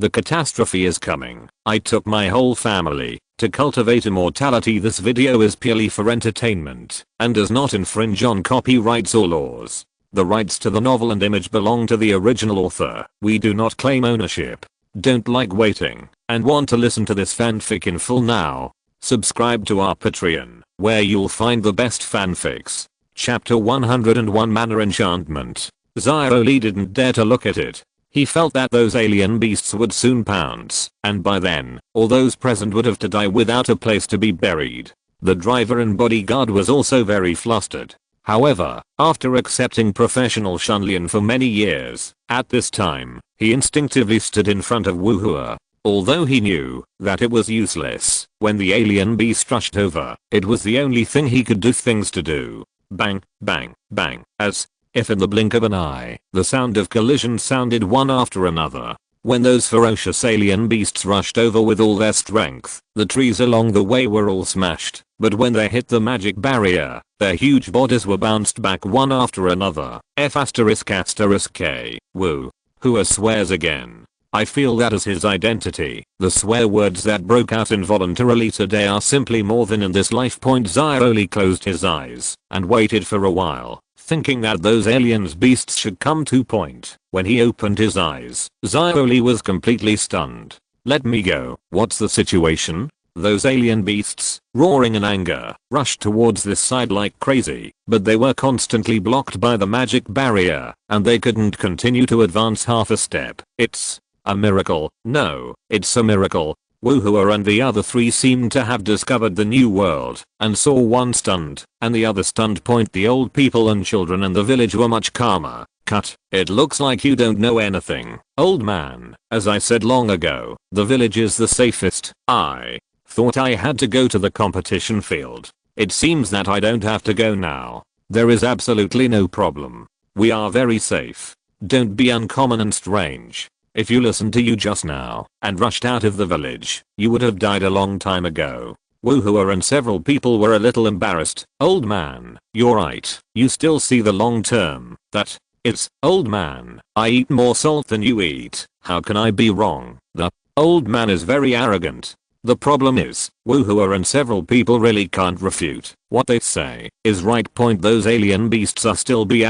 The catastrophe is coming. I took my whole family to cultivate immortality. This video is purely for entertainment and does not infringe on copyrights or laws. The rights to the novel and image belong to the original author. We do not claim ownership. Don't like waiting and want to listen to this fanfic in full now? Subscribe to our Patreon, where you'll find the best fanfics. Chapter 101 Manor Enchantment. Xiaoli didn't dare to look at it. He felt that those alien beasts would soon pounce, and by then, all those present would have to die without a place to be buried. The driver and bodyguard was also very flustered. However, after accepting professional Shunlian for many years, at this time, he instinctively stood in front of Wuhua. Although he knew that it was useless, when the alien beast rushed over, it was the only thing he could do. Things to do. Bang, bang, bang, as if in the blink of an eye, the sound of collisions sounded one after another. When those ferocious alien beasts rushed over with all their strength, the trees along the way were all smashed, but when they hit the magic barrier, their huge bodies were bounced back one after another. F***K. Woo. Hua swears again. I feel that as his identity. The swear words that broke out involuntarily today are simply more than in this life. Xiaoli closed his eyes and waited for a while, thinking that those aliens beasts should come to point. When he opened his eyes, Xiaoli was completely stunned. Let me go. What's the situation? Those alien beasts, roaring in anger, rushed towards this side like crazy, but they were constantly blocked by the magic barrier, and they couldn't continue to advance half a step. It's a miracle. No, it's a miracle. Wuhua and the other three seemed to have discovered the new world, and saw one stunned, and the other stunned point. The old people and children in the village were much calmer. Cut. It looks like you don't know anything, old man. As I said long ago, the village is the safest. I thought I had to go to the competition field. It seems that I don't have to go now. There is absolutely no problem. We are very safe. Don't be uncommon and strange. If you listened to you just now and rushed out of the village, you would have died a long time ago. Wuhua and several people were a little embarrassed. Old man, you're right. You still see the long term. That it's, old man, I eat more salt than you eat. How can I be wrong? The old man is very arrogant. The problem is, Wuhua and several people really can't refute what they say is right. Those alien beasts are still G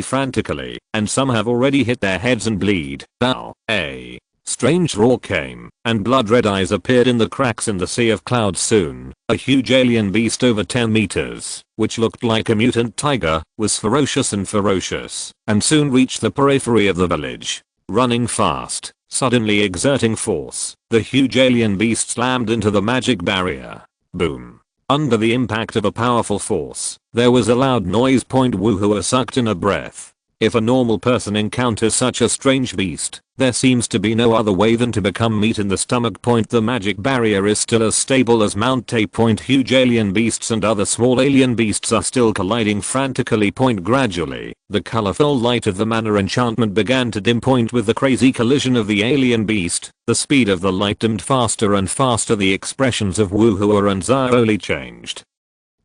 frantically, and some have already hit their heads and bleed. Ow. A strange roar came, and blood-red eyes appeared in the cracks in the sea of clouds. Soon, a huge alien beast over 10 meters, which looked like a mutant tiger, was ferocious and soon reached the periphery of the village. Running fast, suddenly exerting force, the huge alien beast slammed into the magic barrier. Boom. Under the impact of a powerful force, there was a loud noise. Wuhua sucked in a breath. If a normal person encounters such a strange beast, there seems to be no other way than to become meat in the stomach. The magic barrier is still as stable as Mount A. Huge alien beasts and other small alien beasts are still colliding frantically. Gradually, the colorful light of the manor enchantment began to dim. With the crazy collision of the alien beast, the speed of the light dimmed faster and faster. The expressions of Wuhua and Xiaoli changed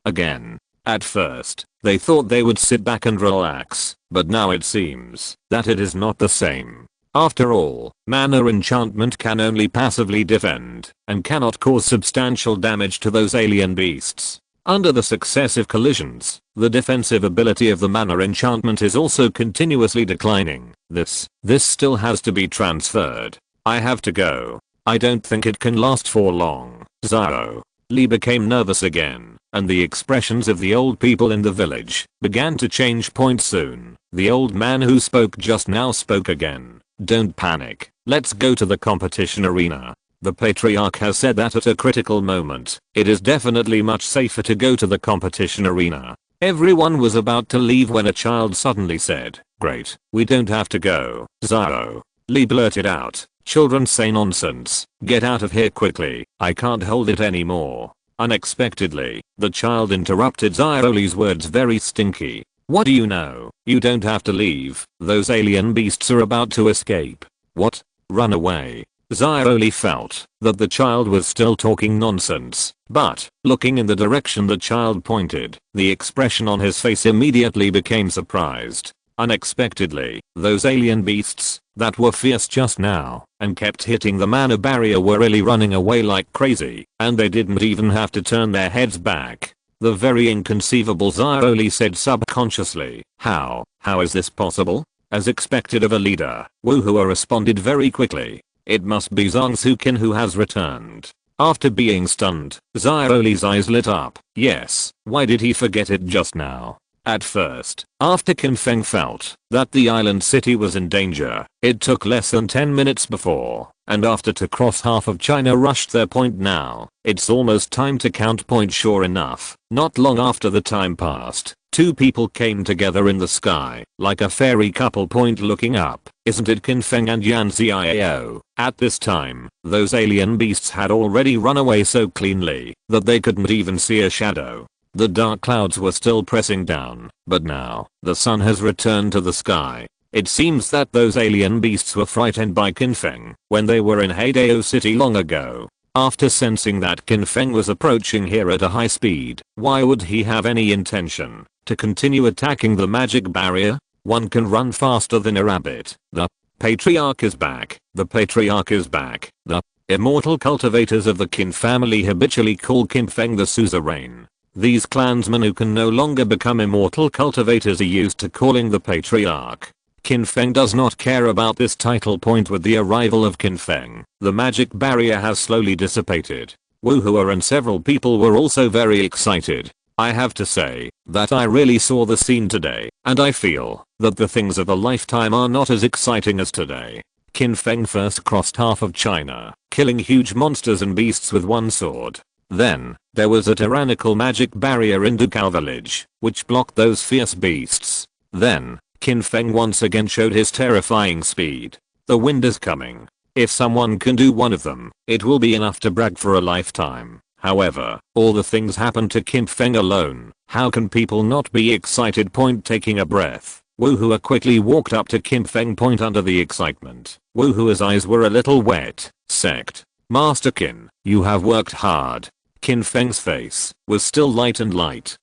again. At first, they thought they would sit back and relax, but now it seems that it is not the same. After all, manor enchantment can only passively defend, and cannot cause substantial damage to those alien beasts. Under the successive collisions, the defensive ability of the manor enchantment is also continuously declining. This still has to be transferred. I have to go. I don't think it can last for long. Xiaoli became nervous again, and the expressions of the old people in the village began to change. Soon, the old man who spoke just now spoke again. Don't panic. Let's go to the competition arena. The patriarch has said that at a critical moment, it is definitely much safer to go to the competition arena. Everyone was about to leave when a child suddenly said, "Great, we don't have to go." Xiaoli blurted out, "Children say nonsense. Get out of here quickly. I can't hold it anymore." Unexpectedly, the child interrupted Xiaoli's words. Very stinky. What do you know? You don't have to leave. Those alien beasts are about to escape. What? Run away. Xiaoli felt that the child was still talking nonsense, but, looking in the direction the child pointed, the expression on his face immediately became surprised. Unexpectedly, those alien beasts that were fierce just now and kept hitting the mana barrier were really running away like crazy, and they didn't even have to turn their heads back. The very inconceivable, Xiaoli said subconsciously. How is this possible? As expected of a leader, Wu Hua responded very quickly. It must be Zhang Sukin who has returned. After being stunned, Xiaoli's eyes lit up. Yes, why did he forget it just now? At first, after Qin Feng felt that the island city was in danger, it took less than 10 minutes before, and after to cross half of China rushed their point now, it's almost time to count point. Sure enough, not long after the time passed, two people came together in the sky, like a fairy couple point looking up. Isn't it Qin Feng and Yan Xiao? At this time, those alien beasts had already run away so cleanly that they couldn't even see a shadow. The dark clouds were still pressing down, but now, the sun has returned to the sky. It seems that those alien beasts were frightened by Qin Feng when they were in Heidao City long ago. After sensing that Qin Feng was approaching here at a high speed, why would he have any intention to continue attacking the magic barrier? One can run faster than a rabbit. The patriarch is back. The patriarch is back. The immortal cultivators of the Qin family habitually call Qin Feng the suzerain. These clansmen who can no longer become immortal cultivators are used to calling the patriarch. Qin Feng does not care about this title point. With the arrival of Qin Feng, the magic barrier has slowly dissipated. Wu Hua and several people were also very excited. I have to say that I really saw the scene today, and I feel that the things of a lifetime are not as exciting as today. Qin Feng first crossed half of China, killing huge monsters and beasts with one sword. Then, there was a tyrannical magic barrier in Dukao village, which blocked those fierce beasts. Then, Qin Feng once again showed his terrifying speed. The wind is coming. If someone can do one of them, it will be enough to brag for a lifetime. However, all the things happened to Qin Feng alone. How can people not be excited? Point taking a breath. Wu Hua quickly walked up to Qin Feng point under the excitement. Wu Hua's eyes were a little wet. Sect. Master Qin, you have worked hard. Qin Feng's face was still light,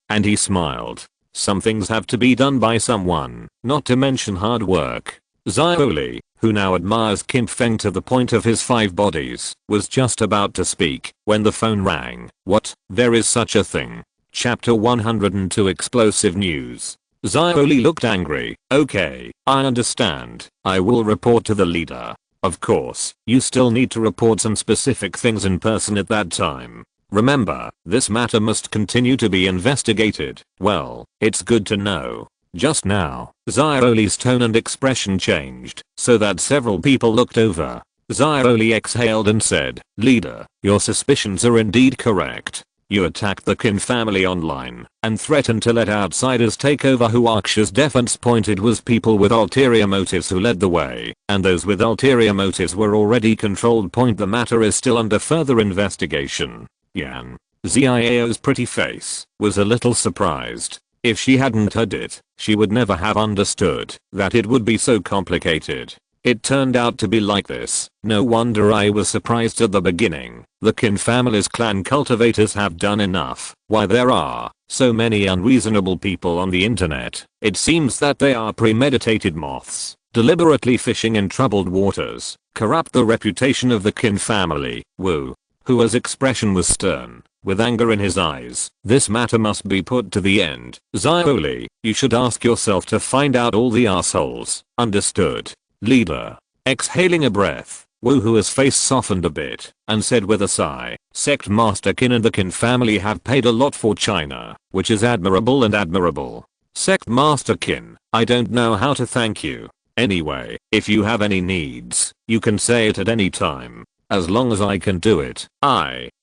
and he smiled. Some things have to be done by someone, not to mention hard work. Xiaoli, who now admires Qin Feng to the point of his 5 bodies, was just about to speak when the phone rang. What? There is such a thing. Chapter 102 Explosive News. Xiaoli looked angry. Okay, I understand. I will report to the leader. Of course, you still need to report some specific things in person at that time. Remember, this matter must continue to be investigated. Well, it's good to know. Just now, Xiaoli's tone and expression changed, so that several people looked over. Xiaoli exhaled and said, Leader, your suspicions are indeed correct. You attacked the Qin family online and threatened to let outsiders take over. Huax's defense pointed was people with ulterior motives who led the way, and those with ulterior motives were already controlled. Point the matter is still under further investigation. Yan Xiao's pretty face was a little surprised. If she hadn't heard it, she would never have understood that it would be so complicated. It turned out to be like this. No wonder I was surprised at the beginning. The Qin family's clan cultivators have done enough. Why there are so many unreasonable people on the internet. It seems that they are premeditated moths, deliberately fishing in troubled waters, corrupt the reputation of the Qin family. Wu Hua's expression was stern, with anger in his eyes. This matter must be put to the end. Xiaoli, you should ask yourself to find out all the assholes. Understood, leader. Exhaling a breath, Wu Hua's face softened a bit and said with a sigh, Sect Master Qin and the Qin family have paid a lot for China, which is admirable. Sect Master Qin, I don't know how to thank you. Anyway, if you have any needs, you can say it at any time. As long as I can do it,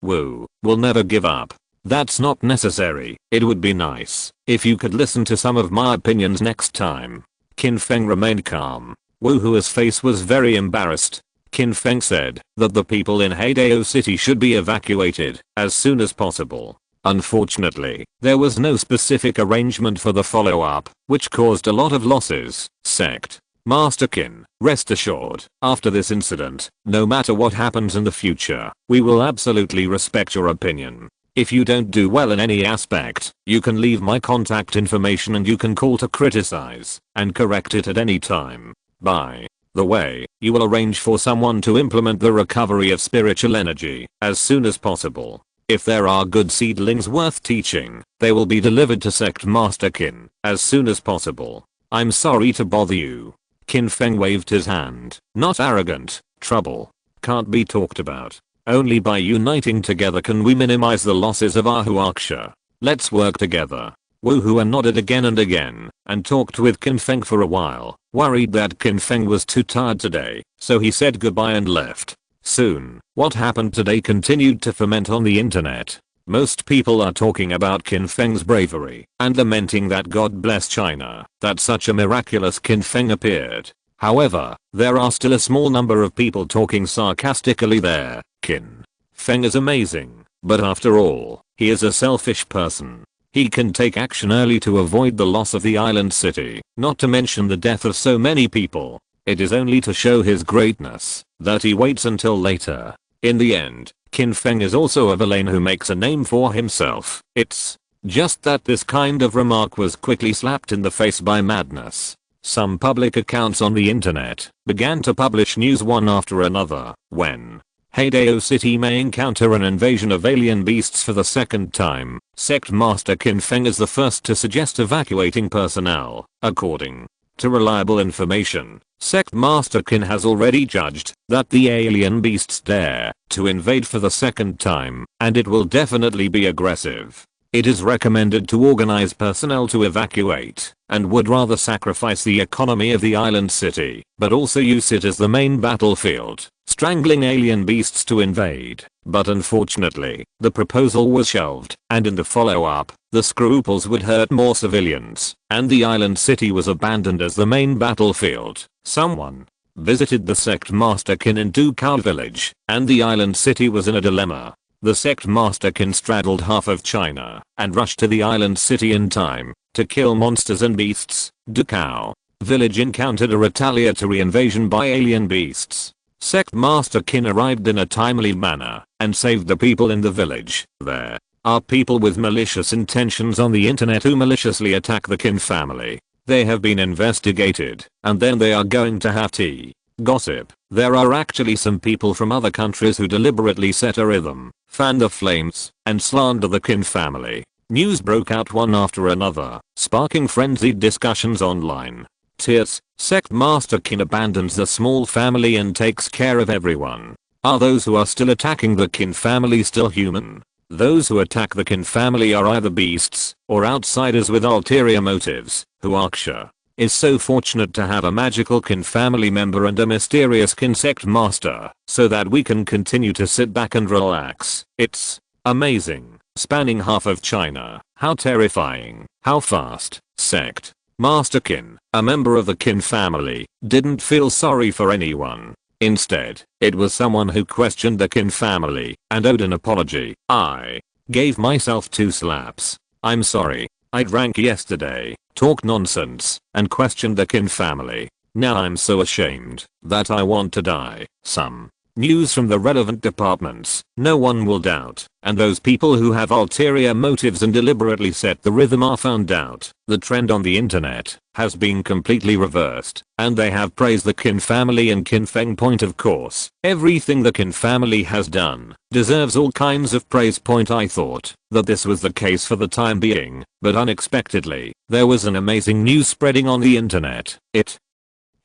Wu, will never give up. That's not necessary. It would be nice if you could listen to some of my opinions next time. Qin Feng remained calm. Wu Hua's face was very embarrassed. Qin Feng said that the people in Heidao City should be evacuated as soon as possible. Unfortunately, there was no specific arrangement for the follow-up, which caused a lot of losses. Sect Master Qin, rest assured, after this incident, no matter what happens in the future, we will absolutely respect your opinion. If you don't do well in any aspect, you can leave my contact information and you can call to criticize and correct it at any time. By the way, you will arrange for someone to implement the recovery of spiritual energy as soon as possible. If there are good seedlings worth teaching, they will be delivered to Sect Master Qin as soon as possible. I'm sorry to bother you. Qin Feng waved his hand. Not arrogant. Trouble can't be talked about. Only by uniting together can we minimize the losses of our Huaxia. Let's work together. Wu Hua nodded again and again, and talked with Qin Feng for a while, worried that Qin Feng was too tired today, so he said goodbye and left. Soon, what happened today continued to ferment on the internet. Most people are talking about Qin Feng's bravery, and lamenting that God bless China, that such a miraculous Qin Feng appeared. However, there are still a small number of people talking sarcastically there. Qin Feng is amazing, but after all, he is a selfish person. He can take action early to avoid the loss of the island city, not to mention the death of so many people. It is only to show his greatness that he waits until later. In the end, Qin Feng is also a villain who makes a name for himself. It's just that this kind of remark was quickly slapped in the face by madness. Some public accounts on the internet began to publish news one after another. When Heidao City may encounter an invasion of alien beasts for the second time, Sect Master Qin Feng is the first to suggest evacuating personnel. According to reliable information, Sect Master Qin has already judged that the alien beasts dare to invade for the second time, and it will definitely be aggressive. It is recommended to organize personnel to evacuate, and would rather sacrifice the economy of the island city, but also use it as the main battlefield, strangling alien beasts to invade. But unfortunately, the proposal was shelved, and in the follow-up, the scruples would hurt more civilians, and the island city was abandoned as the main battlefield. Someone visited the Sect Master Qin in Dukao village, and the island city was in a dilemma. The Sect Master Qin straddled half of China and rushed to the island city in time to kill monsters and beasts. Dukao village encountered a retaliatory invasion by alien beasts. Sect Master Qin arrived in a timely manner and saved the people in the village. There are people with malicious intentions on the internet who maliciously attack the Qin family. They have been investigated, and then they are going to have tea. Gossip. There are actually some people from other countries who deliberately set a rhythm, fan the flames, and slander the Qin family. News broke out one after another, sparking frenzied discussions online. Tears. Sect Master Qin abandons the small family and takes care of everyone. Are those who are still attacking the Qin family still human? Those who attack the Qin family are either beasts or outsiders with ulterior motives. Huaxia is so fortunate to have a magical Qin family member and a mysterious Qin sect master, so that we can continue to sit back and relax. It's amazing. Spanning half of China. How terrifying. How fast. Sect Master Qin, a member of the Qin family, didn't feel sorry for anyone. Instead, it was someone who questioned the Qin family and owed an apology. I gave myself 2 slaps. I'm sorry. I drank yesterday, talked nonsense, and questioned the Qin family. Now I'm so ashamed that I want to die. Some news from the relevant departments, no one will doubt, and those people who have ulterior motives and deliberately set the rhythm are found out. The trend on the internet has been completely reversed, and they have praised the Qin family and Qin Feng point. Of course, everything the Qin family has done deserves all kinds of praise. I thought that this was the case for the time being, but unexpectedly, there was an amazing news spreading on the internet. It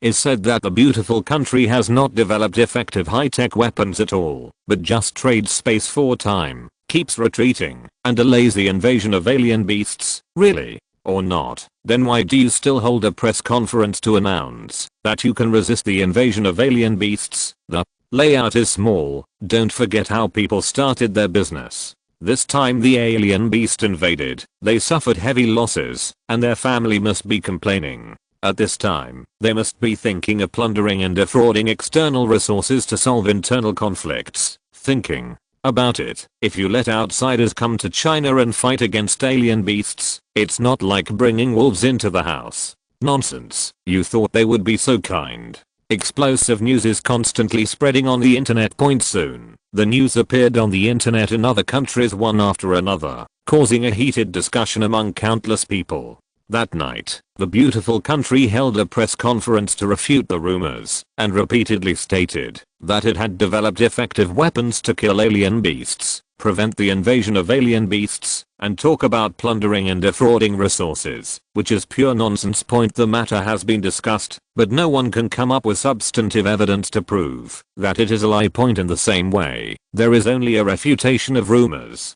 is said that the beautiful country has not developed effective high-tech weapons at all, but just trades space for time, keeps retreating, and delays the invasion of alien beasts. Really? Or not? Then why do you still hold a press conference to announce that you can resist the invasion of alien beasts? The layout is small. Don't forget how people started their business. This time the alien beast invaded, they suffered heavy losses, and their family must be complaining. At this time, they must be thinking of plundering and defrauding external resources to solve internal conflicts. Thinking about it, if you let outsiders come to China and fight against alien beasts, it's not like bringing wolves into the house. Nonsense. You thought they would be so kind. Explosive news is constantly spreading on the internet. Soon, The news appeared on the internet in other countries one after another, causing a heated discussion among countless people. That night, the beautiful country held a press conference to refute the rumors, and repeatedly stated that it had developed effective weapons to kill alien beasts, prevent the invasion of alien beasts, and talk about plundering and defrauding resources, which is pure nonsense. The matter has been discussed, but no one can come up with substantive evidence to prove that it is a lie. In the same way, there is only a refutation of rumors.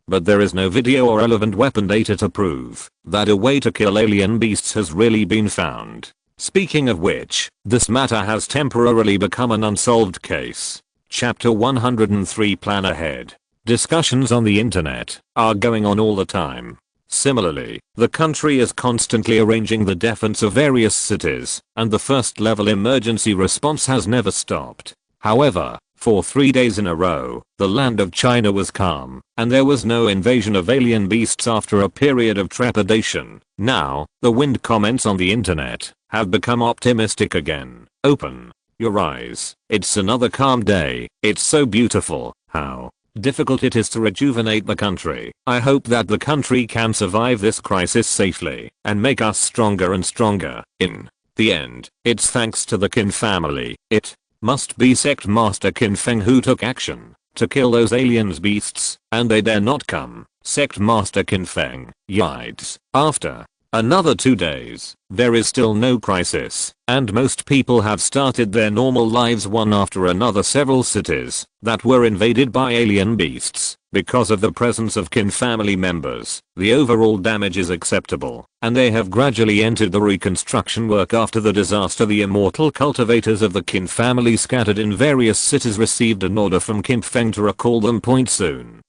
But there is no video or relevant weapon data to prove that a way to kill alien beasts has really been found. Speaking of which, this matter has temporarily become an unsolved case. Chapter 103 Plan Ahead. Discussions on the internet are going on all the time. Similarly, the country is constantly arranging the defense of various cities, and the first level emergency response has never stopped. However, for 3 days in a row, the land of China was calm, and there was no invasion of alien beasts after a period of trepidation. Now, the wind comments on the internet have become optimistic again. Open your eyes. It's another calm day. It's so beautiful. How difficult it is to rejuvenate the country. I hope that the country can survive this crisis safely and make us stronger and stronger. In the end, it's thanks to the Qin family. It must be Sect Master Qin Feng who took action to kill those aliens beasts, and they dare not come. Sect Master Qin Feng. Yides. After another 2 days, there is still no crisis, and most people have started their normal lives one after another. Several cities that were invaded by alien beasts because of the presence of Qin family members. The overall damage is acceptable, and they have gradually entered the reconstruction work after the disaster. The immortal cultivators of the Qin family scattered in various cities received an order from Qin Feng to recall them. Soon,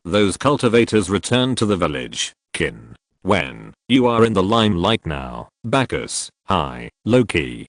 those cultivators returned to the village. Qin, when you are in the limelight now. Bacchus, hi. Loki,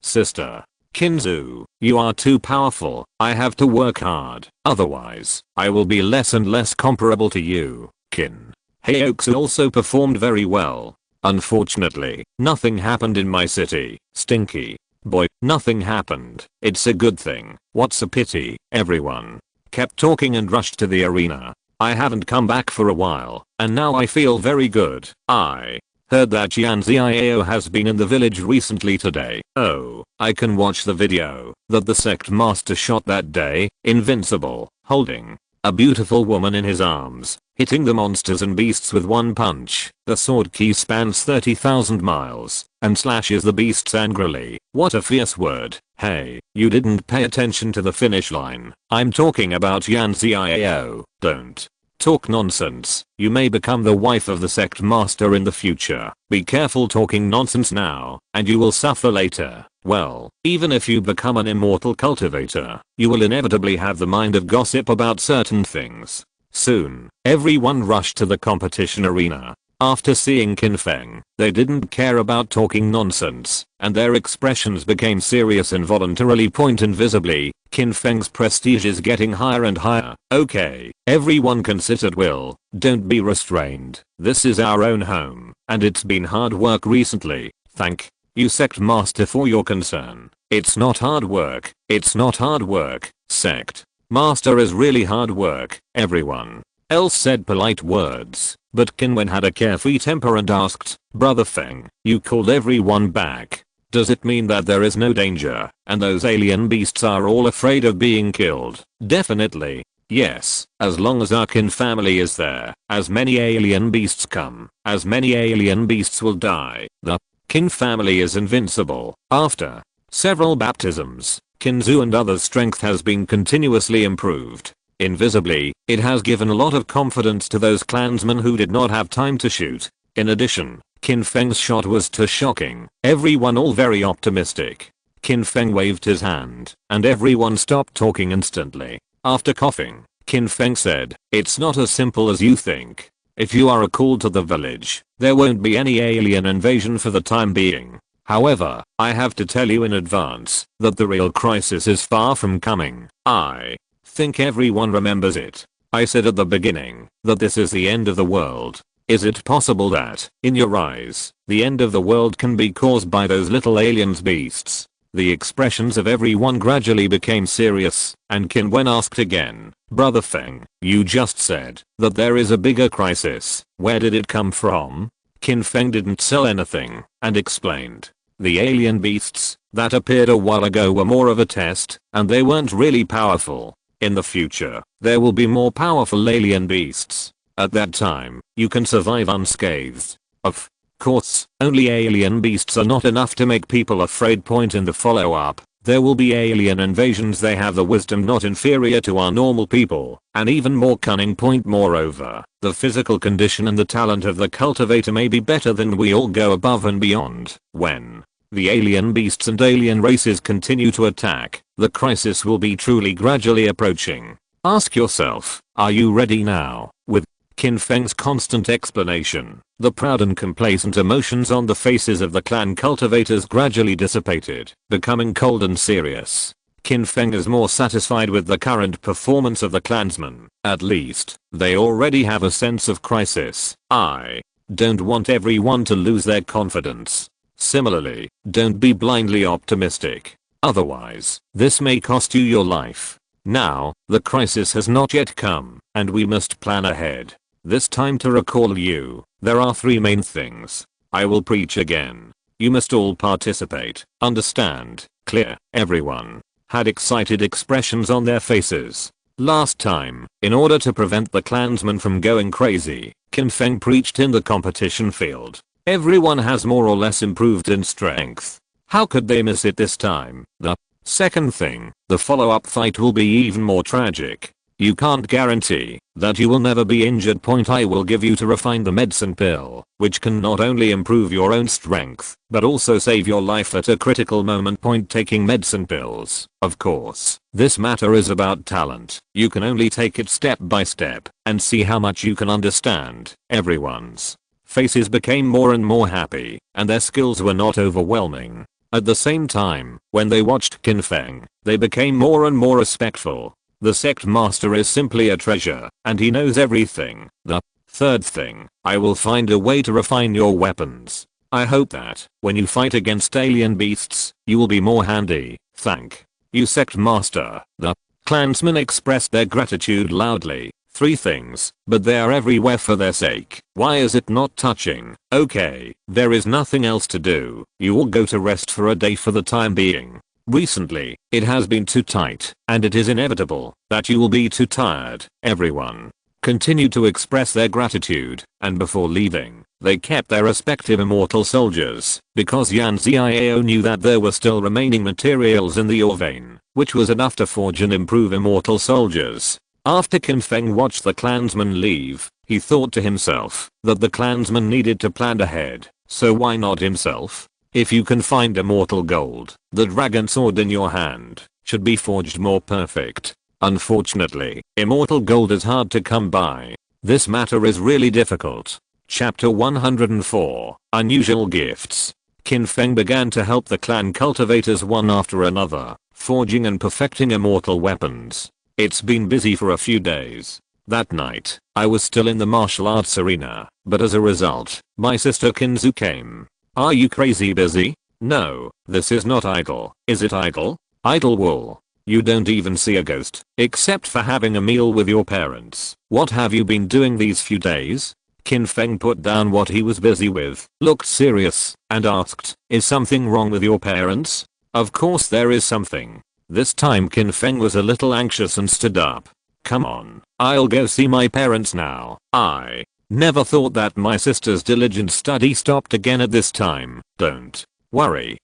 sister. Kinzu, you are too powerful. I have to work hard, otherwise I will be less and less comparable to you. Qin Heoxu also performed very well. Unfortunately, nothing happened in my city. Stinky boy, nothing happened. It's a good thing. What's a pity? Everyone kept talking and rushed to the arena. I haven't come back for a while, and now I feel very good. I heard that Yan Ziao has been in the village recently today. Oh, I can watch the video that the sect master shot that day. Invincible, holding a beautiful woman in his arms, hitting the monsters and beasts with one punch. The sword key spans 30,000 miles and slashes the beasts angrily. What a fierce word. Hey, you didn't pay attention to the finish line. I'm talking about Yan Ziao. Don't talk nonsense. You may become the wife of the sect master in the future. Be careful talking nonsense now, and you will suffer later. Well, even if you become an immortal cultivator, you will inevitably have the mind of gossip about certain things. Soon, everyone rushed to the competition arena. After seeing Qin Feng, they didn't care about talking nonsense, and their expressions became serious involuntarily. Invisibly, Qin Feng's prestige is getting higher and higher. Okay, everyone can sit at will. Don't be restrained. This is our own home, and it's been hard work recently. Thank you, Sect Master, for your concern. It's not hard work. It's not hard work. Sect Master is really hard work. Everyone else said polite words, but Qin Wen had a carefree temper and asked, Brother Feng, you called everyone back. Does it mean that there is no danger, and those alien beasts are all afraid of being killed? Definitely. Yes, as long as our Qin family is there, as many alien beasts come, as many alien beasts will die. The Qin family is invincible. After several baptisms, Kinzu and others' strength has been continuously improved. Invisibly, it has given a lot of confidence to those clansmen who did not have time to shoot. In addition, Qin Feng's shot was too shocking. Everyone all very optimistic. Qin Feng waved his hand, and everyone stopped talking instantly. After coughing, Qin Feng said, it's not as simple as you think. If you are called to the village, there won't be any alien invasion for the time being. However, I have to tell you in advance that the real crisis is far from coming. I think everyone remembers it. I said at the beginning that this is the end of the world. Is it possible that, in your eyes, the end of the world can be caused by those little aliens beasts? The expressions of everyone gradually became serious, and Qin Wen asked again, "Brother Feng, you just said that there is a bigger crisis. Where did it come from?" Qin Feng didn't sell anything, and explained. The alien beasts that appeared a while ago were more of a test, and they weren't really powerful. In the future, there will be more powerful alien beasts. At that time, you can survive unscathed. Of course, only alien beasts are not enough to make people afraid. Point in the follow-up. There will be alien invasions. They have the wisdom not inferior to our normal people, and even more cunning. Point moreover, the physical condition and the talent of the cultivator may be better than we all go above and beyond. When the alien beasts and alien races continue to attack, the crisis will be truly gradually approaching. Ask yourself, are you ready now? With Qin Feng's constant explanation, the proud and complacent emotions on the faces of the clan cultivators gradually dissipated, becoming cold and serious. Qin Feng is more satisfied with the current performance of the clansmen. At least, they already have a sense of crisis. I don't want everyone to lose their confidence. Similarly, don't be blindly optimistic. Otherwise, this may cost you your life. Now, the crisis has not yet come, and we must plan ahead. This time to recall you, there are 3 main things. I will preach again. You must all participate. Understand? Clear? Everyone had excited expressions on their faces. Last time, in order to prevent the clansmen from going crazy, Qin Feng preached in the competition field. Everyone has more or less improved in strength. How could they miss it this time? The second thing, the follow-up fight will be even more tragic. You can't guarantee that you will never be injured. Point I will give you to refine the medicine pill, which can not only improve your own strength, but also save your life at a critical moment. Point taking medicine pills. Of course, this matter is about talent. You can only take it step by step, and see how much you can understand. Everyone's faces became more and more happy, and their skills were not overwhelming. At the same time, when they watched Qin Feng, they became more and more respectful. The sect master is simply a treasure, and he knows everything. The third thing, I will find a way to refine your weapons. I hope that, when you fight against alien beasts, you will be more handy. Thank you, sect master. The clansmen expressed their gratitude loudly. 3 things, but they are everywhere for their sake. Why is it not touching? Okay, there is nothing else to do. You will go to rest for a day for the time being. Recently, it has been too tight, and it is inevitable that you will be too tired. Everyone continued to express their gratitude, and before leaving, they kept their respective immortal soldiers, because Yan Xiao knew that there were still remaining materials in the ore vein, which was enough to forge and improve immortal soldiers. After Qin Feng watched the clansmen leave, he thought to himself that the clansmen needed to plan ahead, so why not himself? If you can find immortal gold, the dragon sword in your hand should be forged more perfect. Unfortunately, immortal gold is hard to come by. This matter is really difficult. Chapter 104, Unusual Gifts. Qin Feng began to help the clan cultivators one after another, forging and perfecting immortal weapons. It's been busy for a few days. That night, I was still in the martial arts arena, but as a result, my sister Kinzu came. Are you crazy busy? No, this is not idle. Is it idle? Idle wool. You don't even see a ghost, except for having a meal with your parents. What have you been doing these few days? Qin Feng put down what he was busy with, looked serious, and asked, is something wrong with your parents? Of course there is something. This time Qin Feng was a little anxious and stood up. Come on, I'll go see my parents now. I never thought that my sister's diligent study stopped again at this time. Don't worry,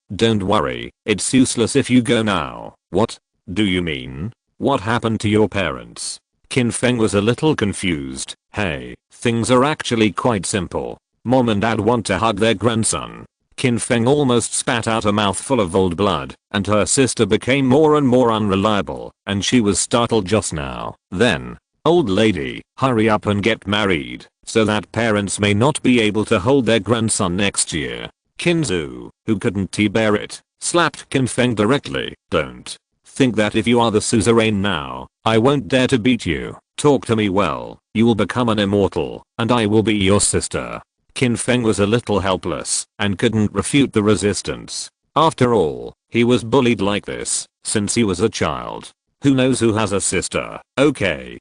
it's useless if you go now. What do you mean? What happened to your parents? Qin Feng was a little confused. Hey, things are actually quite simple. Mom and dad want to hug their grandson. Qin Feng almost spat out a mouthful of old blood, and her sister became more and more unreliable, and she was startled just now. Then, old lady, hurry up and get married, so that parents may not be able to hold their grandson next year. Kinzu, who couldn't bear it, slapped Qin Feng directly. Don't think that if you are the suzerain now, I won't dare to beat you. Talk to me well. You will become an immortal, and I will be your sister. Qin Feng was a little helpless, and couldn't refute the resistance. After all, He was bullied like this since he was a child. Who knows who has a sister? Okay,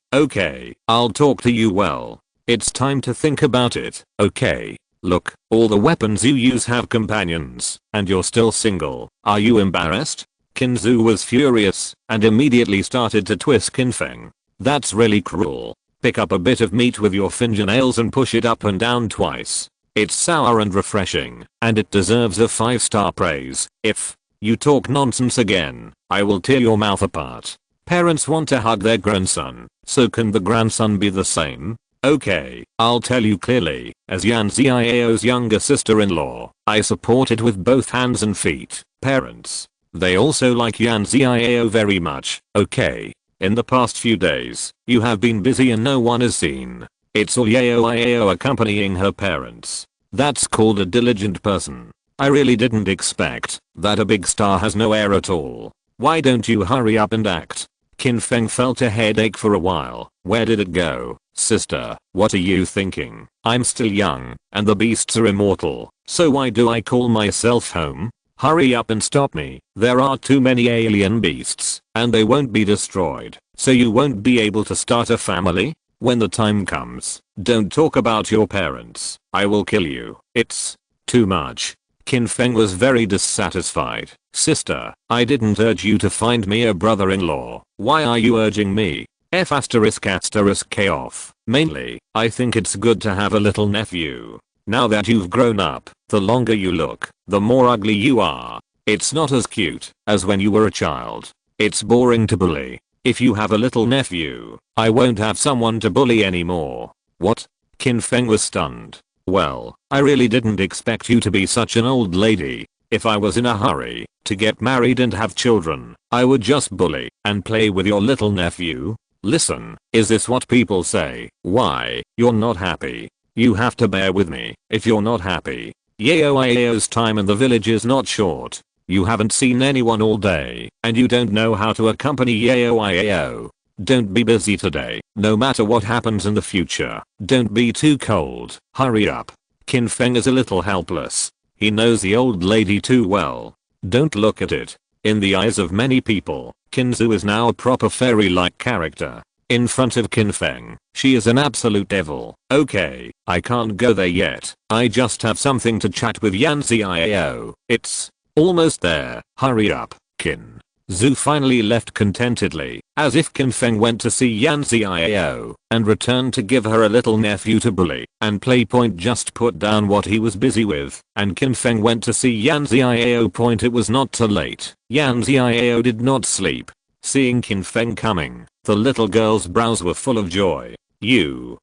I'll talk to you well. It's time to think about it, okay? Look, all the weapons you use have companions, and you're still single. Are you embarrassed? Qin was furious and immediately started to twist Qin Feng. That's really cruel. Pick up a bit of meat with your fingernails and push it up and down twice. It's sour and refreshing, and it deserves a 5-star praise. If you talk nonsense again, I will tear your mouth apart. Parents want to hug their grandson, so can the grandson be the same? Okay, I'll tell you clearly, as Yan Xiao's younger sister-in-law, I support it with both hands and feet. Parents. They also like Yan Xiao very much, okay? In the past few days, you have been busy and no one is seen. It's all Yao accompanying her parents. That's called a diligent person. I really didn't expect that a big star has no air at all. Why don't you hurry up and act? Qin Feng felt a headache for a while. Where did it go? Sister, what are you thinking? I'm still young, and the beasts are immortal, so why do I call myself home? Hurry up and stop me. There are too many alien beasts, and they won't be destroyed, so you won't be able to start a family? When the time comes, don't talk about your parents. I will kill you. It's too much. Qin Feng was very dissatisfied. Sister, I didn't urge you to find me a brother-in-law. Why are you urging me? K off. Mainly, I think it's good to have a little nephew. Now that you've grown up, the longer you look, the more ugly you are. It's not as cute as when you were a child. It's boring to bully. If you have a little nephew, I won't have someone to bully anymore. What? Qin Feng was stunned. Well, I really didn't expect you to be such an old lady. If I was in a hurry to get married and have children, I would just bully and play with your little nephew. Listen, is this what people say? Why, you're not happy? You have to bear with me if you're not happy. Yao's time in the village is not short. You haven't seen anyone all day, and you don't know how to accompany Yao. Don't be busy today, no matter what happens in the future. Don't be too cold. Hurry up. Qin Feng is a little helpless. He knows the old lady too well. Don't look at it. In the eyes of many people, Qin is now a proper fairy-like character. In front of Qin Feng, she is an absolute devil. Okay, I can't go there yet. I just have something to chat with Yan Xiao. It's almost there. Hurry up, Qin. Zhu finally left contentedly, as if Qin Feng went to see Yan Xiao and returned to give her a little nephew to bully, and Playpoint just put down what he was busy with, and Qin Feng went to see Yan Xiao. It was not too late. Yan Xiao did not sleep. Seeing Qin Feng coming, the little girl's brows were full of joy.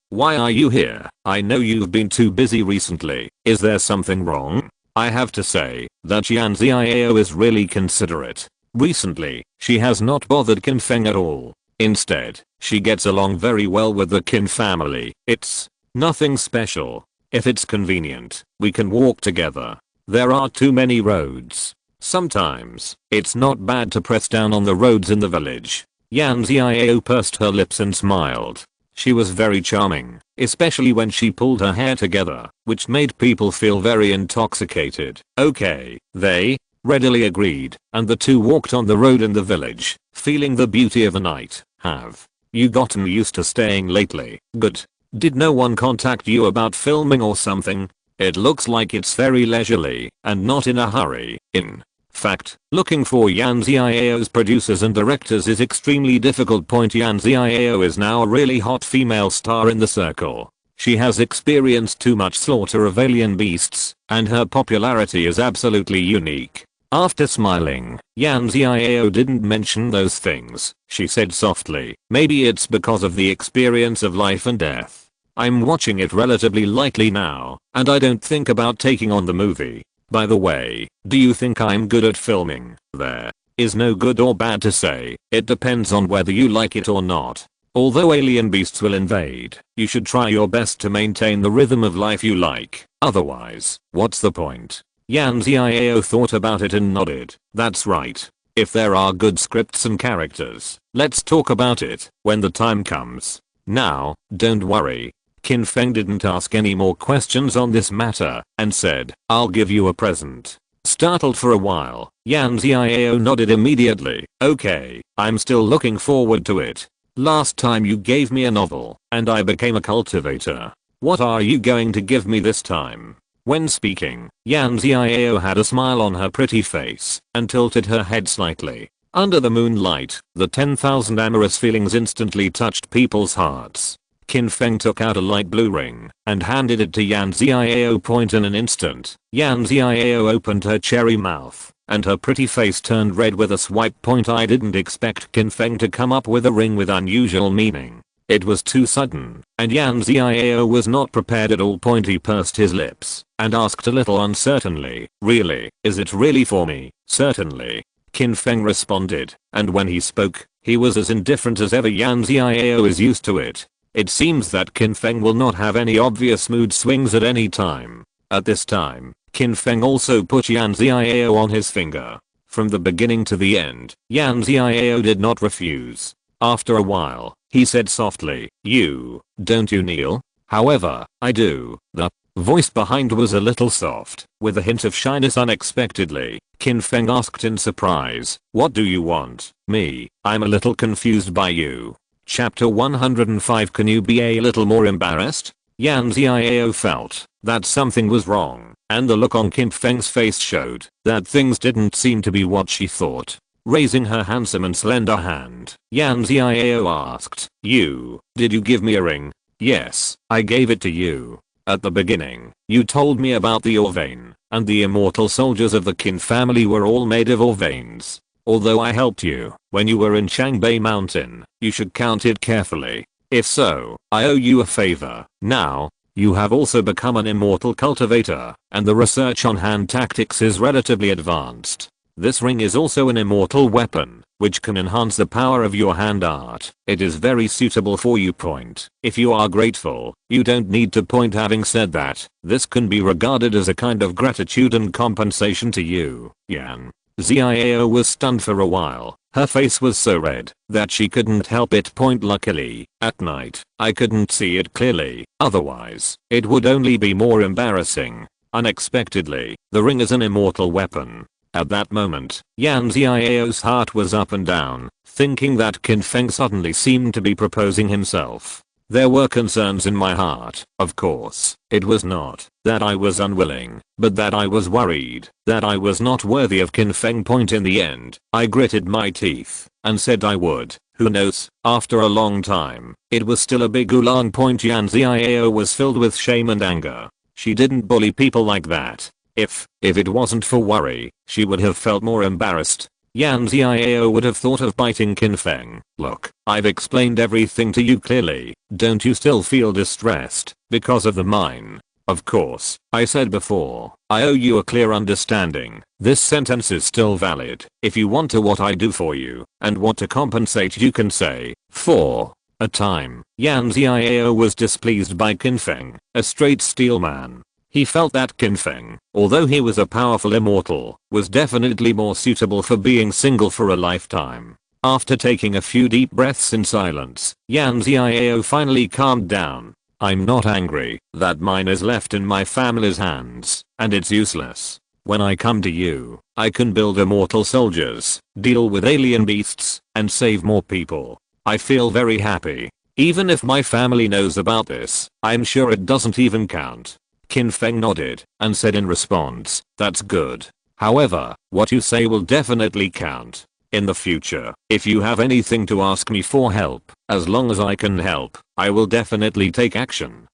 Why are you here? I know you've been too busy recently. Is there something wrong? I have to say that Yan Xiao is really considerate. Recently, she has not bothered Qin Feng at all. Instead, she gets along very well with the Qin family. It's nothing special. If it's convenient, we can walk together. There are too many roads. Sometimes, it's not bad to press down on the roads in the village. Yan Xiao pursed her lips and smiled. She was very charming, especially when she pulled her hair together, which made people feel very intoxicated. Okay, they readily agreed, and the two walked on the road in the village, feeling the beauty of the night. Have you gotten used to staying lately? Good. Did no one contact you about filming or something? It looks like it's very leisurely, and not in a hurry. In fact, looking for Yan Xiao's producers and directors is extremely difficult. Yan Xiao is now a really hot female star in the circle. She has experienced too much slaughter of alien beasts, and her popularity is absolutely unique. After smiling, Yan Xiao didn't mention those things. She said softly, maybe it's because of the experience of life and death. I'm watching it relatively lightly now, and I don't think about taking on the movie. By the way, do you think I'm good at filming? There is no good or bad to say. It depends on whether you like it or not. Although alien beasts will invade, you should try your best to maintain the rhythm of life you like. Otherwise, what's the point? Yan Xiao thought about it and nodded. That's right. If there are good scripts and characters, let's talk about it when the time comes. Now, don't worry. Qin Feng didn't ask any more questions on this matter and said, I'll give you a present. Startled for a while, Yan Xiao nodded immediately. Okay, I'm still looking forward to it. Last time you gave me a novel, and I became a cultivator. What are you going to give me this time? When speaking, Yan Xiao had a smile on her pretty face and tilted her head slightly. Under the moonlight, the 10,000 amorous feelings instantly touched people's hearts. Qin Feng took out a light blue ring and handed it to Yan Xiao. Point in an instant, Yan Xiao opened her cherry mouth and her pretty face turned red with a swipe. Point I didn't expect Qin Feng to come up with a ring with unusual meaning. It was too sudden, and Yan Xiao was not prepared at all. Point he pursed his lips and asked a little uncertainly, really, is it really for me? Certainly. Qin Feng responded, and when he spoke, he was as indifferent as ever. Yan Xiao is used to it. It seems that Qin Feng will not have any obvious mood swings at any time. At this time, Qin Feng also put Yan Xiao on his finger. From the beginning to the end, Yan Xiao did not refuse. After a while, he said softly, don't you kneel? However, I do. The voice behind was a little soft, with a hint of shyness. Unexpectedly, Qin Feng asked in surprise, what do you want? Me? I'm a little confused by you. Chapter 105. Can you be a little more embarrassed? Yan Xiao felt that something was wrong, and the look on Qin Feng's face showed that things didn't seem to be what she thought. Raising her handsome and slender hand, Yan Xiao asked, did you give me a ring? Yes, I gave it to you. At the beginning, you told me about the ore vein, and the immortal soldiers of the Qin family were all made of ore veins. Although I helped you when you were in Changbei Mountain, you should count it carefully. If so, I owe you a favor. Now, you have also become an immortal cultivator, and the research on hand tactics is relatively advanced. This ring is also an immortal weapon, which can enhance the power of your hand art. It is very suitable for you. Point. If you are grateful, you don't need to point. Having said that, this can be regarded as a kind of gratitude and compensation to you. Yan Xiao was stunned for a while. Her face was so red that she couldn't help it. Point. Luckily, at night, I couldn't see it clearly, otherwise, it would only be more embarrassing. Unexpectedly, the ring is an immortal weapon. At that moment, Yan Xiao's heart was up and down, thinking that Qin Feng suddenly seemed to be proposing himself. There were concerns in my heart, of course. It was not that I was unwilling, but that I was worried that I was not worthy of Qin Feng. Point. In the end, I gritted my teeth and said I would. Who knows, after a long time, it was still a big oolong. Point. Yan Xiao was filled with shame and anger. She didn't bully people like that. If it wasn't for worry, she would have felt more embarrassed. Yan Xiao would have thought of biting Qin Feng. Look, I've explained everything to you clearly. Don't you still feel distressed because of the mine? Of course, I said before, I owe you a clear understanding. This sentence is still valid. If you want to what I do for you and want to compensate, you can say, for a time. Yan Xiao was displeased by Qin Feng, a straight steel man. He felt that Qin Feng, although he was a powerful immortal, was definitely more suitable for being single for a lifetime. After taking a few deep breaths in silence, Yan Xiao finally calmed down. I'm not angry. That mine is left in my family's hands, and it's useless. When I come to you, I can build immortal soldiers, deal with alien beasts, and save more people. I feel very happy. Even if my family knows about this, I'm sure it doesn't even count. Qin Feng nodded and said in response, that's good. However, what you say will definitely count. In the future, if you have anything to ask me for help, as long as I can help, I will definitely take action.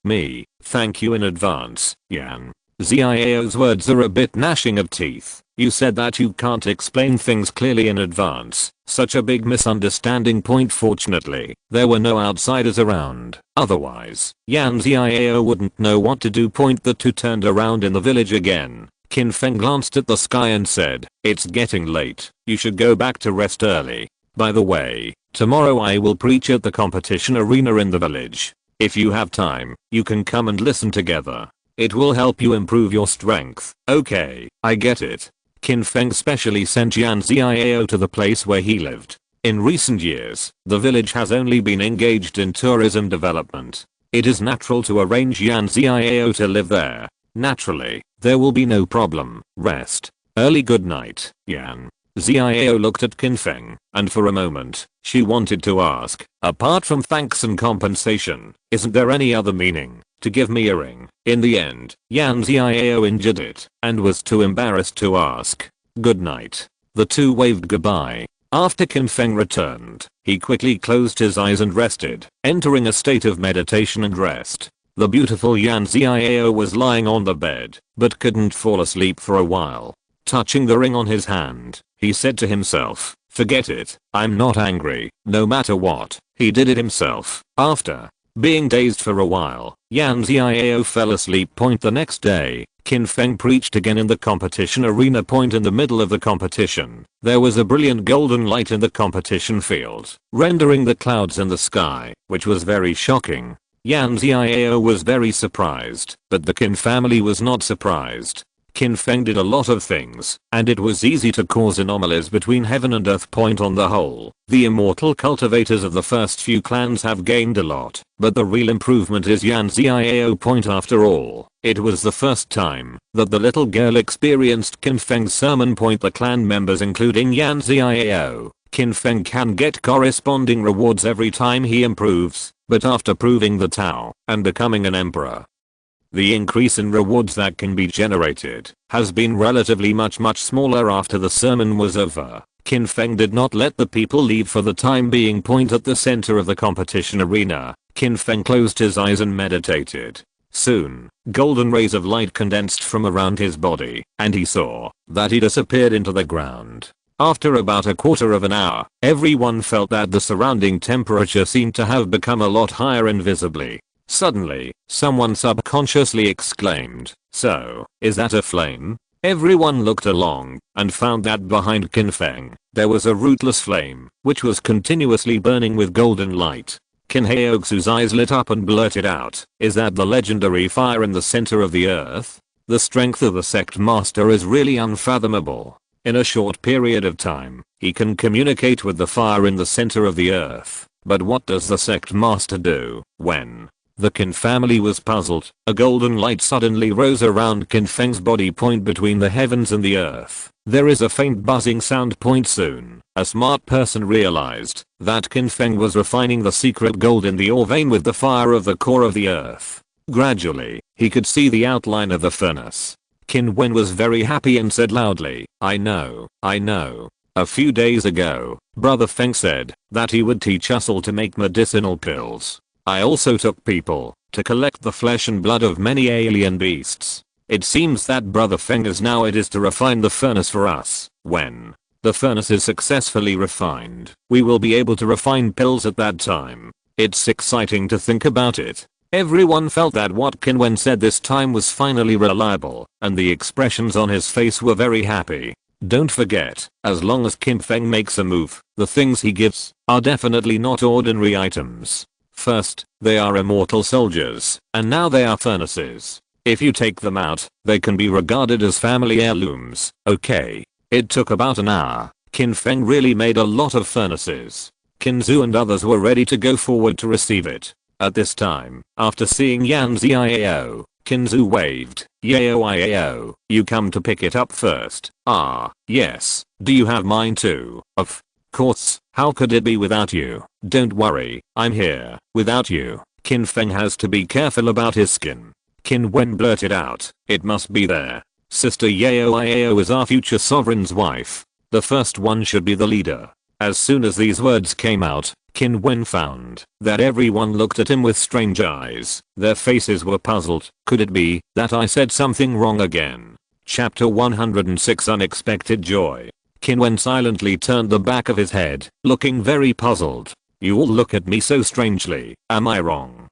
Me. Thank you in advance, Yan Xiao's words are a bit gnashing of teeth. You said that you can't explain things clearly in advance. Such a big misunderstanding. Point. Fortunately, there were no outsiders around. Otherwise, Yan Xiao wouldn't know what to do. Point. The two turned around in the village again. Qin Feng glanced at the sky and said, it's getting late. You should go back to rest early. By the way, tomorrow I will preach at the competition arena in the village. If you have time, you can come and listen together. It will help you improve your strength. Okay, I get it. Qin Feng specially sent Yan Xiao to the place where he lived. In recent years, the village has only been engaged in tourism development. It is natural to arrange Yan Xiao to live there. Naturally, There will be no problem. Rest. Early good night, Yan. Xiao looked at Qin Feng, and for a moment, she wanted to ask, apart from thanks and compensation, isn't there any other meaning to give me a ring? In the end, Yan Xiao injured it, and was too embarrassed to ask. Good night. The two waved goodbye. After Qin Feng returned, he quickly closed his eyes and rested, entering a state of meditation and rest. The beautiful Yan Xiao was lying on the bed, but couldn't fall asleep for a while. Touching the ring on his hand, he said to himself, forget it, I'm not angry, no matter what. He did it himself. After being dazed for a while, Yan Xiao fell asleep. The next day, Qin Feng preached again in the competition arena. In the middle of the competition, there was a brilliant golden light in the competition field, rendering the clouds in the sky, which was very shocking. Yan Xiao was very surprised, but the Qin family was not surprised. Qin Feng did a lot of things, and it was easy to cause anomalies between heaven and earth. On the whole, the immortal cultivators of the first few clans have gained a lot, but the real improvement is Yan Xiao. After all, it was the first time that the little girl experienced Qin Feng's sermon. The clan members including Yan Xiao, Qin Feng can get corresponding rewards every time he improves, but after proving the Tao and becoming an emperor, the increase in rewards that can be generated has been relatively much smaller. After the sermon was over, Qin Feng did not let the people leave for the time being. At the center of the competition arena, Qin Feng closed his eyes and meditated. Soon, golden rays of light condensed from around his body, and he saw that he disappeared into the ground. After about a quarter of an hour, everyone felt that the surrounding temperature seemed to have become a lot higher invisibly. Suddenly, someone subconsciously exclaimed, "So, is that a flame?" Everyone looked along and found that behind Qin Feng, there was a rootless flame, which was continuously burning with golden light. Qin Haoxu's eyes lit up and blurted out, "Is that the legendary fire in the center of the earth?" The strength of the sect master is really unfathomable. In a short period of time, he can communicate with the fire in the center of the earth. But what does the sect master do when the Qin family was puzzled? A golden light suddenly rose around Qin Feng's body. Between the heavens and the earth, there is a faint buzzing sound. Soon, a smart person realized that Qin Feng was refining the secret gold in the ore vein with the fire of the core of the earth. Gradually, he could see the outline of the furnace. Qin Wen was very happy and said loudly, I know. A few days ago, Brother Feng said that he would teach us all to make medicinal pills. I also took people to collect the flesh and blood of many alien beasts. It seems that Brother Feng is now it is to refine the furnace for us. When the furnace is successfully refined, we will be able to refine pills at that time. It's exciting to think about it. Everyone felt that what Qin Wen said this time was finally reliable, and the expressions on his face were very happy. Don't forget, as long as Qin Feng makes a move, the things he gives are definitely not ordinary items. First, they are immortal soldiers, and now they are furnaces. If you take them out, they can be regarded as family heirlooms. Okay. It took about an hour. Qin Feng really made a lot of furnaces. Qin Zhu and others were ready to go forward to receive it. At this time, after seeing Yan Xiao, Qin Zhu waved, "Yao, you come to pick it up first." "Ah, yes. Do you have mine too?" "Of course, how could it be without you?" "Don't worry, I'm here." "Without you, Qin Feng has to be careful about his skin." Qin Wen blurted out, "It must be there. Sister Yao is our future sovereign's wife. The first one should be the leader." As soon as these words came out, Qin Wen found that everyone looked at him with strange eyes. Their faces were puzzled. Could it be that I said something wrong again? Chapter 106 Unexpected Joy. Qin Wen silently turned the back of his head, looking very puzzled. "You all look at me so strangely. Am I wrong?"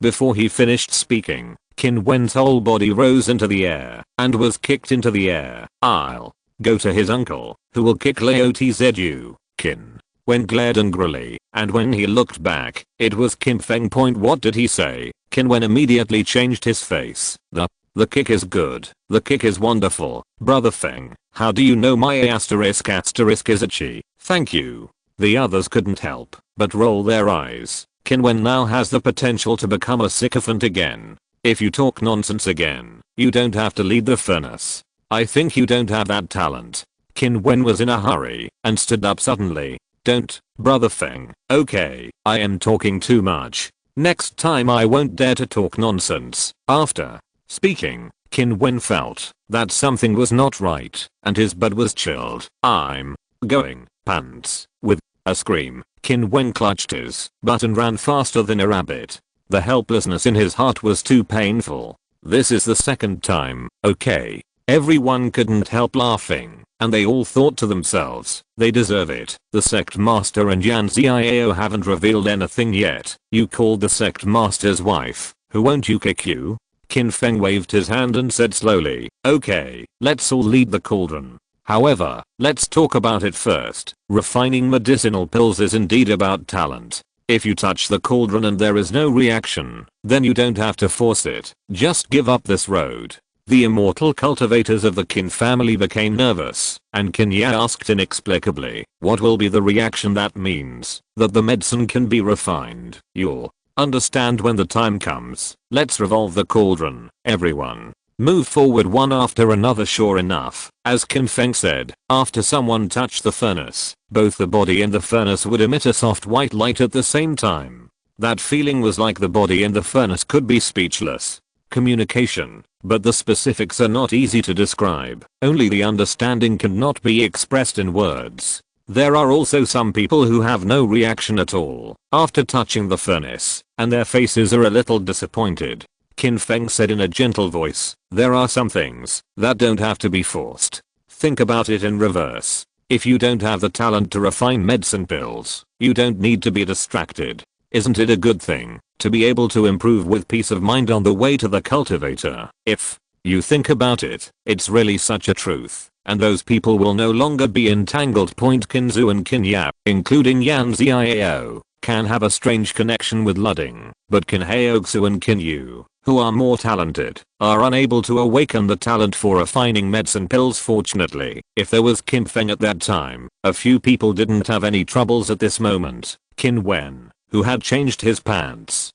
Before he finished speaking, Qin Wen's whole body rose into the air and was kicked into the air. "I'll go to his uncle, who will kick Lao Tzu." Qin Wen glared angrily, and when he looked back, it was Qin Feng. What did he say? Qin Wen immediately changed his face. The kick is good. The kick is wonderful. Brother Feng, how do you know my asterisk is itchy? Thank you. The others couldn't help but roll their eyes. Qin Wen now has the potential to become a sycophant again. If you talk nonsense again, you don't have to lead the furnace. I think you don't have that talent. Qin Wen was in a hurry and stood up suddenly. Don't, Brother Feng. Okay, I am talking too much. Next time I won't dare to talk nonsense. After speaking, Qin Wen felt that something was not right and his blood was chilled. I'm going pants. With a scream, Qin Wen clutched his butt and ran faster than a rabbit. The helplessness in his heart was too painful. This is the second time, okay? Everyone couldn't help laughing, and they all thought to themselves, they deserve it. The sect master and Yan Xiao haven't revealed anything yet. You called the sect master's wife, who won't you kick you? Qin Feng waved his hand and said slowly, okay, let's all lead the cauldron. However, let's talk about it first. Refining medicinal pills is indeed about talent. If you touch the cauldron and there is no reaction, then you don't have to force it. Just give up this road. The immortal cultivators of the Qin family became nervous, and Qin Ye asked inexplicably, what will be the reaction? That means that the medicine can be refined. You'll understand when the time comes. Let's revolve the cauldron, everyone. Move forward one after another. Sure enough, as Qin Feng said, after someone touched the furnace, both the body and the furnace would emit a soft white light at the same time. That feeling was like the body and the furnace could be speechless. Communication, but the specifics are not easy to describe. Only the understanding cannot be expressed in words. There are also some people who have no reaction at all after touching the furnace, and their faces are a little disappointed. Qin Feng said in a gentle voice, there are some things that don't have to be forced. Think about it in reverse. If you don't have the talent to refine medicine pills, you don't need to be distracted. Isn't it a good thing to be able to improve with peace of mind on the way to the cultivator? If you think about it, it's really such a truth. And those people will no longer be entangled. Qin Zhu and Qin Yap, including Yan Xiao, can have a strange connection with Ludding, but Qin Haoxu and Qin Yu, who are more talented, are unable to awaken the talent for refining medicine pills. Fortunately, if there was Qin Feng at that time, a few people didn't have any troubles at this moment. Qin Wen, who had changed his pants,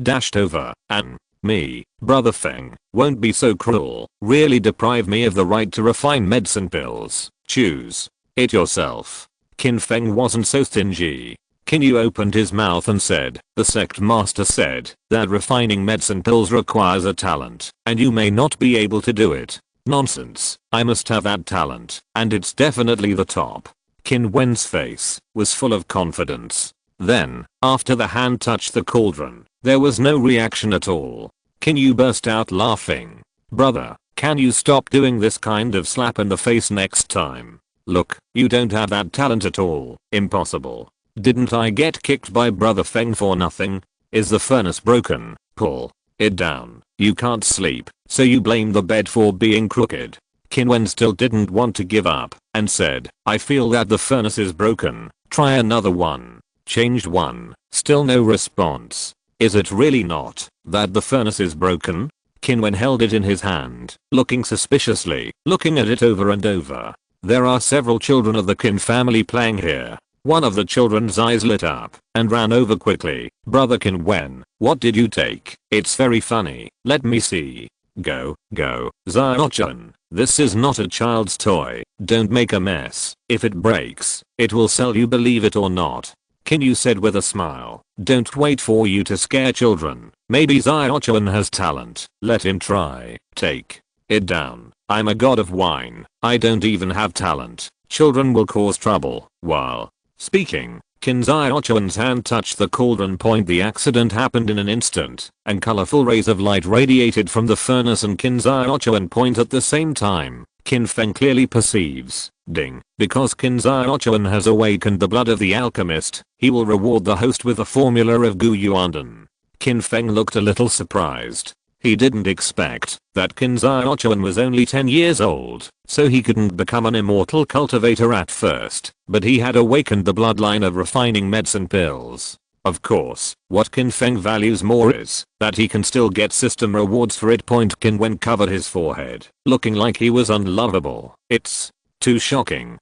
dashed over, and me, Brother Feng, won't be so cruel. Really deprive me of the right to refine medicine pills. Choose it yourself. Qin Feng wasn't so stingy. Qin Yu opened his mouth and said, the sect master said that refining medicine pills requires a talent, and you may not be able to do it. Nonsense. I must have that talent, and it's definitely the top. Qin Wen's face was full of confidence. Then, after the hand touched the cauldron, there was no reaction at all. Qin Yu burst out laughing. Brother, can you stop doing this kind of slap in the face next time? Look, you don't have that talent at all. Impossible. Didn't I get kicked by Brother Feng for nothing? Is the furnace broken? Pull it down. You can't sleep, so you blame the bed for being crooked. Qin Wen still didn't want to give up, and said, I feel that the furnace is broken. Try another one. Changed one. Still no response. Is it really not that the furnace is broken? Qin Wen held it in his hand, looking suspiciously, looking at it over and over. There are several children of the Qin family playing here. One of the children's eyes lit up and ran over quickly. Brother Qin Wen, what did you take? It's very funny. Let me see. Go, Xiao-Chun. This is not a child's toy. Don't make a mess. If it breaks, it will sell you, believe it or not. Qin Yu said with a smile. Don't wait for you to scare children. Maybe Xiao-Chun has talent. Let him try. Take it down. I'm a god of wine. I don't even have talent. Children will cause trouble. While speaking, Qin Xiao-Chun's hand touched the cauldron point. The accident happened in an instant, and colorful rays of light radiated from the furnace and Qin Xiao-Chun point at the same time. Qin Feng clearly perceives. Ding. Because Qin Xiao-Chun has awakened the blood of the alchemist, he will reward the host with a formula of Gu Yuanden. Qin Feng looked a little surprised. He didn't expect that Qin Xiao-Chun was only 10 years old, so he couldn't become an immortal cultivator at first, but he had awakened the bloodline of refining medicine pills. Of course, what Qin Feng values more is that he can still get system rewards for it. Qin Wen covered his forehead, looking like he was unlovable. It's too shocking.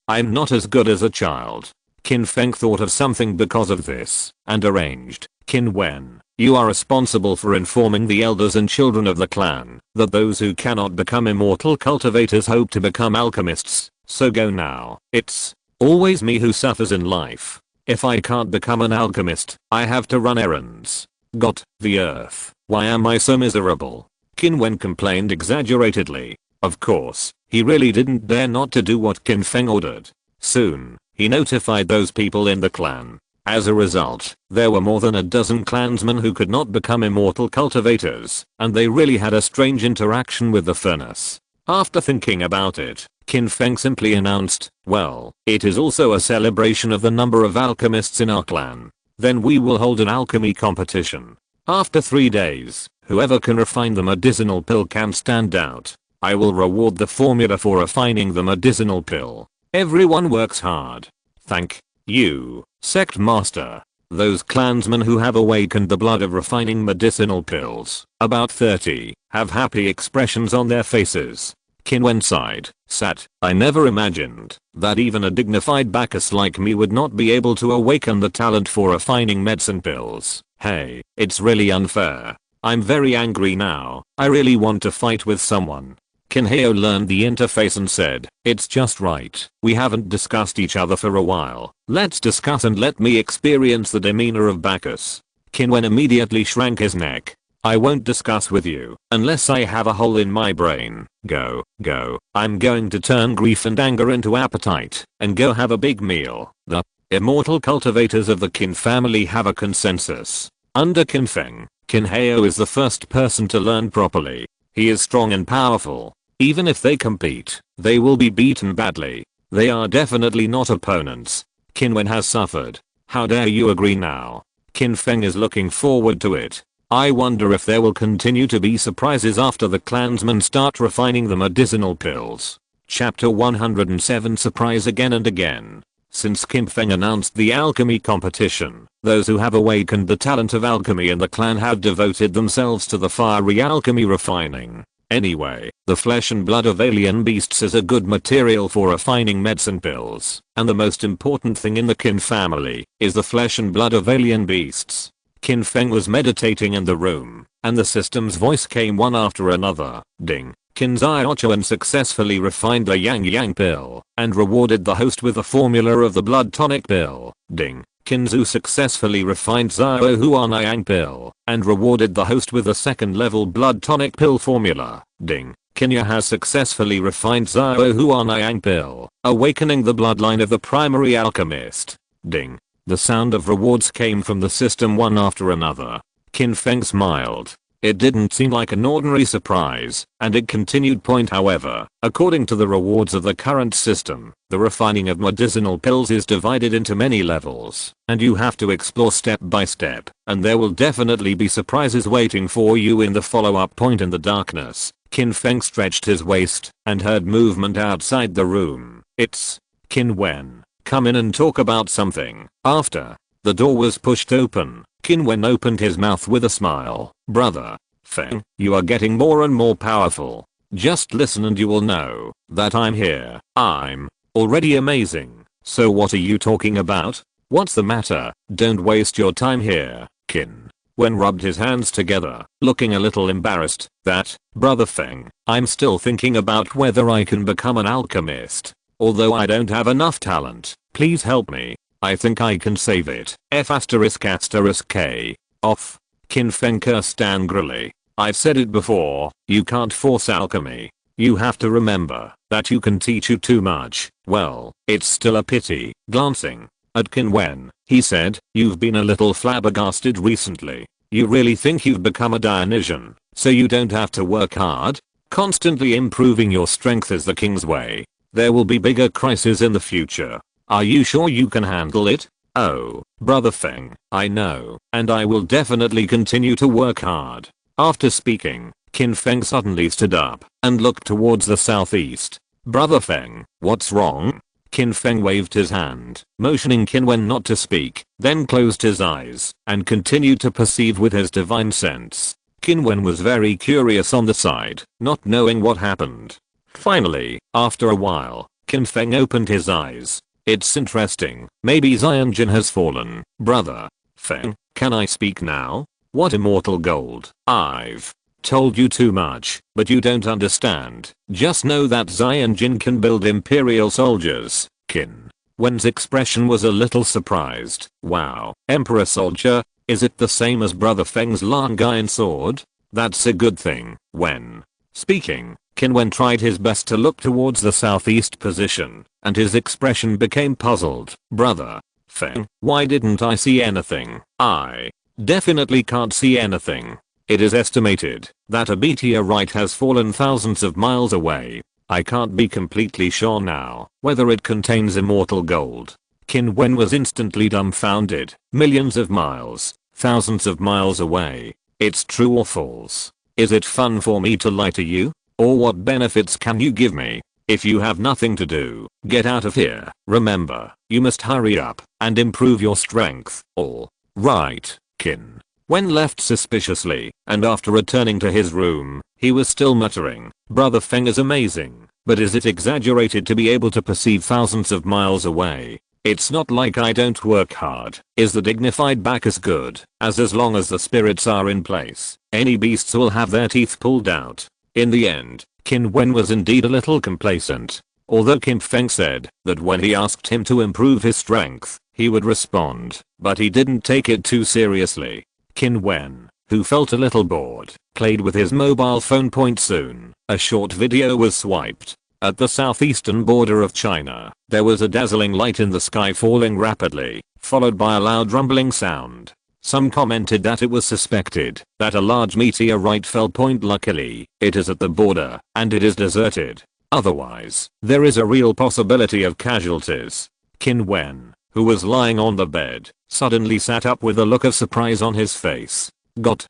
I'm not as good as a child. Qin Feng thought of something because of this, and arranged. Qin Wen, You are responsible for informing the elders and children of the clan that those who cannot become immortal cultivators hope to become alchemists, so go now. It's always me who suffers in life. If I can't become an alchemist, I have to run errands. Got the earth. Why am I so miserable? Qin Wen complained exaggeratedly. Of course, he really didn't dare not to do what Qin Feng ordered. Soon, he notified those people in the clan. As a result, there were more than a dozen clansmen who could not become immortal cultivators, and they really had a strange interaction with the furnace. After thinking about it, Qin Feng simply announced, well, it is also a celebration of the number of alchemists in our clan. Then we will hold an alchemy competition. After 3 days, whoever can refine the medicinal pill can stand out. I will reward the formula for refining the medicinal pill. Everyone works hard. Thank you, Sect Master. Those clansmen who have awakened the blood of refining medicinal pills, about 30, have happy expressions on their faces. Qin Wen sighed, sat, I never imagined that even a dignified Bacchus like me would not be able to awaken the talent for refining medicine pills. Hey, it's really unfair. I'm very angry now. I really want to fight with someone. Qin Heo learned the interface and said, it's just right. We haven't discussed each other for a while. Let's discuss and let me experience the demeanor of Bacchus. Qin Wen immediately shrank his neck. I won't discuss with you unless I have a hole in my brain. Go. I'm going to turn grief and anger into appetite and go have a big meal. The immortal cultivators of the Qin family have a consensus. Under Qin Feng, Qin Heo is the first person to learn properly. He is strong and powerful. Even if they compete, they will be beaten badly. They are definitely not opponents. Qin Wen has suffered. How dare you agree now? Qin Feng is looking forward to it. I wonder if there will continue to be surprises after the clansmen start refining the medicinal pills. Chapter 107 Surprise again and again. Since Qin Feng announced the alchemy competition, those who have awakened the talent of alchemy in the clan have devoted themselves to the fiery alchemy refining. Anyway, the flesh and blood of alien beasts is a good material for refining medicine pills, and the most important thing in the Qin family is the flesh and blood of alien beasts. Qin Feng was meditating in the room, and the system's voice came one after another. Ding. Qin Ziochuan successfully refined the Yang Yang pill, and rewarded the host with the formula of the blood tonic pill. Ding. Qin Zhu successfully refined Zhao Huan Yang pill, and rewarded the host with a second level blood tonic pill formula. Ding. Qin Ya has successfully refined Zhao Huan Yang pill, awakening the bloodline of the primary alchemist. Ding. The sound of rewards came from the system one after another. Qin Feng smiled. It didn't seem like an ordinary surprise, and it continued. However, according to the rewards of the current system, the refining of medicinal pills is divided into many levels, and you have to explore step by step, and there will definitely be surprises waiting for you in the follow-up point in the darkness. Qin Feng stretched his waist and heard movement outside the room. It's Qin Wen. Come in and talk about something. After the door was pushed open, Qin Wen opened his mouth with a smile. Brother Feng, you are getting more and more powerful. Just listen and you will know that I'm here. I'm already amazing. So what are you talking about? What's the matter? Don't waste your time here. Qin Wen rubbed his hands together, looking a little embarrassed. That, Brother Feng, I'm still thinking about whether I can become an alchemist. Although I don't have enough talent, please help me. I think I can save it. F***K. Off. Qin Feng cursed angrily. I've said it before, you can't force alchemy. You have to remember that you can teach you too much. Well, it's still a pity. Glancing at Qin Wen, he said, you've been a little flabbergasted recently. You really think you've become a Dionysian, so you don't have to work hard? Constantly improving your strength is the king's way. There will be bigger crises in the future. Are you sure you can handle it? Oh, Brother Feng, I know, and I will definitely continue to work hard. After speaking, Qin Feng suddenly stood up and looked towards the southeast. Brother Feng, what's wrong? Qin Feng waved his hand, motioning Qin Wen not to speak, then closed his eyes and continued to perceive with his divine sense. Qin Wen was very curious on the side, not knowing what happened. Finally, after a while, Qin Feng opened his eyes. It's interesting. Maybe Xianjin has fallen. Brother Feng, can I speak now? What immortal gold? I've told you too much, but you don't understand. Just know that Zion Jin can build imperial soldiers. Qin Wen's expression was a little surprised. Wow, Emperor soldier? Is it the same as Brother Feng's long iron sword? That's a good thing. When speaking, Qin Wen tried his best to look towards the southeast position, and his expression became puzzled. Brother Feng, why didn't I see anything? I definitely can't see anything. It is estimated that a meteorite has fallen thousands of miles away. I can't be completely sure now whether it contains immortal gold. Qin Wen was instantly dumbfounded. Millions of miles, thousands of miles away. It's true or false? Is it fun for me to lie to you? Or what benefits can you give me? If you have nothing to do, get out of here. Remember, you must hurry up and improve your strength. All right. Qin Wen left suspiciously, and after returning to his room, he was still muttering, Brother Feng is amazing, but is it exaggerated to be able to perceive thousands of miles away? It's not like I don't work hard. Is the dignified Bacchus good? As long as the spirits are in place, any beasts will have their teeth pulled out. In the end, Qin Wen was indeed a little complacent. Although Qin Feng said that when he asked him to improve his strength, he would respond, but he didn't take it too seriously. Qin Wen, who felt a little bored, played with his mobile phone. Soon, a short video was swiped. At the southeastern border of China, there was a dazzling light in the sky falling rapidly, followed by a loud rumbling sound. Some commented that it was suspected that a large meteorite fell. Luckily, it is at the border, and it is deserted. Otherwise, there is a real possibility of casualties. Qin Wen, who was lying on the bed, suddenly sat up with a look of surprise on his face. Got,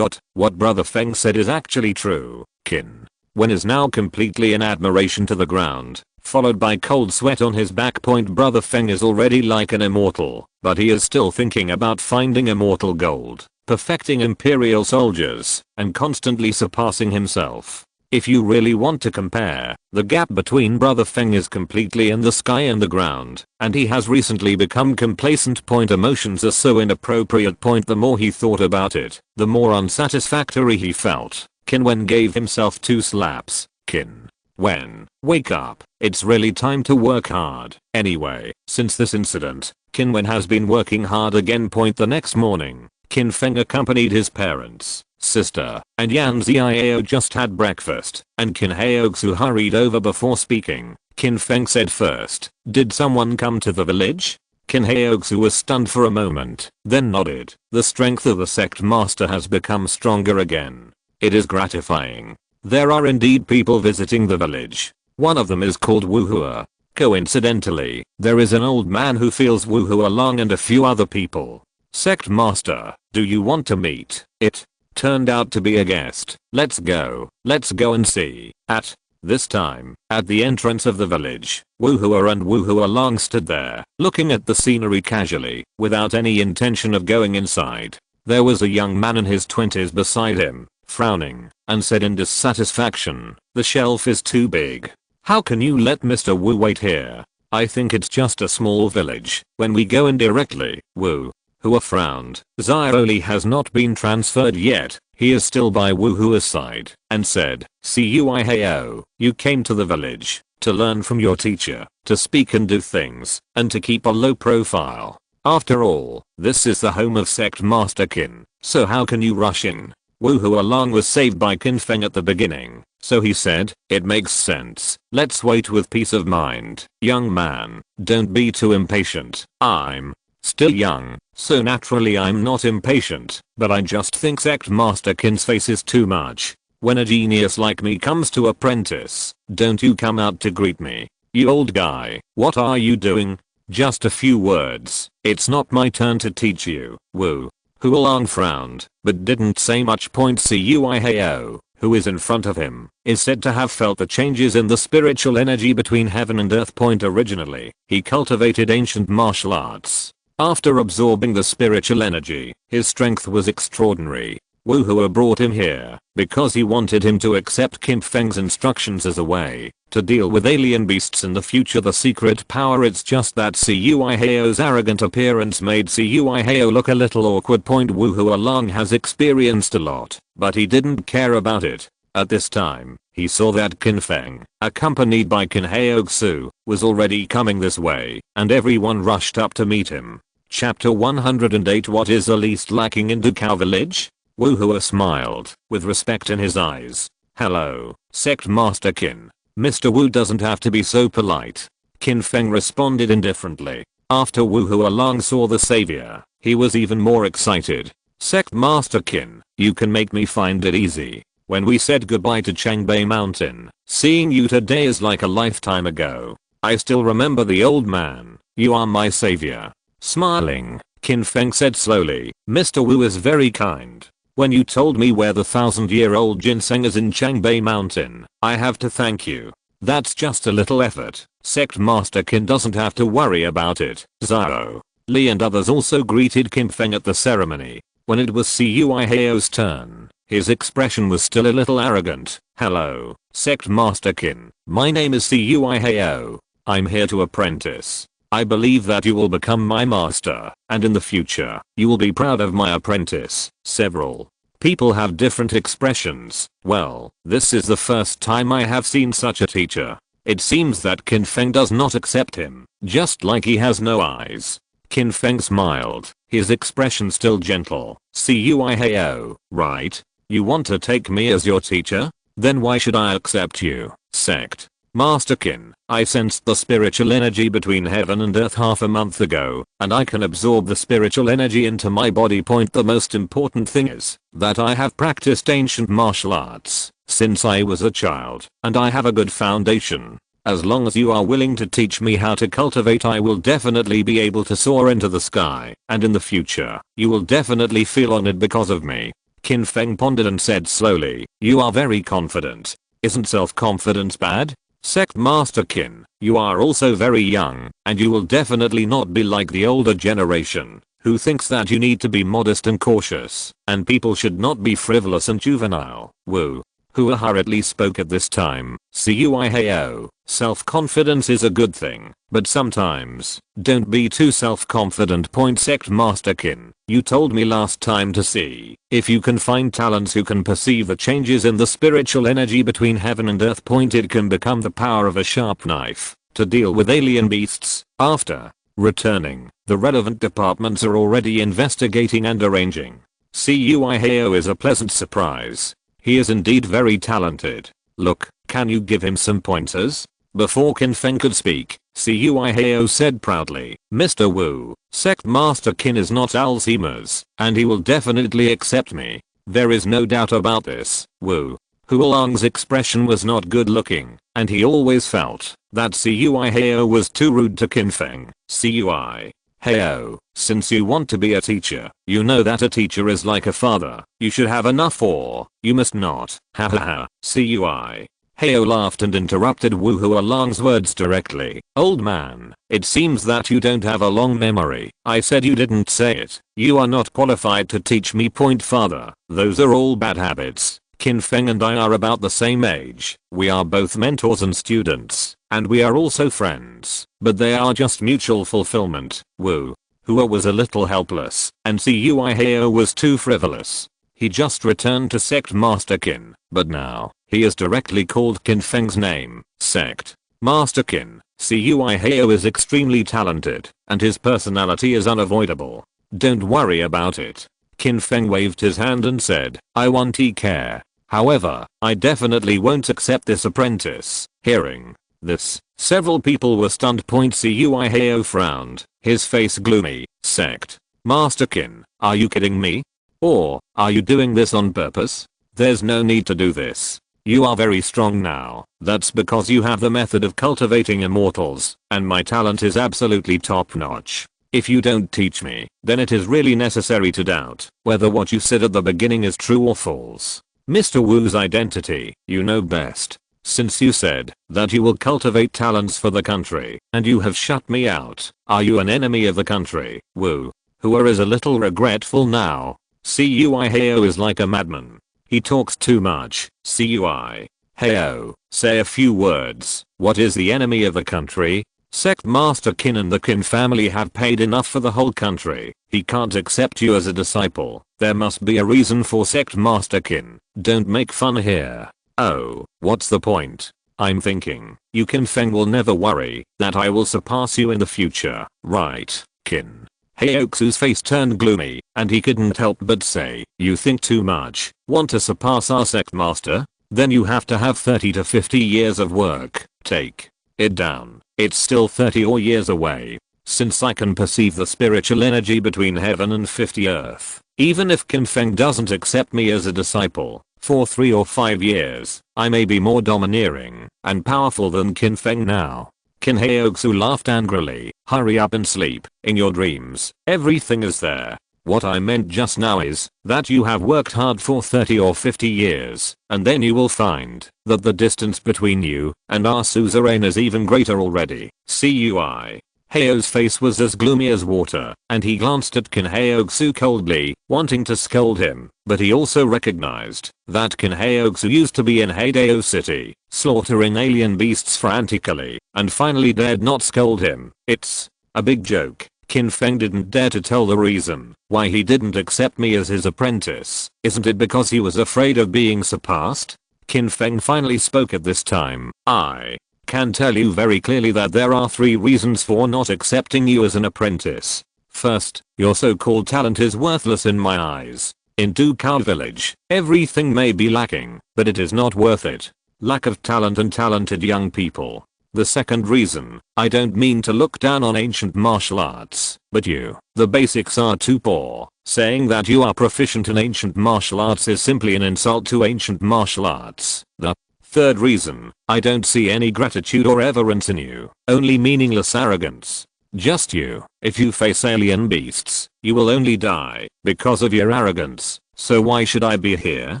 what Brother Feng said is actually true. Qin Wen is now completely in admiration to the ground, followed by cold sweat on his back. Brother Feng is already like an immortal, but he is still thinking about finding immortal gold, perfecting imperial soldiers, and constantly surpassing himself. If you really want to compare, the gap between Brother Feng is completely in the sky and the ground, and he has recently become complacent. Emotions are so inappropriate. The more he thought about it, the more unsatisfactory he felt. Qin Wen gave himself 2 slaps. Qin Wen, wake up, it's really time to work hard. Anyway, since this incident, Qin Wen has been working hard again. The next morning, Qin Feng accompanied his parents, sister, and Yan Xiao just had breakfast, and Qin Haoxu hurried over before speaking. Qin Feng said first, did someone come to the village? Qin Haoxu was stunned for a moment, then nodded. The strength of the sect master has become stronger again. It is gratifying. There are indeed people visiting the village. One of them is called Wu Hua. Coincidentally, there is an old man who feels Wu Hua along and a few other people. Sect master, do you want to meet? It turned out to be a guest. Let's go and see. At this time, at the entrance of the village, Wu Hua and Wu Hua Long stood there, looking at the scenery casually, without any intention of going inside. There was a young man in his 20s beside him, frowning, and said in dissatisfaction, the shelf is too big. How can you let Mr. Wu wait here? I think it's just a small village. When we go in directly. Wu Hua frowned. Xiaoli has not been transferred yet. He is still by Wu Hua's side, and said, Cui Hao, you came to the village to learn from your teacher, to speak and do things, and to keep a low profile. After all, this is the home of Sect Master Qin, so how can you rush in? Wu Hua Long was saved by Qin Feng at the beginning, so he said, it makes sense. Let's wait with peace of mind. Young man, don't be too impatient. I'm still young, so naturally I'm not impatient, but I just think Sect Master Qin's face is too much. When a genius like me comes to apprentice, don't you come out to greet me. You old guy, what are you doing? Just a few words. It's not my turn to teach you. Wu Hua Long frowned, but didn't say much. Cui Hao, who is in front of him, is said to have felt the changes in the spiritual energy between heaven and earth. Originally, he cultivated ancient martial arts. After absorbing the spiritual energy, his strength was extraordinary. Wu Hua brought him here because he wanted him to accept Qin Feng's instructions as a way to deal with alien beasts in the future. The secret power, it's just that Cui Heo's arrogant appearance made Cui Heo look a little awkward. Wu Hua Long has experienced a lot, but he didn't care about it. At this time, he saw that Qin Feng, accompanied by Qin Heoxu, was already coming this way, and everyone rushed up to meet him. Chapter 108. What is the least lacking in Dukao Village? Wu Hua smiled, with respect in his eyes. Hello, Sect Master Qin. Mr. Wu doesn't have to be so polite. Qin Feng responded indifferently. After Wu Hua Long saw the savior, he was even more excited. Sect Master Qin, you can make me find it easy. When we said goodbye to Changbei Mountain, seeing you today is like a lifetime ago. I still remember the old man. You are my savior. Smiling, Qin Feng said slowly, Mr. Wu is very kind. When you told me where the 1000-year-old ginseng is in Changbei Mountain, I have to thank you. That's just a little effort. Sect Master Qin doesn't have to worry about it. Zhao, Li and others also greeted Qin Feng at the ceremony. When it was Cui Heo's turn, his expression was still a little arrogant. Hello, Sect Master Qin. My name is Cui Heo. I'm here to apprentice. I believe that you will become my master, and in the future, you will be proud of my apprentice. Several people have different expressions. Well, this is the first time I have seen such a teacher. It seems that Qin Feng does not accept him, just like he has no eyes. Qin Feng smiled, his expression still gentle. Cui Heo, right? You want to take me as your teacher? Then why should I accept you, Sect Master Qin? I sensed the spiritual energy between heaven and earth half a month ago, and I can absorb the spiritual energy into my body. The most important thing is that I have practiced ancient martial arts since I was a child, and I have a good foundation. As long as you are willing to teach me how to cultivate, I will definitely be able to soar into the sky, and in the future, you will definitely feel honored because of me. Qin Feng pondered and said slowly, you are very confident. Isn't self-confidence bad? Sect Master Qin, you are also very young, and you will definitely not be like the older generation, who thinks that you need to be modest and cautious, and people should not be frivolous and juvenile. Wu Hua hurriedly spoke at this time. Cui Heo, self-confidence is a good thing, but sometimes, don't be too self-confident. Sect Master Qin, you told me last time to see if you can find talents who can perceive the changes in the spiritual energy between heaven and earth. It can become the power of a sharp knife to deal with alien beasts. After returning, the relevant departments are already investigating and arranging. Cui Heo is a pleasant surprise. He is indeed very talented. Look, can you give him some pointers? Before Qin Feng could speak, Cui Heo said proudly, Mr. Wu, Sect Master Qin is not Alzheimer's, and he will definitely accept me. There is no doubt about this. Wu Hualong's expression was not good looking, and he always felt that Cui Heo was too rude to Qin Feng. Cui Heo, since you want to be a teacher, you know that a teacher is like a father. You should have enough, or you must not. Ha ha ha. Cui Heo laughed and interrupted Wu Hualong's words directly. Old man, it seems that you don't have a long memory. I said you didn't say it. You are not qualified to teach me. Father, those are all bad habits. Qin Feng and I are about the same age. We are both mentors and students, and we are also friends, but they are just mutual fulfillment. Wu Hua was a little helpless, and Cui Heo was too frivolous. He just returned to Sect Master Qin, but now, he is directly called Qin Feng's name. Sect Master Qin, Cui Heo is extremely talented, and his personality is unavoidable. Don't worry about it. Qin Feng waved his hand and said, I won't care. However, I definitely won't accept this apprentice. Hearing this, several people were stunned. Cui Heo frowned, his face gloomy. Sect Master Qin, are you kidding me? Or, are you doing this on purpose? There's no need to do this. You are very strong now. That's because you have the method of cultivating immortals, and my talent is absolutely top notch. If you don't teach me, then it is really necessary to doubt whether what you said at the beginning is true or false. Mr. Wu's identity, you know best. Since you said that you will cultivate talents for the country, and you have shut me out, are you an enemy of the country? Wu Hua is a little regretful now. Cui Heo is like a madman. He talks too much. Cui Heo, say a few words. What is the enemy of the country? Sect Master Qin and the Qin family have paid enough for the whole country. He can't accept you as a disciple. There must be a reason for Sect Master Qin. Don't make fun here. Oh, what's the point? I'm thinking, you Qin Feng will never worry that I will surpass you in the future, right, Qin? Heoxu's face turned gloomy, and he couldn't help but say, you think too much. Want to surpass our sect master? Then you have to have 30 to 50 years of work. Take it down. It's still 30 or years away. Since I can perceive the spiritual energy between heaven and 50 earth. Even if Qin Feng doesn't accept me as a disciple, for 3 or 5 years, I may be more domineering and powerful than Qin Feng now. Qin Heoxu laughed angrily. Hurry up and sleep. In your dreams, everything is there. What I meant just now is that you have worked hard for 30 or 50 years, and then you will find that the distance between you and our suzerain is even greater already. Cui Heo's face was as gloomy as water, and he glanced at Qin Heoxu coldly, wanting to scold him, but he also recognized that Qin Heoxu used to be in Hadeo City, slaughtering alien beasts frantically, and finally dared not scold him. It's a big joke. Qin Feng didn't dare to tell the reason why he didn't accept me as his apprentice. Isn't it because he was afraid of being surpassed? Qin Feng finally spoke at this time. I can tell you very clearly that there are 3 reasons for not accepting you as an apprentice. First, your so-called talent is worthless in my eyes. In Dukao village, everything may be lacking, but it is not worth it. Lack of talent and talented young people. The second reason, I don't mean to look down on ancient martial arts, but the basics are too poor. Saying that you are proficient in ancient martial arts is simply an insult to ancient martial arts. The third reason, I don't see any gratitude or reverence in you, only meaningless arrogance. Just you. If you face alien beasts, you will only die because of your arrogance. So why should I be here?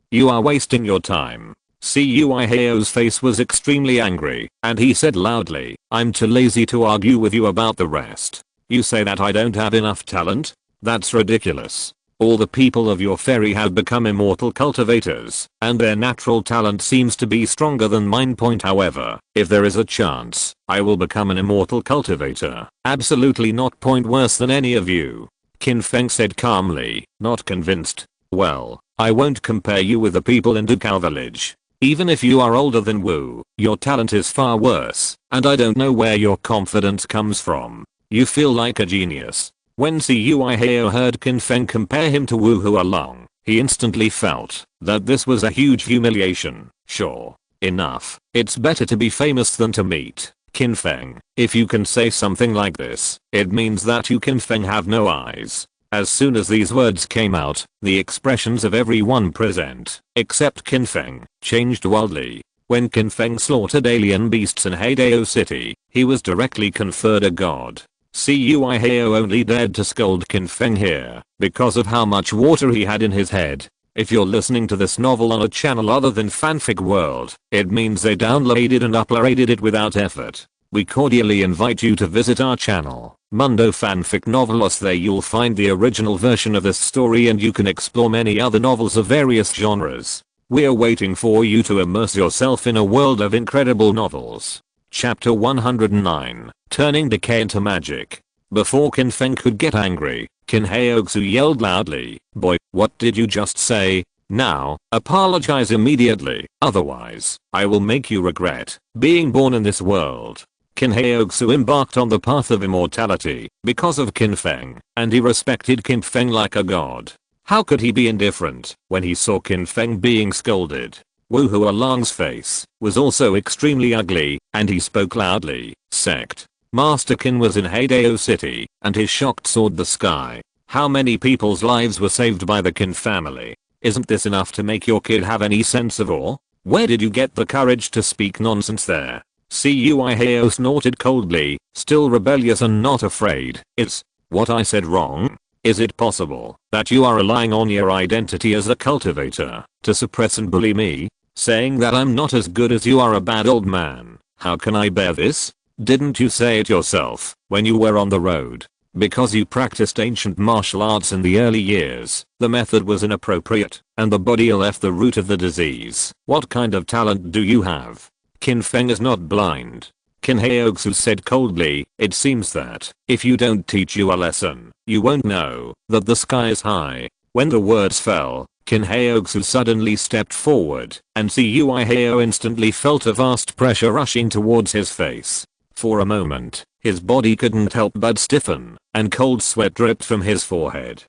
You are wasting your time. Cui Heo's face was extremely angry, and he said loudly, I'm too lazy to argue with you about the rest. You say that I don't have enough talent? That's ridiculous. All the people of your ferry have become immortal cultivators, and their natural talent seems to be stronger than mine. However, if there is a chance, I will become an immortal cultivator. Absolutely not. Worse than any of you. Qin Feng said calmly, not convinced. Well, I won't compare you with the people in Dukao village. Even if you are older than Wu, your talent is far worse, and I don't know where your confidence comes from. You feel like a genius. When Cui Heo heard Qin Feng compare him to Wu Hualong, he instantly felt that this was a huge humiliation. Sure enough, it's better to be famous than to meet Qin Feng. If you can say something like this, it means that you Qin Feng have no eyes. As soon as these words came out, the expressions of everyone present, except Qin Feng, changed wildly. When Qin Feng slaughtered alien beasts in Hadeo City, he was directly conferred a god. Cui Heo only dared to scold Qin Feng here because of how much water he had in his head. If you're listening to this novel on a channel other than Fanfic World, it means they downloaded and uploaded it without effort. We cordially invite you to visit our channel, Mundo Fanfic Novelos. There you'll find the original version of this story, and you can explore many other novels of various genres. We're waiting for you to immerse yourself in a world of incredible novels. Chapter 109, Turning Decay into Magic. Before Qin Feng could get angry, Qin Heoxu yelled loudly, boy, what did you just say? Now, apologize immediately, otherwise, I will make you regret being born in this world. Qin Heoxu embarked on the path of immortality because of Qin Feng, and he respected Qin Feng like a god. How could he be indifferent when he saw Qin Feng being scolded? Wu Hualong's face was also extremely ugly, and he spoke loudly. Sect Master Qin was in Hadeo City, and his shocked soared the sky. How many people's lives were saved by the Qin family? Isn't this enough to make your kid have any sense of awe? Where did you get the courage to speak nonsense there? Cui Heo snorted coldly, still rebellious and not afraid. Is what I said wrong? Is it possible that you are relying on your identity as a cultivator to suppress and bully me? Saying that I'm not as good as you are a bad old man. How can I bear this? Didn't you say it yourself when you were on the road? Because you practiced ancient martial arts in the early years, the method was inappropriate, and the body left the root of the disease. What kind of talent do you have? Qin Feng is not blind. Qin Heoxu said coldly, it seems that, if you don't teach you a lesson, you won't know that the sky is high. When the words fell, Qin Heoxu suddenly stepped forward, and Cui Heo instantly felt a vast pressure rushing towards his face. For a moment, his body couldn't help but stiffen, and cold sweat dripped from his forehead.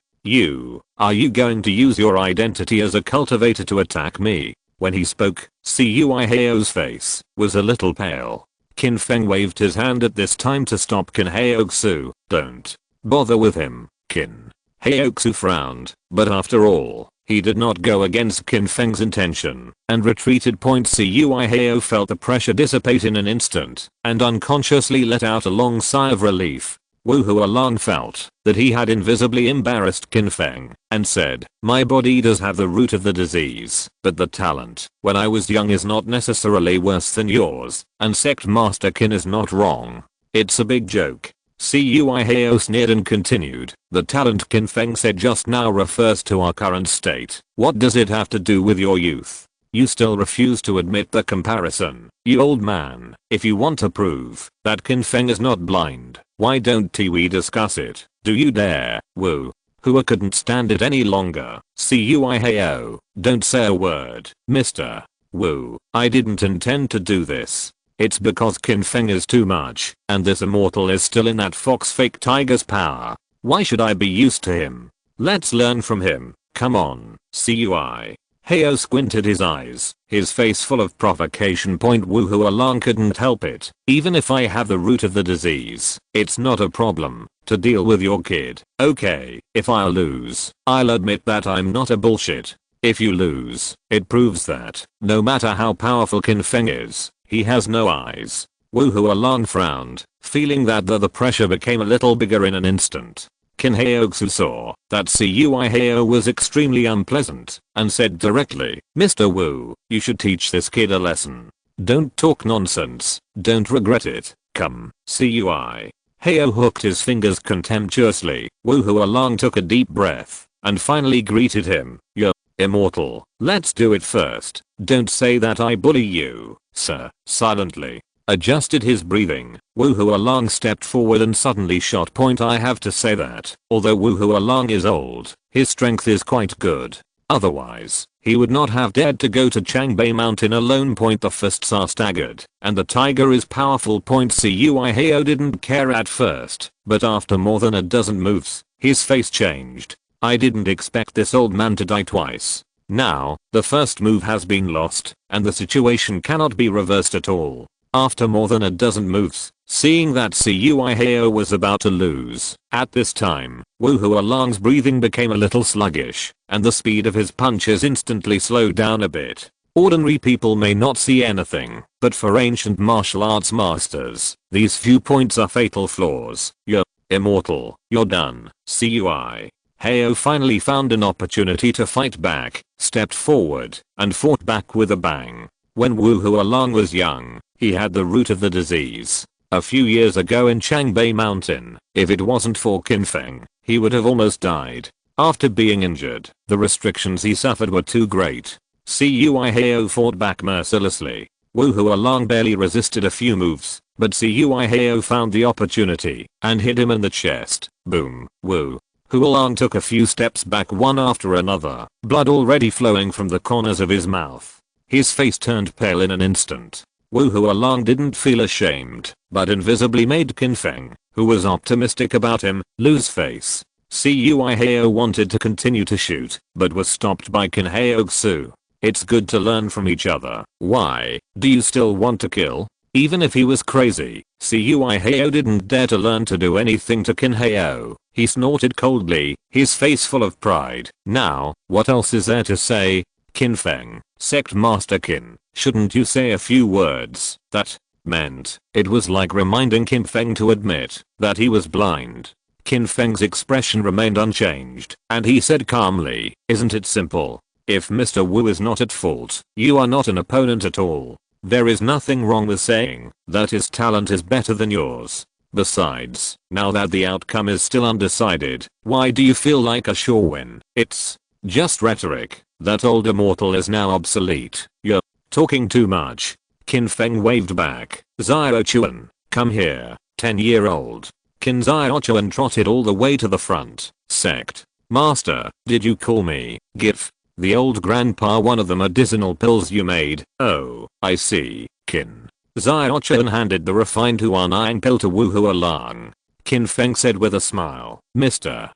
Are you going to use your identity as a cultivator to attack me? When he spoke, Cui Heo's face was a little pale. Qin Feng waved his hand at this time to stop Qin Heoxu. Don't bother with him, Qin. Heoxu frowned, but after all, he did not go against Qin Feng's intention, and retreated. Cui Heo felt the pressure dissipate in an instant, and unconsciously let out a long sigh of relief. Wu Hualong felt that he had invisibly embarrassed Qin Feng, and said, my body does have the root of the disease, but the talent, when I was young, is not necessarily worse than yours, and Sect Master Qin is not wrong. It's a big joke. Cui Heo sneered and continued, the talent Qin Feng said just now refers to our current state. What does it have to do with your youth? You still refuse to admit the comparison, you old man. If you want to prove that Qin Feng is not blind, why don't we discuss it? Do you dare? Wu Hua couldn't stand it any longer. Cui Heo, don't say a word, Mr. Wu. I didn't intend to do this. It's because Qin Feng is too much, and this immortal is still in that fox fake tiger's power. Why should I be used to him? Let's learn from him. Come on. Cui Heo squinted his eyes, his face full of provocation. Wu Hualong couldn't help it. Even if I have the root of the disease, it's not a problem to deal with your kid. Okay, if I lose, I'll admit that I'm not a bullshit. If you lose, it proves that, no matter how powerful Qin Feng is, he has no eyes. Wu Hualong frowned, feeling that the pressure became a little bigger in an instant. Qin Heoxu saw that Cui Heo was extremely unpleasant, and said directly, Mr. Wu, you should teach this kid a lesson. Don't talk nonsense, don't regret it. Come. Cui Heo hooked his fingers contemptuously. Wu Hualong took a deep breath, and finally greeted him, you're immortal. Let's do it first. Don't say that I bully you, sir. Silently adjusted his breathing, Wu Hualong stepped forward and suddenly shot. I have to say that, although Wu Hualong is old, his strength is quite good. Otherwise, he would not have dared to go to Changbei Mountain alone. The fists are staggered, and the tiger is powerful. Cui Heo didn't care at first, but after more than a dozen moves, his face changed. I didn't expect this old man to die twice. Now, the first move has been lost, and the situation cannot be reversed at all. After more than a dozen moves, seeing that Cui Heo was about to lose, at this time, Wu Hualong's breathing became a little sluggish, and the speed of his punches instantly slowed down a bit. Ordinary people may not see anything, but for ancient martial arts masters, these few points are fatal flaws. You're immortal. You're done. Cui Heo finally found an opportunity to fight back, stepped forward, and fought back with a bang. When Wu Hualong was young, he had the root of the disease. A few years ago in Changbei Mountain, if it wasn't for Qin Feng, he would have almost died. After being injured, the restrictions he suffered were too great. Cui Heo fought back mercilessly. Wu Hualong barely resisted a few moves, but Cui Heo found the opportunity and hit him in the chest. Boom. Wu Hualong took a few steps back, one after another, blood already flowing from the corners of his mouth. His face turned pale in an instant. Wu Hualong didn't feel ashamed, but invisibly made Qin Feng, who was optimistic about him, lose face. Cui Heo wanted to continue to shoot, but was stopped by Qin Heoxu. It's good to learn from each other. Why do you still want to kill? Even if he was crazy, Cui Heo didn't dare to learn to do anything to Qin Heo. He snorted coldly, his face full of pride. Now, what else is there to say? Qin Feng, Sect Master Qin, shouldn't you say a few words? That meant it was like reminding Qin Feng to admit that he was blind. Qin Feng's expression remained unchanged, and he said calmly, isn't it simple? If Mr. Wu is not at fault, you are not an opponent at all. There is nothing wrong with saying that his talent is better than yours. Besides, now that the outcome is still undecided, why do you feel like a sure win? It's just rhetoric. That old immortal is now obsolete. You're talking too much. Qin Feng waved back. Zhao, come here. 10-year-old. Qin Zhao trotted all the way to the front. Sect. Master, did you call me? Gif. The old grandpa, one of the medicinal pills you made. Oh, I see. Qin Zhao handed the refined Huanang pill to Wu Hualang. Qin Feng said with a smile, Mr.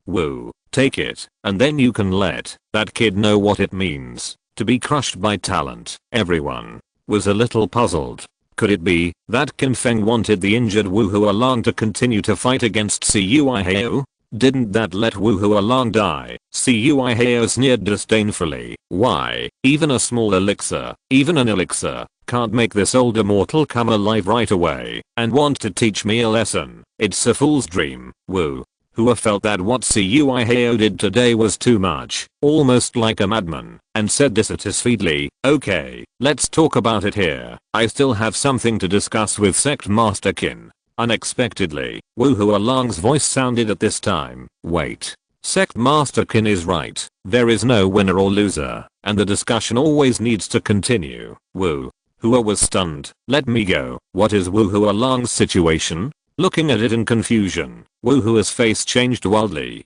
Wu, take it, and then you can let that kid know what it means to be crushed by talent. Everyone was a little puzzled. Could it be that Qin Feng wanted the injured Wu Hualang to continue to fight against Cui Heo? Didn't that let Wu Hualang die? Cui Heo sneered disdainfully. Why, even a small elixir, even an elixir, can't make this old immortal come alive right away and want to teach me a lesson. It's a fool's dream. Wu Hua felt that what Cui Heo did today was too much, almost like a madman, and said dissatisfiedly, okay, let's talk about it here. I still have something to discuss with Sect Master Qin. Unexpectedly, Wu Hualang's voice sounded at this time. Wait. Sect Master Qin is right. There is no winner or loser, and the discussion always needs to continue. Wu Hua was stunned. Let me go. What is Wu Hualang's situation? Looking at it in confusion, Wu Hua's face changed wildly.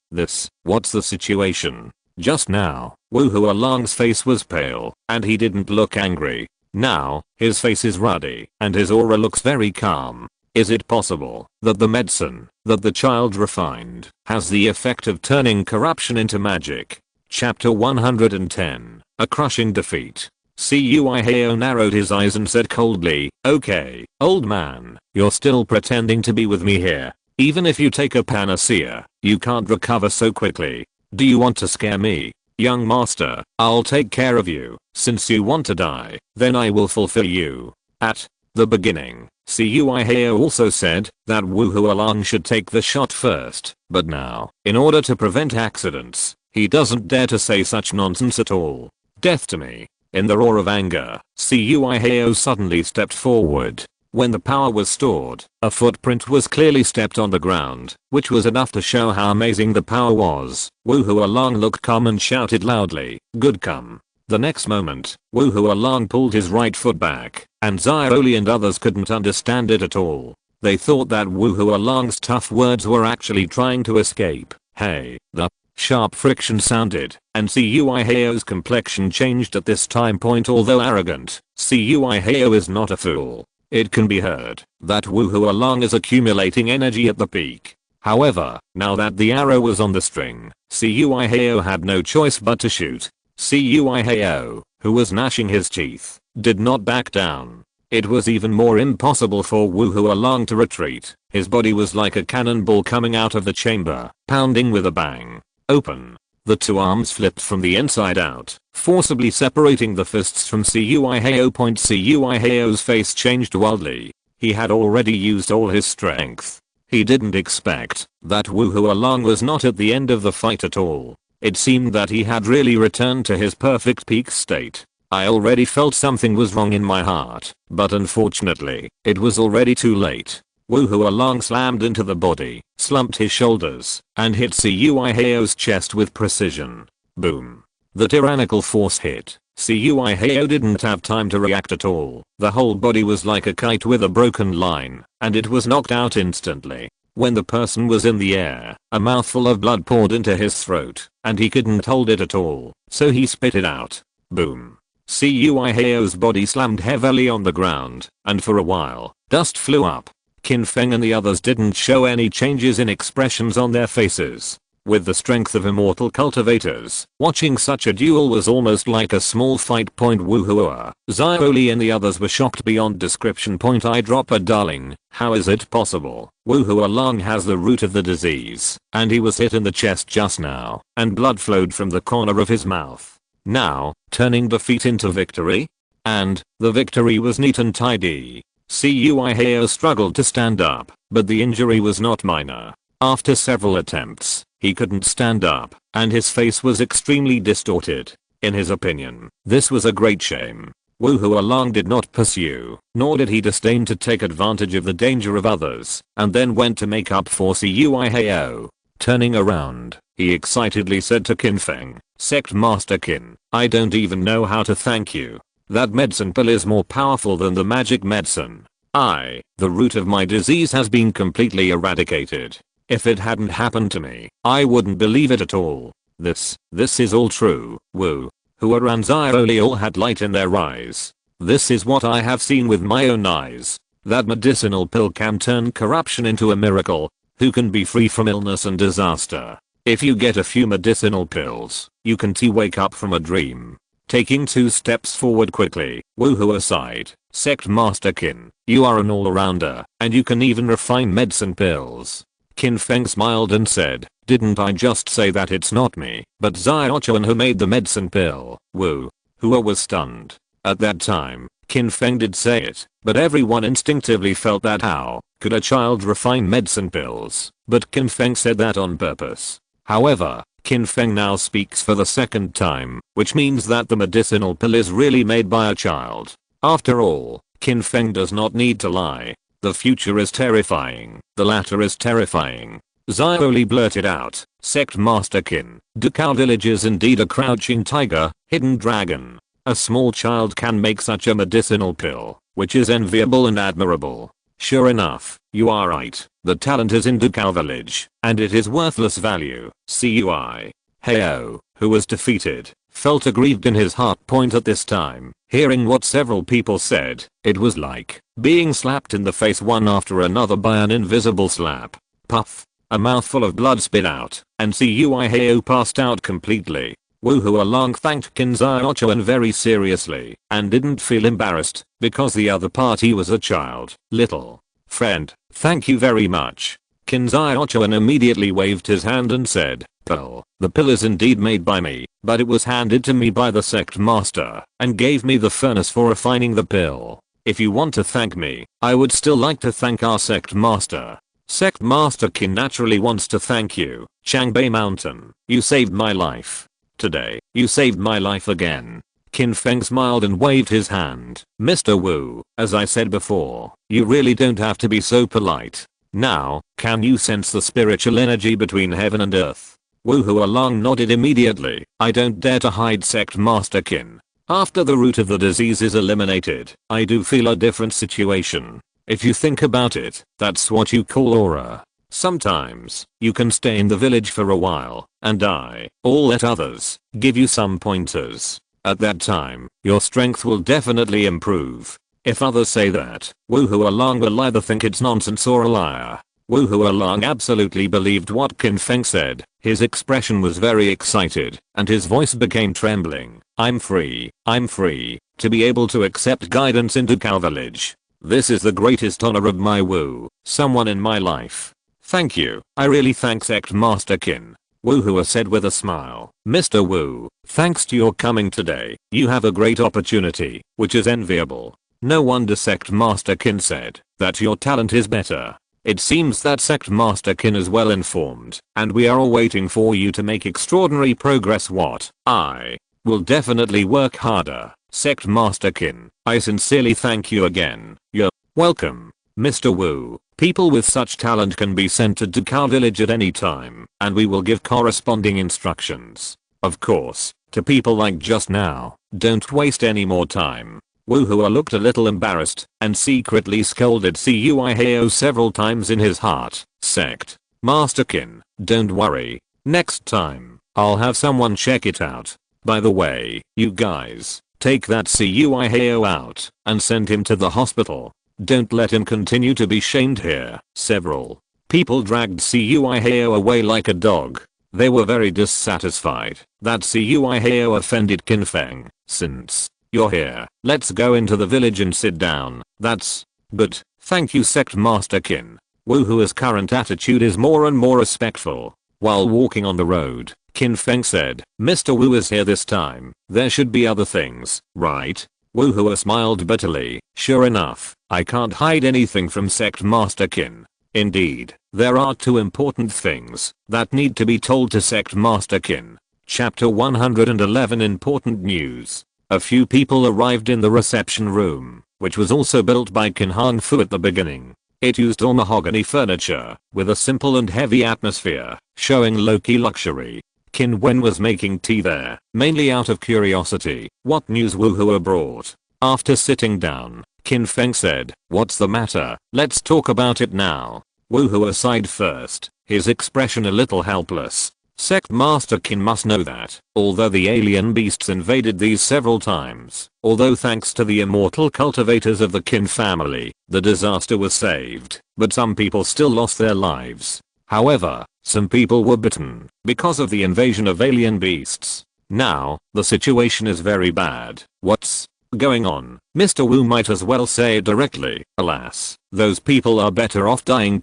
What's the situation? Just now, Wu Hualang's face was pale, and he didn't look angry. Now, his face is ruddy, and his aura looks very calm. Is it possible that the medicine that the child refined has the effect of turning corruption into magic? Chapter 110. A crushing defeat. Cui Heo narrowed his eyes and said coldly, okay, old man, you're still pretending to be with me here. Even if you take a panacea, you can't recover so quickly. Do you want to scare me? Young master, I'll take care of you. Since you want to die, then I will fulfill you. At the beginning, Cui Heo also said that Wu Hualang should take the shot first, but now, in order to prevent accidents, he doesn't dare to say such nonsense at all. Death to me. In the roar of anger, Cui Heo suddenly stepped forward. When the power was stored, a footprint was clearly stepped on the ground, which was enough to show how amazing the power was. Wu Hualang looked calm and shouted loudly, good come. The next moment, Wu Hualang pulled his right foot back, and Xiaoli and others couldn't understand it at all. They thought that Wu Hualang's tough words were actually trying to escape. Hey, the sharp friction sounded, and Cui Heo's complexion changed at this time point. Although arrogant, Cui Heo is not a fool. It can be heard that Wu Hualang is accumulating energy at the peak. However, now that the arrow was on the string, Cui Heo had no choice but to shoot. Cui Heo, who was gnashing his teeth, did not back down. It was even more impossible for Wu Hualang to retreat. His body was like a cannonball coming out of the chamber, pounding with a bang. Open. The two arms flipped from the inside out, forcibly separating the fists from Cui Heo. Cui Heo's face changed wildly. He had already used all his strength. He didn't expect that Wu Hualang was not at the end of the fight at all. It seemed that he had really returned to his perfect peak state. I already felt something was wrong in my heart, but unfortunately, it was already too late. Wu Hualang slammed into the body, slumped his shoulders, and hit Cui Heo's chest with precision. Boom. The tyrannical force hit. Cui Heo didn't have time to react at all. The whole body was like a kite with a broken line, and it was knocked out instantly. When the person was in the air, a mouthful of blood poured into his throat, and he couldn't hold it at all, so he spit it out. Boom. Cui Heo's body slammed heavily on the ground, and for a while, dust flew up. Qin Feng and the others didn't show any changes in expressions on their faces. With the strength of immortal cultivators, watching such a duel was almost like a small fight. Wu Hua, Xiaoli and the others were shocked beyond description. Eyedropper darling, how is it possible? Wu Hualang has the root of the disease, and he was hit in the chest just now, and blood flowed from the corner of his mouth. Now, turning defeat into victory? And, the victory was neat and tidy. Cui Heo struggled to stand up, but the injury was not minor. After several attempts, he couldn't stand up, and his face was extremely distorted. In his opinion, this was a great shame. Wu Hualong did not pursue, nor did he disdain to take advantage of the danger of others, and then went to make up for Cui Hao. Turning around, he excitedly said to Qin Feng, Sect Master Qin, I don't even know how to thank you. That medicine pill is more powerful than the magic medicine. The root of my disease has been completely eradicated. If it hadn't happened to me, I wouldn't believe it at all. This is all true. Wu Hua and Xiaoli all had light in their eyes. This is what I have seen with my own eyes. That medicinal pill can turn corruption into a miracle. Who can be free from illness and disaster? If you get a few medicinal pills, you can wake up from a dream. Taking 2 steps forward quickly, Wu Hua sighed, Sect Master Qin, you are an all-rounder, and you can even refine medicine pills. Qin Feng smiled and said, didn't I just say that it's not me, but Xiaochuan who made the medicine pill? Wu Hua was stunned. At that time, Qin Feng did say it, but everyone instinctively felt that how could a child refine medicine pills? But Qin Feng said that on purpose. However, Qin Feng now speaks for the second time, which means that the medicinal pill is really made by a child. After all, Qin Feng does not need to lie. The future is terrifying, the latter is terrifying. Xiaoli blurted out, Sect Master Qin, Dukao village is indeed a crouching tiger, hidden dragon. A small child can make such a medicinal pill, which is enviable and admirable. Sure enough, you are right, the talent is in Dukao village, and it is worthless value. Cui Hao, who was defeated, felt aggrieved in his heart point at this time. Hearing what several people said, it was like being slapped in the face one after another by an invisible slap. Puff. A mouthful of blood spit out, and Cui Hao passed out completely. Wu Hualong thanked Qin Xiaochuan very seriously, and didn't feel embarrassed, because the other party was a child. Little friend, thank you very much. Qin Xiaochuan immediately waved his hand and said, Pill. The pill is indeed made by me, but it was handed to me by the sect master, and gave me the furnace for refining the pill. If you want to thank me, I would still like to thank our sect master. Sect Master Qin naturally wants to thank you, Changbei Mountain, you saved my life. Today, you saved my life again. Qin Feng smiled and waved his hand. Mr. Wu, as I said before, you really don't have to be so polite. Now, can you sense the spiritual energy between heaven and earth? Wu Hualong nodded immediately. I don't dare to hide, Sect Master Qin. After the root of the disease is eliminated, I do feel a different situation. If you think about it, that's what you call aura. Sometimes, you can stay in the village for a while, and I'll let others give you some pointers. At that time, your strength will definitely improve. If others say that, Wu Hualong will either think it's nonsense or a liar. Wu Hualong absolutely believed what Qin Feng said. His expression was very excited, and his voice became trembling. I'm free to be able to accept guidance into Dukao village. This is the greatest honor of my Wu, someone in my life. Thank you, I really thank Sect Master Qin. Wu Hua said with a smile. Mr. Wu, thanks to your coming today, you have a great opportunity, which is enviable. No wonder Sect Master Qin said that your talent is better. It seems that Sect Master Qin is well informed, and we are all waiting for you to make extraordinary progress. What? I will definitely work harder. Sect Master Qin, I sincerely thank you again. You're welcome, Mr. Wu. People with such talent can be sent to Dukao village at any time, and we will give corresponding instructions. Of course, to people like just now, don't waste any more time. Wu Hua looked a little embarrassed, and secretly scolded Cui Hao several times in his heart. Sect Master Qin, don't worry. Next time, I'll have someone check it out. By the way, you guys, take that Cui Hao out, and send him to the hospital. Don't let him continue to be shamed here. Several people dragged Cui Hao away like a dog. They were very dissatisfied that Cui Hao offended Qin Feng. Since you're here, let's go into the village and sit down. That's good. Thank you, Sect Master Qin. Wu Hua's current attitude is more and more respectful. While walking on the road, Qin Feng said, Mr. Wu is here this time. There should be other things, right? Wu Hua smiled bitterly. Sure enough, I can't hide anything from Sect Master Qin. Indeed, there are 2 important things that need to be told to Sect Master Qin. Chapter 111 Important News. A few people arrived in the reception room, which was also built by Qin Feng at the beginning. It used all mahogany furniture, with a simple and heavy atmosphere, showing low-key luxury. Qin Wen was making tea there, mainly out of curiosity. What news Wuhua brought? After sitting down, Qin Feng said, "What's the matter? Let's talk about it now." Wuhua sighed first, his expression a little helpless. Sect Master Qin must know that, although the alien beasts invaded these several times, although thanks to the immortal cultivators of the Qin family, the disaster was saved, but some people still lost their lives. However, some people were bitten because of the invasion of alien beasts. Now, the situation is very bad. What's going on? Mr. Wu might as well say it directly. Alas, those people are better off dying.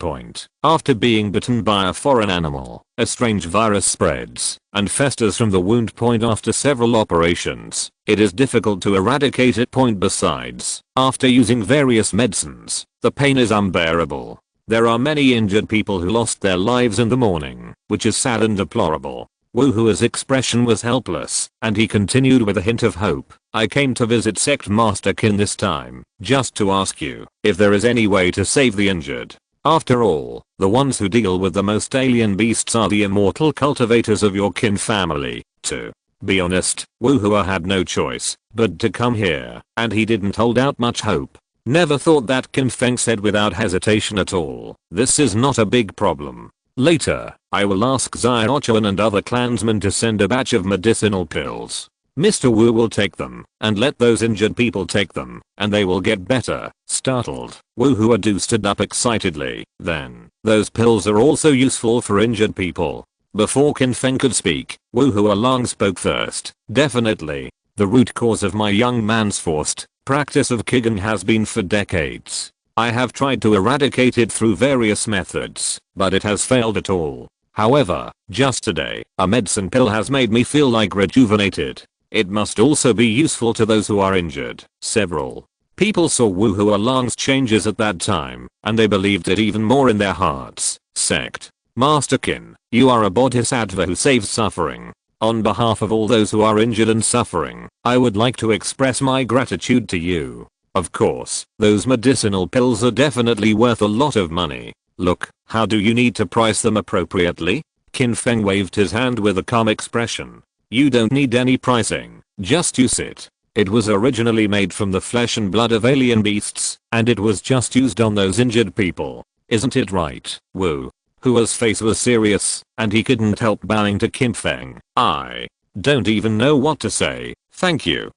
After being bitten by a foreign animal, a strange virus spreads and festers from the wound. After several operations, it is difficult to eradicate it. Besides, after using various medicines, the pain is unbearable. There are many injured people who lost their lives in the morning, which is sad and deplorable. Wuhua's expression was helpless, and he continued with a hint of hope. I came to visit Sect Master Qin this time, just to ask you if there is any way to save the injured. After all, the ones who deal with the most alien beasts are the immortal cultivators of your Qin family. To be honest, Wuhua had no choice but to come here, and he didn't hold out much hope. Never thought that, Qin Feng said without hesitation at all. This is not a big problem. Later, I will ask Xiaochuan and other clansmen to send a batch of medicinal pills. Mr. Wu will take them, and let those injured people take them, and they will get better. Startled, Wuhua stood up excitedly. Then, those pills are also useful for injured people. Before Qin Feng could speak, Wuhua Long spoke first. Definitely. The root cause of my young man's forced practice of Qigong has been for decades. I have tried to eradicate it through various methods, but it has failed at all. However, just today, a medicine pill has made me feel like rejuvenated. It must also be useful to those who are injured. Several people saw Wuhua Long's changes at that time, and they believed it even more in their hearts. Sect Master Qin, you are a bodhisattva who saves suffering. On behalf of all those who are injured and suffering, I would like to express my gratitude to you. Of course, those medicinal pills are definitely worth a lot of money. Look, how do you need to price them appropriately? Qin Feng waved his hand with a calm expression. You don't need any pricing, just use it. It was originally made from the flesh and blood of alien beasts, and it was just used on those injured people. Isn't it right, Wu? Hua's face was serious, and he couldn't help bowing to Qin Feng. I don't even know what to say. Thank you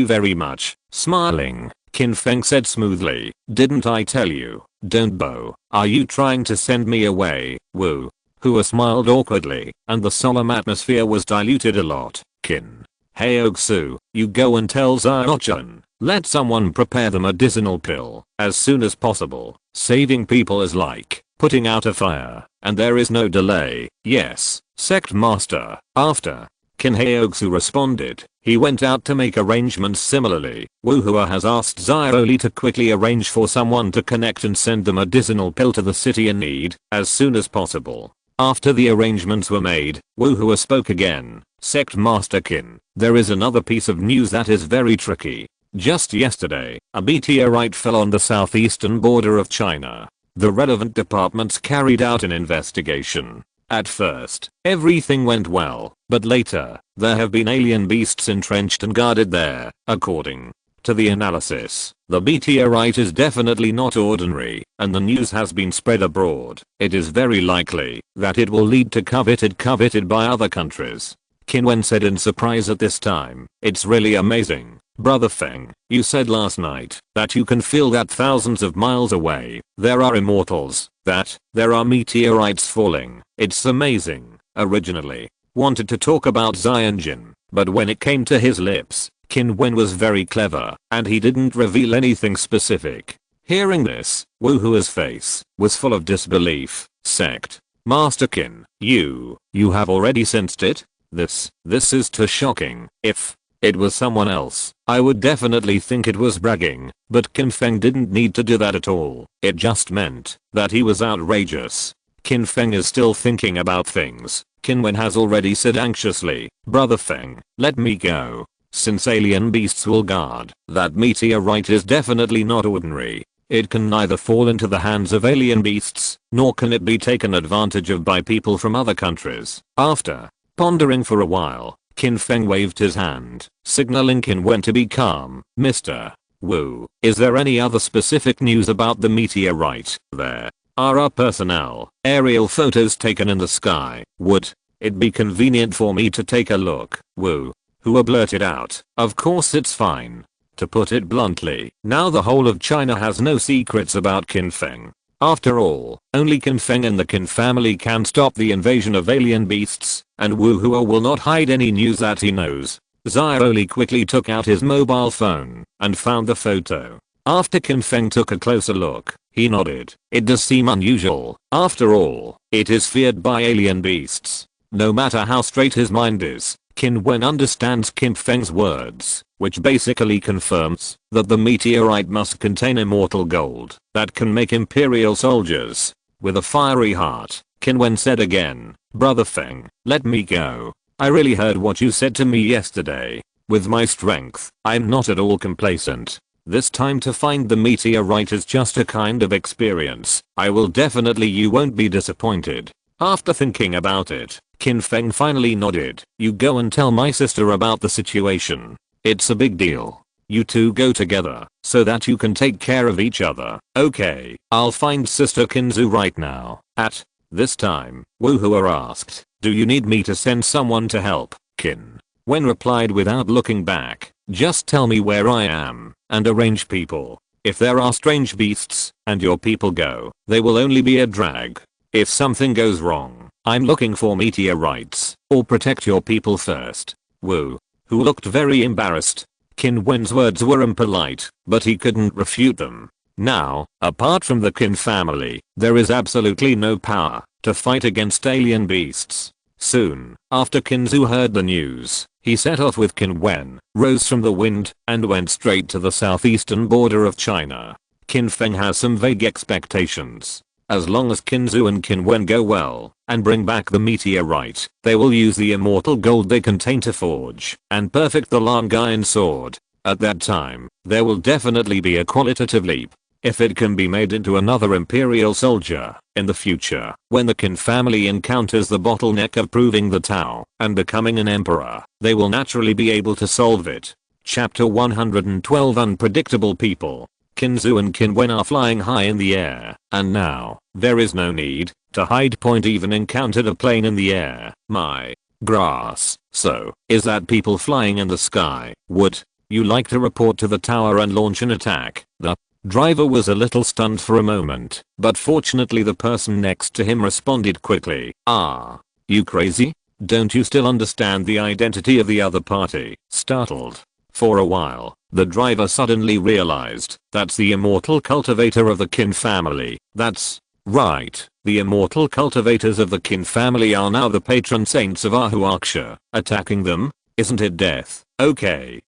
very much. Smiling, Qin Feng said smoothly. Didn't I tell you? Don't bow. Are you trying to send me away, Wu? Hua smiled awkwardly, and the solemn atmosphere was diluted a lot. Qin Heogsu, you go and tell Xiaochuan, let someone prepare the medicinal pill as soon as possible. Saving people is like putting out a fire, and there is no delay. Yes, Sect Master. After Qin Heogsu responded, he went out to make arrangements. Similarly, Wuhua has asked Xiaoli to quickly arrange for someone to connect and send the medicinal pill to the city in need as soon as possible. After the arrangements were made, Wuhua spoke again. Sect Master Qin, there is another piece of news that is very tricky. Just yesterday, a meteorite fell on the southeastern border of China. The relevant departments carried out an investigation. At first, everything went well, but later, there have been alien beasts entrenched and guarded there. According to the analysis, the meteorite is definitely not ordinary, and the news has been spread abroad. It is very likely that it will lead to coveted by other countries. Qin Wen said in surprise at this time. It's really amazing. Brother Feng, you said last night that you can feel that thousands of miles away, there are immortals, that there are meteorites falling. It's amazing. Originally wanted to talk about Xianjin, but when it came to his lips, Qin Wen was very clever, and he didn't reveal anything specific. Hearing this, Wuhua's face was full of disbelief. Sect Master Qin, you have already sensed it? This is too shocking. If it was someone else, I would definitely think it was bragging, but Qin Feng didn't need to do that at all. It just meant that he was outrageous. Qin Feng is still thinking about things. Qin Wen has already said anxiously, Brother Feng, let me go. since alien beasts will guard, that meteorite is definitely not ordinary. It can neither fall into the hands of alien beasts, nor can it be taken advantage of by people from other countries. After pondering for a while, Qin Feng waved his hand, signaling Qin Wen to be calm. Mr. Wu, is there any other specific news about the meteorite? There are our personnel, aerial photos taken in the sky. Would it be convenient for me to take a look? Wu, who blurted out, of course it's fine. To put it bluntly, now the whole of China has no secrets about Qin Feng. After all, only Qin Feng and the Qin family can stop the invasion of alien beasts, and Wu Hua will not hide any news that he knows. Xiaoli quickly took out his mobile phone and found the photo. After Qin Feng took a closer look, he nodded. It does seem unusual. After all, it is feared by alien beasts. No matter how straight his mind is, Qin Wen understands Qin Feng's words, which basically confirms that the meteorite must contain immortal gold that can make imperial soldiers. With a fiery heart, Qin Wen said again, Brother Feng, let me go. I really heard what you said to me yesterday. With my strength, I'm not at all complacent. This time to find the meteorite is just a kind of experience. I will definitely, you won't be disappointed. After thinking about it, Qin Feng finally nodded. You go and tell my sister about the situation. It's a big deal. You two go together, so that you can take care of each other. Okay, I'll find Sister Kinzu right now. At this time, Wu Hua asked, do you need me to send someone to help? Qin Wen replied without looking back, just tell me where I am, and arrange people. If there are strange beasts, and your people go, they will only be a drag. If something goes wrong, I'm looking for meteorites, or protect your people first. Wu, who looked very embarrassed. Qin Wen's words were impolite, but he couldn't refute them. Now, apart from the Qin family, there is absolutely no power to fight against alien beasts. Soon, after Qinzu heard the news, he set off with Qin Wen, rose from the wind, and went straight to the southeastern border of China. Qin Feng has some vague expectations. As long as Qinzu and Qin Wen go well, and bring back the meteorite, they will use the immortal gold they contain to forge and perfect the long iron sword. At that time, there will definitely be a qualitative leap. If it can be made into another imperial soldier, in the future, when the Qin family encounters the bottleneck of proving the Tao and becoming an emperor, they will naturally be able to solve it. Chapter 112 Unpredictable People. Qinzu and Qin Wen are flying high in the air, and now, there is no need to hide. Point even encountered a plane in the air. My grass. So, is that people flying in the sky? Would you like to report to the tower and launch an attack? The driver was a little stunned for a moment, but fortunately the person next to him responded quickly. Ah, you crazy? Don't you still understand the identity of the other party? Startled for a while, the driver suddenly realized that's the immortal cultivator of the Qin family. That's right, the immortal cultivators of the Qin family are now the patron saints of Ahuaksha. Attacking them? Isn't it death? Okay,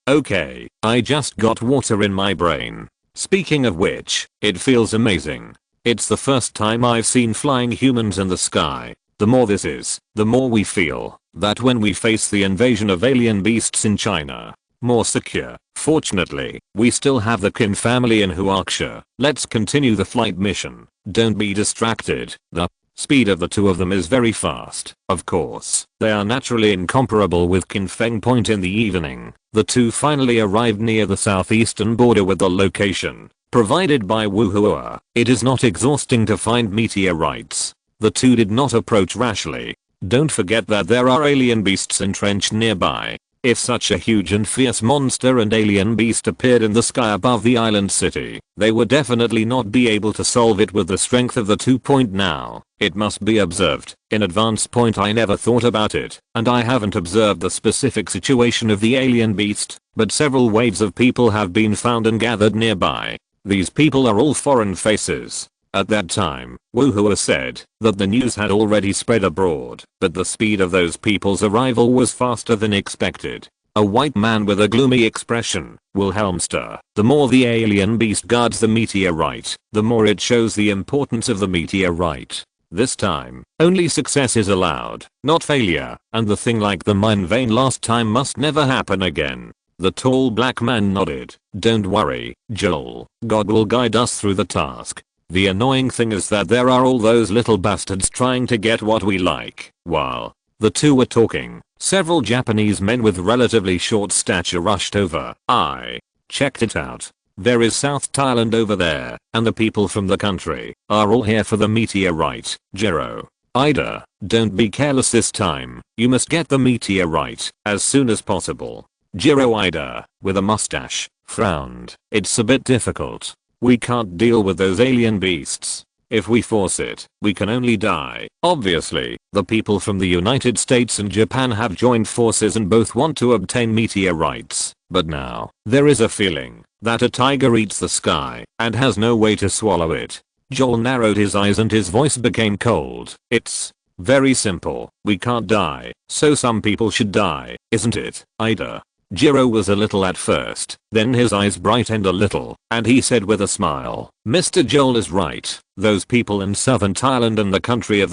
I just got water in my brain. Speaking of which, it feels amazing. It's the first time I've seen flying humans in the sky. The more this is, the more we feel that when we face the invasion of alien beasts in China, more secure. Fortunately, we still have the Qin family in Huaksha. Let's continue the flight mission. Don't be distracted. The speed of the two of them is very fast. Of course, they are naturally incomparable with Qin Feng. Point in the evening, the two finally arrived near the southeastern border with the location provided by Wu Hua. It is not exhausting to find meteorites. The two did not approach rashly. Don't forget that there are alien beasts entrenched nearby. If such a huge and fierce monster and alien beast appeared in the sky above the island city, they would definitely not be able to solve it with the strength of the two. Now, it must be observed in advance. I never thought about it, and I haven't observed the specific situation of the alien beast, but several waves of people have been found and gathered nearby. These people are all foreign faces. At that time, Wu Hua said that the news had already spread abroad, but the speed of those people's arrival was faster than expected. A white man with a gloomy expression, Wilhelmster. The more the alien beast guards the meteorite, the more it shows the importance of the meteorite. This time, only success is allowed, not failure, and the thing like the mine vein last time must never happen again. The tall black man nodded. Don't worry, Joel. God will guide us through the task. The annoying thing is that there are all those little bastards trying to get what we like. While the two were talking, several Japanese men with relatively short stature rushed over. I checked it out. There is South Thailand over there, and the people from the country are all here for the meteorite. Jiro. Ida, don't be careless this time. You must get the meteorite as soon as possible. Jiro. Ida, with a mustache, frowned. It's a bit difficult. We can't deal with those alien beasts. If we force it, we can only die. Obviously, the people from the United States and Japan have joined forces and both want to obtain meteorites. But now, there is a feeling that a tiger eats the sky and has no way to swallow it. Joel narrowed his eyes and his voice became cold. It's very simple. We can't die, so some people should die, isn't it, Ida? Jiro was a little at first, then his eyes brightened a little, and he said with a smile, Mr. Joel is right. Those people in southern Thailand and the country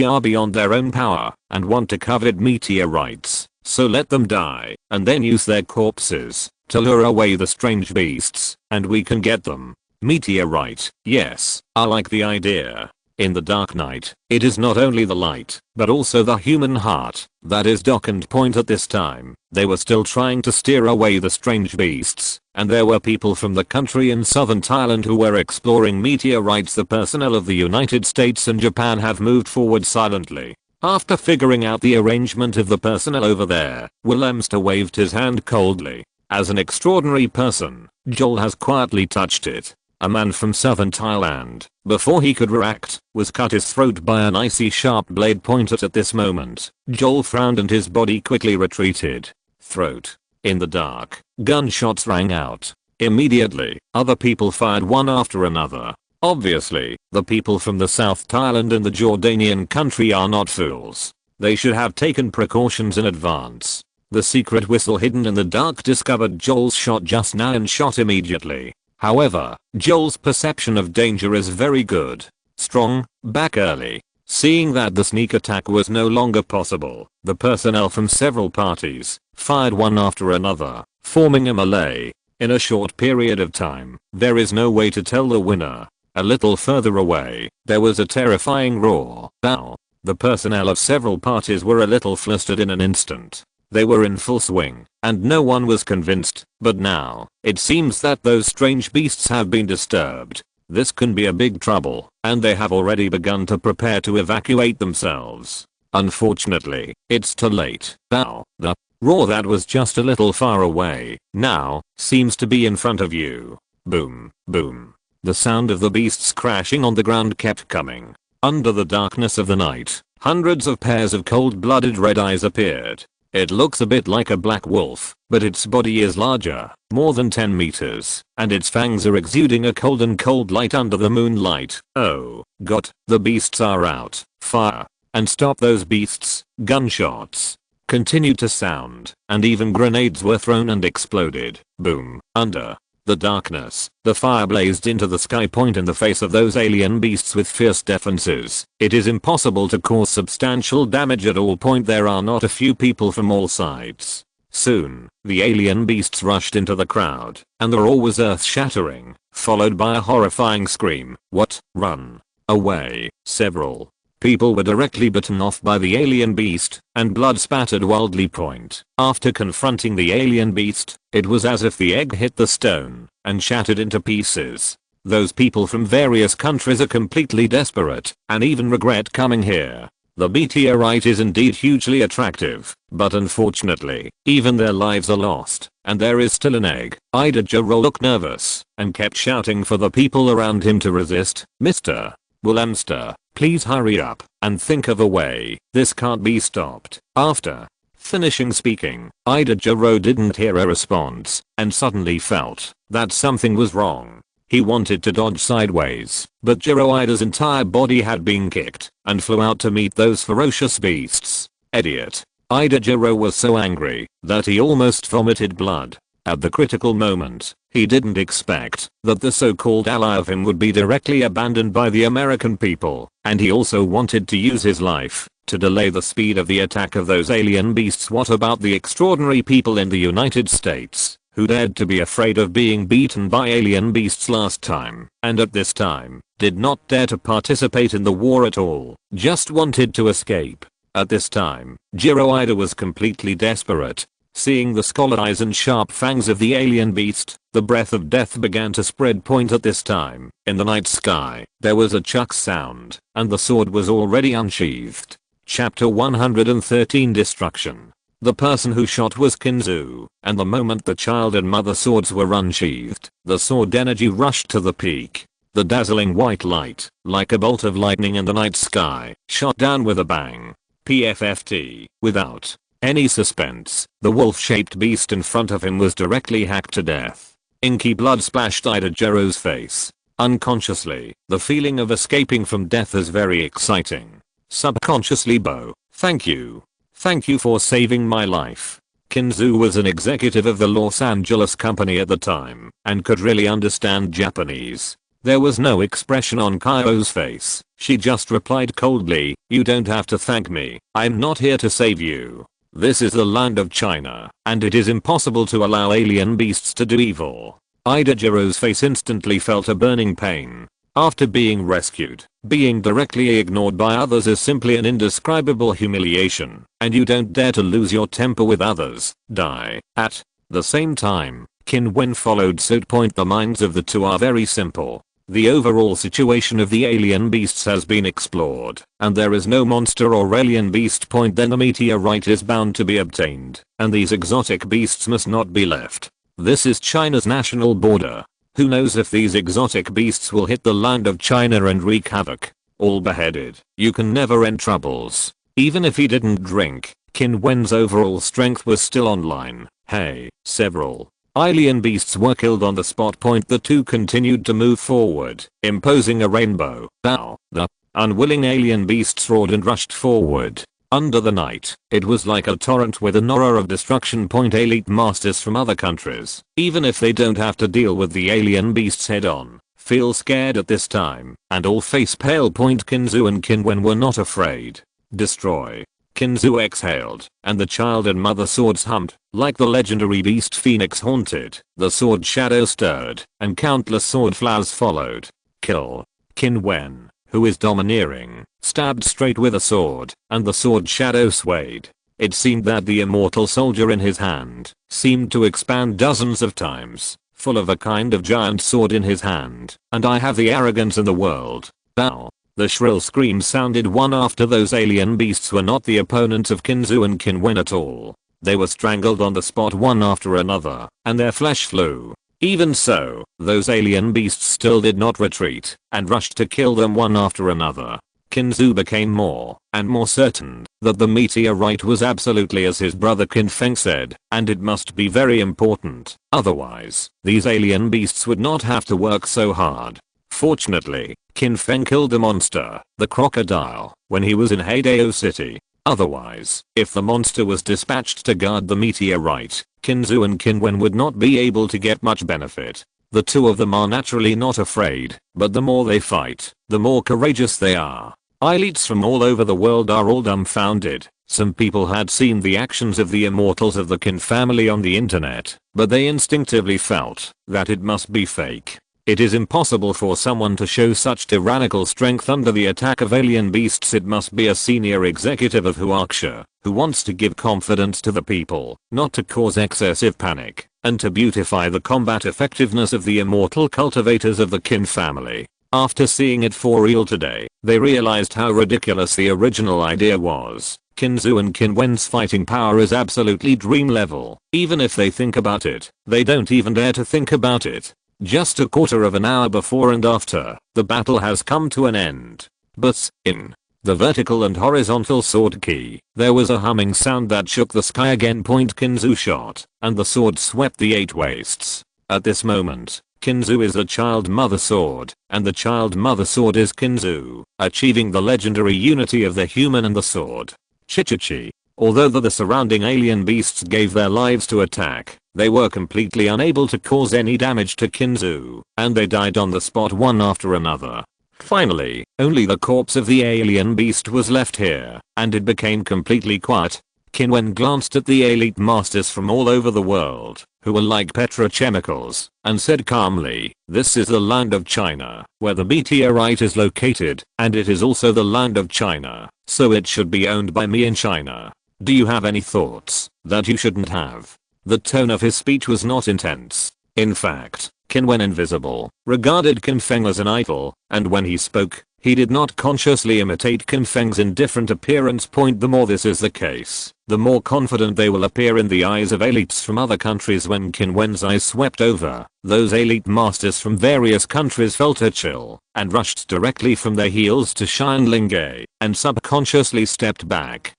are beyond their own power and want to covet meteorites. So let them die, and then use their corpses to lure away the strange beasts, and we can get them. Meteorite, yes, I like the idea. In the dark night, it is not only the light, but also the human heart that is dock and point at this time. They were still trying to steer away the strange beasts, and there were people from the country in southern Thailand who were exploring meteorites. The personnel of the United States and Japan have moved forward silently. After figuring out the arrangement of the personnel over there, Willemster waved his hand coldly. As an extraordinary person, Joel has quietly touched it. A man from southern Thailand, before he could react, was cut his throat by an icy sharp blade pointed at this moment. Joel frowned and his body quickly retreated. Throat. In the dark, gunshots rang out. Immediately, other people fired one after another. Obviously, the people from the South Thailand and the Jordanian country are not fools. They should have taken precautions in advance. The secret whistle hidden in the dark discovered Joel's shot just now and shot immediately. However, Joel's perception of danger is very good. Strong, back early. Seeing that the sneak attack was no longer possible, the personnel from several parties fired one after another, forming a melee. In a short period of time, there is no way to tell the winner. A little further away, there was a terrifying roar. Ow! The personnel of several parties were a little flustered in an instant. They were in full swing, and no one was convinced, but now, it seems that those strange beasts have been disturbed. This can be a big trouble, and they have already begun to prepare to evacuate themselves. Unfortunately, it's too late. Now, the roar that was just a little far away, now, seems to be in front of you. Boom, boom. The sound of the beasts crashing on the ground kept coming. Under the darkness of the night, hundreds of pairs of cold-blooded red eyes appeared. It looks a bit like a black wolf, but its body is larger, more than 10 meters, and its fangs are exuding a cold light under the moonlight. Oh, God, the beasts are out. Fire. And stop those beasts. Gunshots continued to sound, and even grenades were thrown and exploded. Boom. Under the darkness, the fire blazed into the sky. Point in the face of those alien beasts with fierce defenses. It is impossible to cause substantial damage at all. Point there are not a few people from all sides. Soon, the alien beasts rushed into the crowd, and the roar was earth-shattering, followed by a horrifying scream. What? Run away. Several people were directly bitten off by the alien beast, and blood spattered wildly. Point. After confronting the alien beast, it was as if the egg hit the stone and shattered into pieces. Those people from various countries are completely desperate and even regret coming here. The meteorite is indeed hugely attractive, but unfortunately, even their lives are lost, and there is still an egg. Ida Jiro looked nervous and kept shouting for the people around him to resist. Mr. Willemster, please hurry up and think of a way. This can't be stopped. After finishing speaking, Ida Jiro didn't hear a response and suddenly felt that something was wrong. He wanted to dodge sideways, but Jiro Ida's entire body had been kicked and flew out to meet those ferocious beasts. Idiot. Ida Jiro was so angry that he almost vomited blood. At the critical moment, he didn't expect that the so-called ally of him would be directly abandoned by the American people, and he also wanted to use his life to delay the speed of the attack of those alien beasts. What about the extraordinary people in the United States who dared to be afraid of being beaten by alien beasts last time, and at this time, did not dare to participate in the war at all, just wanted to escape? At this time, Jiro Ida was completely desperate. Seeing the skull eyes and sharp fangs of the alien beast, the breath of death began to spread. At this time, in the night sky, there was a chuck sound, and the sword was already unsheathed. Chapter 113 Destruction. The person who shot was Kinzu, and the moment the child and mother swords were unsheathed, the sword energy rushed to the peak. The dazzling white light, like a bolt of lightning in the night sky, shot down with a bang. PFFT, without any suspense, the wolf-shaped beast in front of him was directly hacked to death. Inky blood splashed Jiro's face. Unconsciously, the feeling of escaping from death is very exciting. Subconsciously, Bo, thank you. Thank you for saving my life. Kinzu was an executive of the Los Angeles company at the time, and could really understand Japanese. There was no expression on Kyo's face. She just replied coldly, "You don't have to thank me. I'm not here to save you. This is the land of China, and it is impossible to allow alien beasts to do evil." Jiro's face instantly felt a burning pain. After being rescued, being directly ignored by others is simply an indescribable humiliation, and you don't dare to lose your temper with others. Die. At the same time, Qin Wen followed suit. The minds of the two are very simple. The overall situation of the alien beasts has been explored, and there is no monster or alien beast. Then the meteorite is bound to be obtained, and these exotic beasts must not be left. This is China's national border. Who knows if these exotic beasts will hit the land of China and wreak havoc. All beheaded. You can never end troubles. Even if he didn't drink, Qin Wen's overall strength was still online. Hey, several alien beasts were killed on the spot. The two continued to move forward, imposing a rainbow. Now, the unwilling alien beasts roared and rushed forward. Under the night, it was like a torrent with an aura of destruction. Elite masters from other countries, even if they don't have to deal with the alien beasts head on, feel scared at this time, and all face pale. Kinzu and Qin Wen were not afraid. Destroy. Kinzu exhaled, and the child and mother swords hummed, like the legendary beast Phoenix haunted. The sword shadow stirred, and countless sword flowers followed. Kill. Qin Wen, who is domineering, stabbed straight with a sword, and the sword shadow swayed. It seemed that the immortal soldier in his hand seemed to expand dozens of times, full of a kind of giant sword in his hand, and I have the arrogance in the world. Ow. The shrill screams sounded one after. Those alien beasts were not the opponents of Kinzu and Qin Wen at all. They were strangled on the spot one after another, and their flesh flew. Even so, those alien beasts still did not retreat, and rushed to kill them one after another. Kinzu became more and more certain that the meteorite was absolutely as his brother Qin Feng said, and it must be very important. Otherwise, these alien beasts would not have to work so hard. Fortunately, Qin Feng killed the monster, the crocodile, when he was in Heidao City. Otherwise, if the monster was dispatched to guard the meteorite, Kinzu and Qin Wen would not be able to get much benefit. The two of them are naturally not afraid, but the more they fight, the more courageous they are. Elites from all over the world are all dumbfounded. Some people had seen the actions of the immortals of the Qin family on the internet, but they instinctively felt that it must be fake. It is impossible for someone to show such tyrannical strength under the attack of alien beasts. It must be a senior executive of Huaxia, who wants to give confidence to the people, not to cause excessive panic, and to beautify the combat effectiveness of the immortal cultivators of the Qin family. After seeing it for real today, they realized how ridiculous the original idea was. Kinzu and Qin Wen's fighting power is absolutely dream level. Even if they think about it, they don't even dare to think about it. Just a quarter of an hour before and after, the battle has come to an end. But, in the vertical and horizontal sword key, there was a humming sound that shook the sky again. Kinzu shot, and the sword swept the 8 wastes. At this moment, Kinzu is a child mother sword, and the child mother sword is Kinzu, achieving the legendary unity of the human and the sword. Chichichi. Although the surrounding alien beasts gave their lives to attack, They were completely unable to cause any damage to Kinzu, and they died on the spot one after another. Finally, only the corpse of the alien beast was left here, and it became completely quiet. Qin Wen glanced at the elite masters from all over the world, who were like petrochemicals, and said calmly, "This is the land of China, where the meteorite is located, and it is also the land of China, so it should be owned by me in China. Do you have any thoughts that you shouldn't have?" The tone of his speech was not intense. In fact, Qin Wen Invisible regarded Qin Feng as an idol, and when he spoke, he did not consciously imitate Qin Feng's indifferent appearance. The more this is the case, the more confident they will appear in the eyes of elites from other countries. When Qin Wen's eyes swept over, those elite masters from various countries felt a chill, and rushed directly from their heels to Shinlinge, and subconsciously stepped back,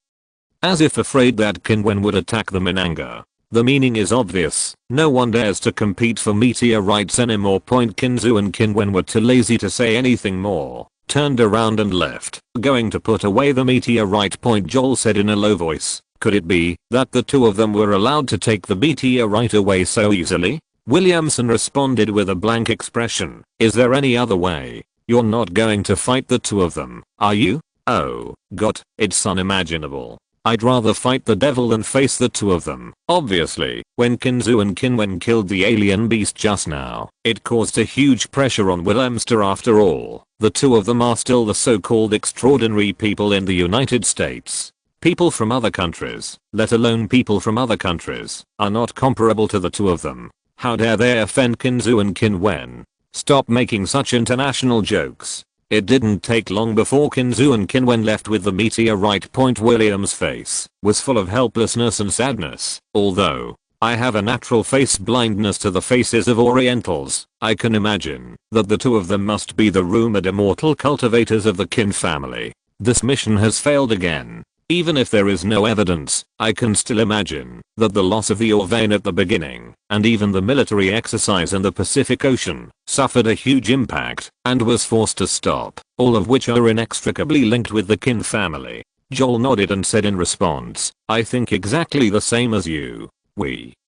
as if afraid that Qin Wen would attack them in anger. The meaning is obvious. No one dares to compete for meteorites anymore. Kinzu and Qin Wen were too lazy to say anything more, turned around and left. "Going to put away the meteorite?" Joel said in a low voice. Could it be that the two of them were allowed to take the meteorite away so easily? Williamson responded with a blank expression. "Is there any other way? You're not going to fight the two of them, are you?" "Oh, God, it's unimaginable. I'd rather fight the devil than face the two of them." Obviously, when Kinzu and Qin Wen killed the alien beast just now, it caused a huge pressure on Willemster. After all, the two of them are still the so-called extraordinary people in the United States. People from other countries, let alone people from other countries, are not comparable to the two of them. How dare they offend Kinzu and Qin Wen? Stop making such international jokes. It didn't take long before Kinzu and Qin Wen left with the meteorite. William's face was full of helplessness and sadness. "Although I have a natural face blindness to the faces of Orientals, I can imagine that the two of them must be the rumored immortal cultivators of the Qin family. This mission has failed again. Even if there is no evidence, I can still imagine that the loss of the ore vein at the beginning, and even the military exercise in the Pacific Ocean, suffered a huge impact, and was forced to stop, all of which are inextricably linked with the Qin family." Joel nodded and said in response, "I think exactly the same as you.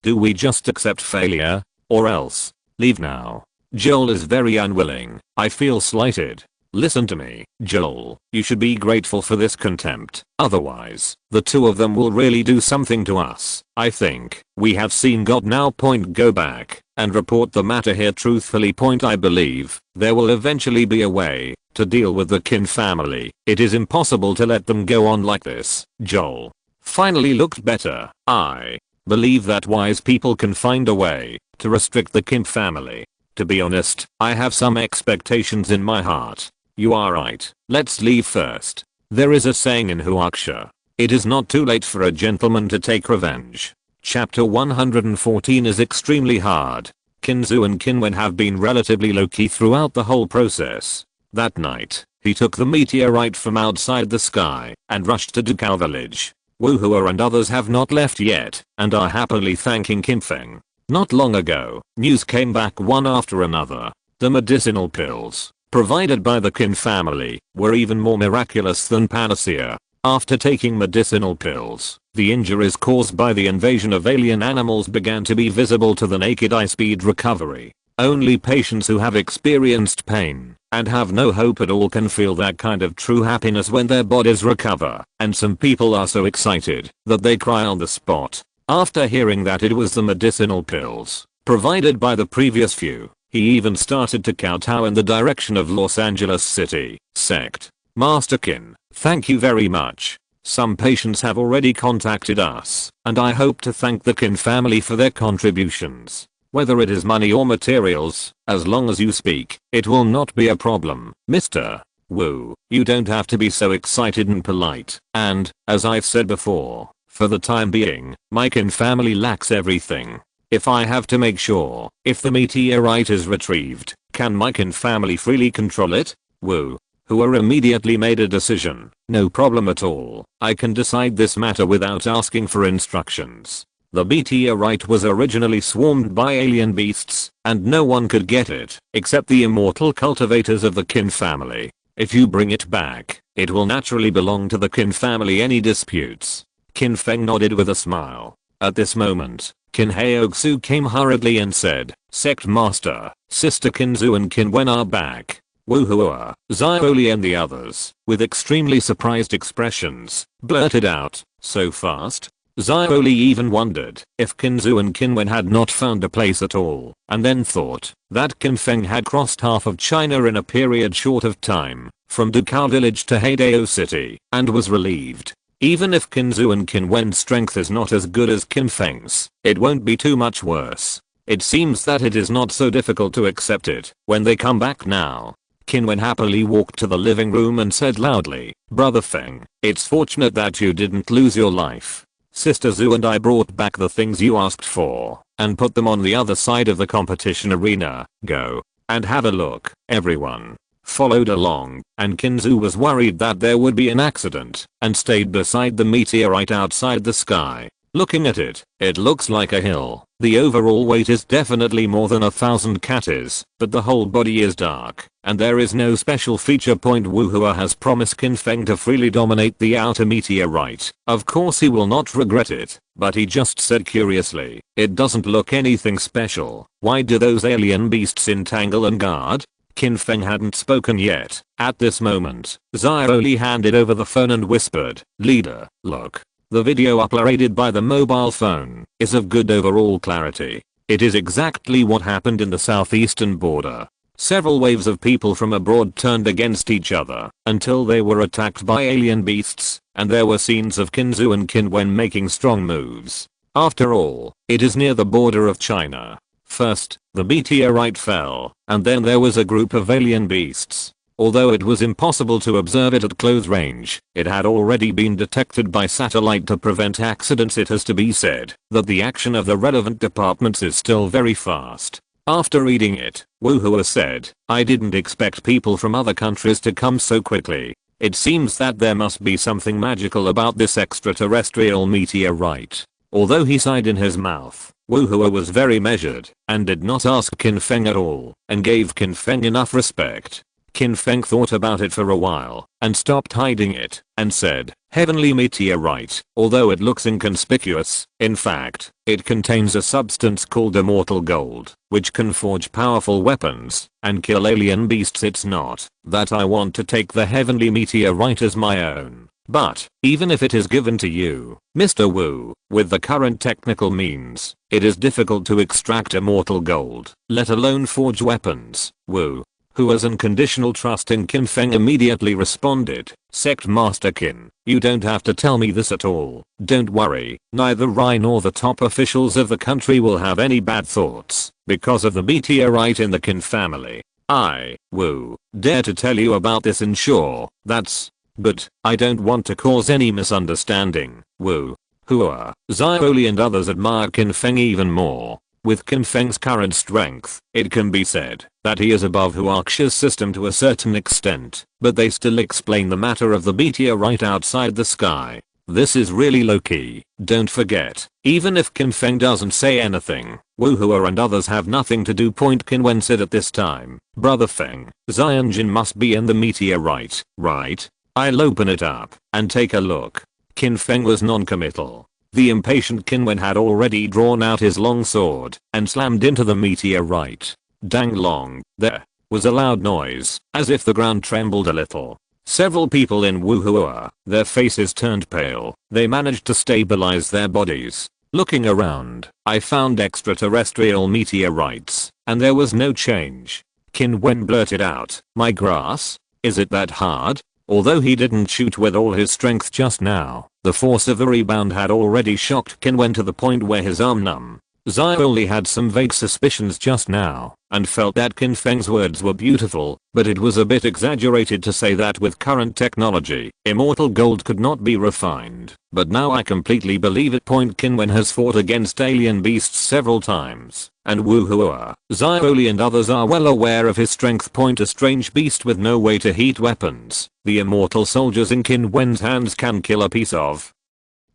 Do we just accept failure? Or else leave now?" Joel is very unwilling. "I feel slighted. Listen to me, Joel, you should be grateful for this contempt. Otherwise, the two of them will really do something to us. I think we have seen God now. Go back and report the matter here truthfully. I believe there will eventually be a way to deal with the Qin family. It is impossible to let them go on like this." Joel finally looked better. "I believe that wise people can find a way to restrict the Qin family. To be honest, I have some expectations in my heart." "You are right. Let's leave first. There is a saying in Huaxia. It is not too late for a gentleman to take revenge." Chapter 114 is extremely hard. Kinzu and Qin Wen have been relatively low-key throughout the whole process. That night, he took the meteorite from outside the sky and rushed to Dukao village. Wu Hua and others have not left yet and are happily thanking Qin Feng. Not long ago, news came back one after another. The medicinal pills provided by the Qin family were even more miraculous than panacea. After taking medicinal pills, the injuries caused by the invasion of alien animals began to be visible to the naked eye. Speed recovery. Only patients who have experienced pain and have no hope at all can feel that kind of true happiness when their bodies recover, and some people are so excited that they cry on the spot. After hearing that it was the medicinal pills provided by the previous few, he even started to kowtow in the direction of Los Angeles City sect. "Master Qin, thank you very much. Some patients have already contacted us, and I hope to thank the Qin family for their contributions. Whether it is money or materials, as long as you speak, it will not be a problem." "Mr. Wu, you don't have to be so excited and polite, and, as I've said before, for the time being, my Qin family lacks everything. If I have to make sure if the meteorite is retrieved, can my Qin family freely control it?" Wu Hua immediately made a decision. "No problem at all. I can decide this matter without asking for instructions. The meteorite was originally swarmed by alien beasts, and no one could get it except the immortal cultivators of the Qin family. If you bring it back, it will naturally belong to the Qin family. Any disputes?" Qin Feng nodded with a smile. At this moment, Qin Haoxu came hurriedly and said, Sect Master, Sister Qinzu and Qin Wen are back. Woohoo! Xiaoli and the others, with extremely surprised expressions, blurted out, so fast? Xiaoli even wondered if Qinzu and Qin Wen had not found a place at all, and then thought that Qin Feng had crossed half of China in a period short of time, from Dukao village to Heidao city, and was relieved. Even if Qinzu and Qin Wen's strength is not as good as Qin Feng's, it won't be too much worse. It seems that it is not so difficult to accept it when they come back now. Qin Wen happily walked to the living room and said loudly, Brother Feng, it's fortunate that you didn't lose your life. Sister Zhu and I brought back the things you asked for, and put them on the other side of the competition arena. Go and have a look. Everyone followed along, and Qinzu was worried that there would be an accident, and stayed beside the meteorite outside the sky. Looking at it, it looks like a hill. The overall weight is definitely more than 1,000 katis, but the whole body is dark, and there is no special feature point. Wuhua has promised Qin Feng to freely dominate the outer meteorite. Of course he will not regret it, but he just said curiously, it doesn't look anything special. Why do those alien beasts entangle and guard? Qin Feng hadn't spoken yet. At this moment, Xiaoli handed over the phone and whispered, Leader, look. The video uploaded by the mobile phone is of good overall clarity. It is exactly what happened in the southeastern border. Several waves of people from abroad turned against each other until they were attacked by alien beasts, and there were scenes of Qinzu and Qin Wen making strong moves. After all, it is near the border of China. First, the meteorite fell, and then there was a group of alien beasts. Although it was impossible to observe it at close range, it had already been detected by satellite to prevent accidents. It has to be said that the action of the relevant departments is still very fast. After reading it, Wuhua said, I didn't expect people from other countries to come so quickly. It seems that there must be something magical about this extraterrestrial meteorite. Although he sighed in his mouth, Wuhua was very measured and did not ask Qin Feng at all, and gave Qin Feng enough respect. Qin Feng thought about it for a while and stopped hiding it and said, Heavenly meteorite, although it looks inconspicuous, in fact, it contains a substance called immortal gold, which can forge powerful weapons and kill alien beasts. It's not that I want to take the heavenly meteorite as my own, but even if it is given to you, Mr. Wu, with the current technical means, it is difficult to extract immortal gold, let alone forge weapons. Wu, who has unconditional trust in Qin Feng, immediately responded, Sect Master Qin, you don't have to tell me this at all. Don't worry, neither I nor the top officials of the country will have any bad thoughts because of the meteorite in the Qin family. I, Wu, dare to tell you about this and sure, but I don't want to cause any misunderstanding. Wu, Hua, Xiaoli and others admire Qin Feng even more. With Qin Feng's current strength, it can be said that he is above Huax's system to a certain extent, but they still explain the matter of the meteorite outside the sky. This is really low-key. Don't forget, even if Qin Feng doesn't say anything, Wuhua and others have nothing to do. Qin Wen said at this time, Brother Feng, Xianjin must be in the meteorite, right? I'll open it up and take a look. Qin Feng was non-committal. The impatient Qin Wen had already drawn out his long sword and slammed into the meteorite. Dang long, there was a loud noise, as if the ground trembled a little. Several people in Wuhua, their faces turned pale. They managed to stabilize their bodies. Looking around, I found extraterrestrial meteorites, and there was no change. Qin Wen blurted out, my grass? Is it that hard? Although he didn't shoot with all his strength just now, the force of the rebound had already shocked Qin Wen to the point where his arm numb. Xiaoli had some vague suspicions just now, and felt that Qin Feng's words were beautiful, but it was a bit exaggerated to say that with current technology, immortal gold could not be refined. But now I completely believe it. Qin Wen has fought against alien beasts several times, and Wuhua, Xiaoli and others are well aware of his strength. A strange beast with no way to heat weapons. The immortal soldiers in Qin Wen's hands can kill a piece of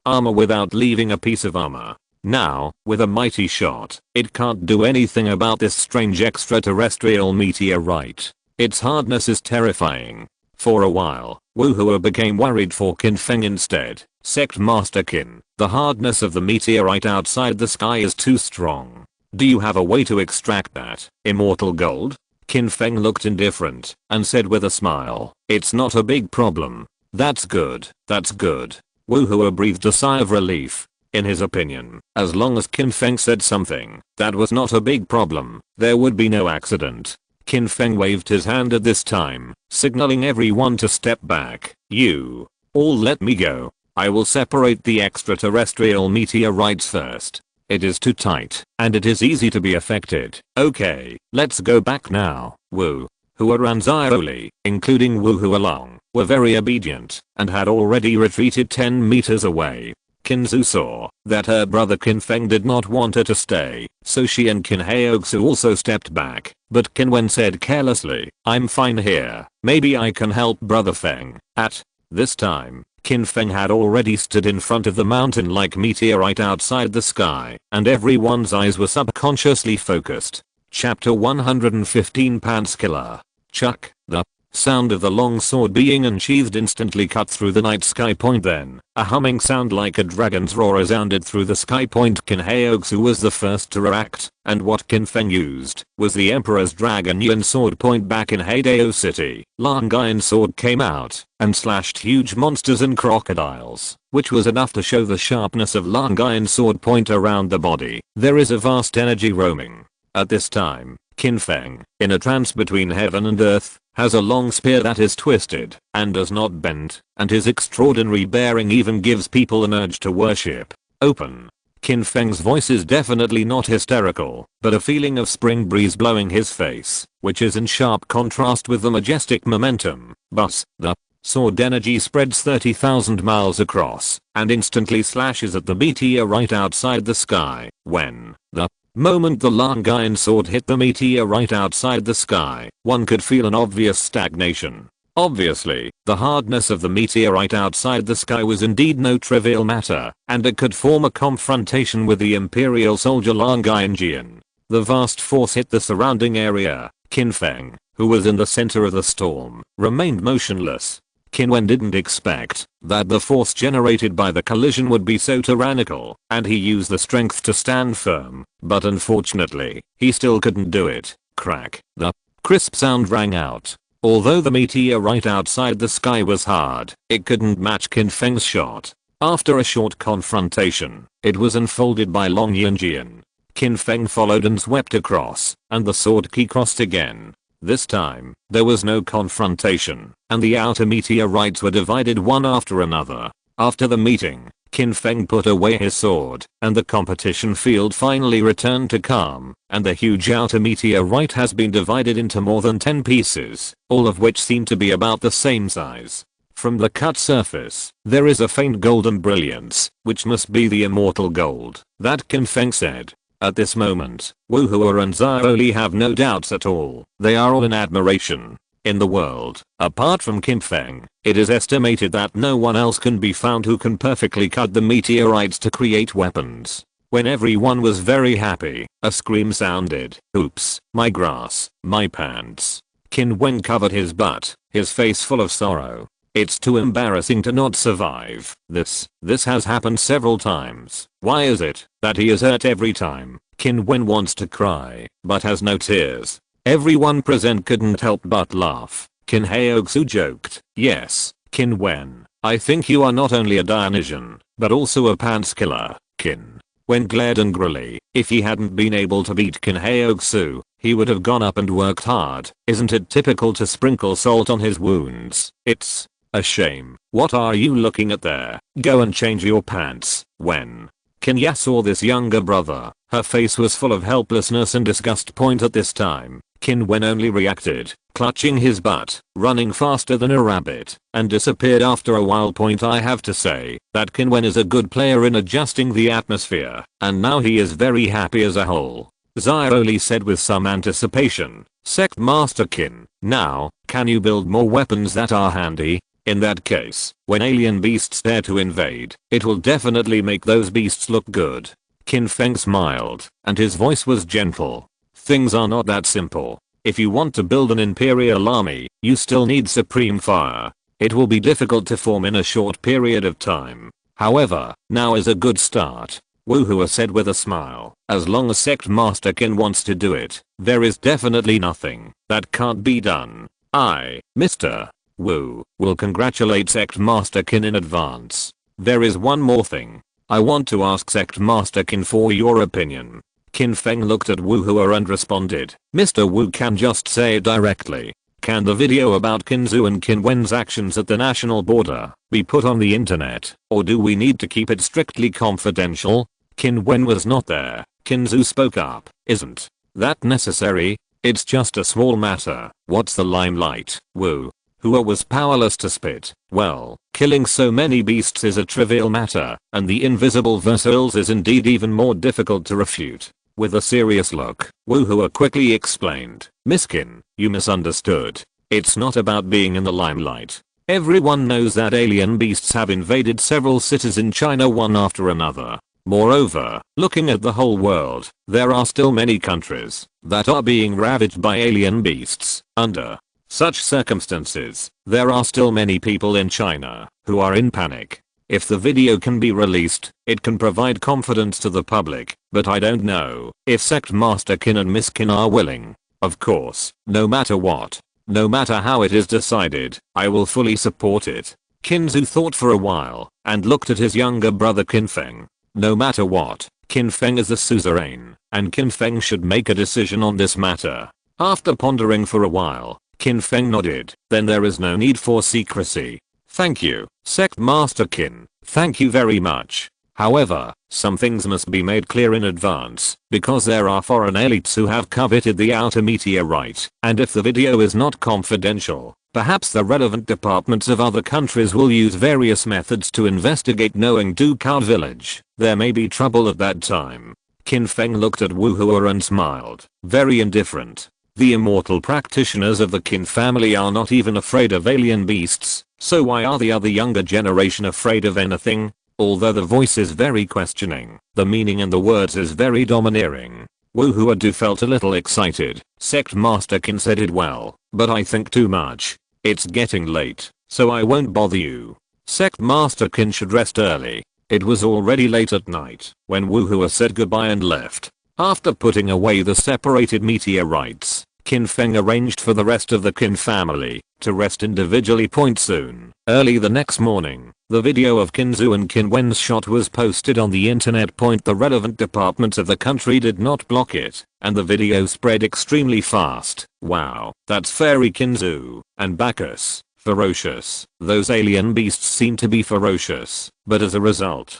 armor without leaving a piece of armor. Now, with a mighty shot, it can't do anything about this strange extraterrestrial meteorite. Its hardness is terrifying. For a while, Wuhua became worried for Qin Feng instead, Sect Master Qin, the hardness of the meteorite outside the sky is too strong. Do you have a way to extract that immortal gold? Qin Feng looked indifferent and said with a smile, it's not a big problem. That's good, that's good. Wu Hua breathed a sigh of relief. In his opinion, as long as Qin Feng said something that was not a big problem, there would be no accident. Qin Feng waved his hand at this time, signaling everyone to step back. You all let me go. I will separate the extraterrestrial meteorites first. It is too tight, and it is easy to be affected. Okay, let's go back now. Wu Hua and Xiaoli, including Wu Hua Long, were very obedient and had already retreated 10 meters away. Qin saw that her brother Qin Feng did not want her to stay, so she and Qin Haoxu also stepped back, but Qin Wen said carelessly, I'm fine here, maybe I can help brother Feng. At this time, Qin Feng had already stood in front of the mountain-like meteorite outside the sky, and everyone's eyes were subconsciously focused. Chapter 115 Pants Killer. Chuck, the sound of the long sword being unsheathed instantly cut through the night sky. Then, a humming sound like a dragon's roar resounded through the sky. Qin Haoxu was the first to react, and what Qin Feng used was the Emperor's Dragon Yuan sword. Back in Heidao City, Lang Iron sword came out and slashed huge monsters and crocodiles, which was enough to show the sharpness of Lang Iron sword. Around the body, there is a vast energy roaming. At this time, Qin Feng, in a trance between heaven and earth, has a long spear that is twisted and does not bend, and his extraordinary bearing even gives people an urge to worship. Open. Qin Feng's voice is definitely not hysterical, but a feeling of spring breeze blowing his face, which is in sharp contrast with the majestic momentum. But the sword energy spreads 30,000 miles across and instantly slashes at the meteorite outside the sky. When the moment the Lang Iron sword hit the meteorite outside the sky, one could feel an obvious stagnation. Obviously, the hardness of the meteorite outside the sky was indeed no trivial matter, and it could form a confrontation with the Imperial soldier Lang Iron Jian. The vast force hit the surrounding area. Qin Feng, who was in the center of the storm, remained motionless. Qin Wen didn't expect that the force generated by the collision would be so tyrannical, and he used the strength to stand firm, but unfortunately, he still couldn't do it. Crack. The crisp sound rang out. Although the meteorite outside the sky was hard, it couldn't match Qin Feng's shot. After a short confrontation, it was unfolded by Long Yanjian. Qin Feng followed and swept across, and the sword key crossed again. This time, there was no confrontation, and the outer meteorites were divided one after another. After the meeting, Qin Feng put away his sword, and the competition field finally returned to calm, and the huge outer meteorite has been divided into more than 10 pieces, all of which seem to be about the same size. From the cut surface, there is a faint golden brilliance, which must be the immortal gold, that Qin Feng said. At this moment, Wu Hua and Xiaoli have no doubts at all. They are all in admiration. In the world, apart from Qin Feng, it is estimated that no one else can be found who can perfectly cut the meteorites to create weapons. When everyone was very happy, a scream sounded. Oops, my grass, my pants. Qin Wen covered his butt, his face full of sorrow. It's too embarrassing to not survive. This has happened several times. Why is it that he is hurt every time? Qin Wen wants to cry, but has no tears. Everyone present couldn't help but laugh. Qin Haoxu joked. Yes, Qin Wen, I think you are not only a Dionysian, but also a pants killer. Qin Wen glared angrily. If he hadn't been able to beat Qin Haoxu, he would have gone up and worked hard. Isn't it typical to sprinkle salt on his wounds? It's a shame. What are you looking at there? Go and change your pants. When Qin Ya saw this younger brother, her face was full of helplessness and disgust. At this time, Qin Wen only reacted, clutching his butt, running faster than a rabbit, and disappeared after a while. I have to say that Qin Wen is a good player in adjusting the atmosphere, and now he is very happy as a whole. Xiaoli said with some anticipation. Sect Master Qin, now, can you build more weapons that are handy? In that case, when alien beasts dare to invade, it will definitely make those beasts look good. Qin Feng smiled, and his voice was gentle. Things are not that simple. If you want to build an imperial army, you still need supreme fire. It will be difficult to form in a short period of time. However, now is a good start. Woohoo said with a smile. As long as Sect Master Qin wants to do it, there is definitely nothing that can't be done. I, Mr. Wu, will congratulate Sect Master Qin in advance. There is one more thing. I want to ask Sect Master Qin for your opinion. Qin Feng looked at Woohoo and responded, Mr. Wu can just say it directly. Can the video about Qin Zu and Qin Wen's actions at the national border be put on the internet, or do we need to keep it strictly confidential? Qin Wen was not there. Qin Zu spoke up. Isn't that necessary? It's just a small matter. What's the limelight? Wu. Hua was powerless to spit. Well, killing so many beasts is a trivial matter, and the invisible Versailles is indeed even more difficult to refute. With a serious look, Wu Hua quickly explained, Miss Qin, you misunderstood. It's not about being in the limelight. Everyone knows that alien beasts have invaded several cities in China one after another. Moreover, looking at the whole world, there are still many countries that are being ravaged by alien beasts. Under such circumstances, there are still many people in China who are in panic. If the video can be released, it can provide confidence to the public, but I don't know if Sect Master Qin and Miss Qin are willing. Of course, no matter what, no matter how it is decided, I will fully support it. Qin Zu thought for a while and looked at his younger brother Qin Feng. No matter what, Qin Feng is the suzerain, and Qin Feng should make a decision on this matter. After pondering for a while, Qin Feng nodded. Then there is no need for secrecy. Thank you, Sect Master Qin. Thank you very much. However, some things must be made clear in advance, because there are foreign elites who have coveted the outer meteorite, and if the video is not confidential, perhaps the relevant departments of other countries will use various methods to investigate knowing Ducal village. There may be trouble at that time. Qin Feng looked at Wu Hua and smiled, very indifferent. The immortal practitioners of the Qin family are not even afraid of alien beasts, so why are the other younger generation afraid of anything? Although the voice is very questioning, the meaning in the words is very domineering. Wu Hua felt a little excited. Sect Master Qin said it well, but I think too much. It's getting late, so I won't bother you. Sect Master Qin should rest early. It was already late at night when Wu Hua said goodbye and left. After putting away the separated meteorites, Qin Feng arranged for the rest of the Qin family to rest individually. Soon. Early the next morning, the video of Qin Zu and Qin Wen's shot was posted on the internet. The relevant departments of the country did not block it, and the video spread extremely fast. Wow, that's fairy Qin Zu and Bacchus. Ferocious. Those alien beasts seem to be ferocious, but as a result,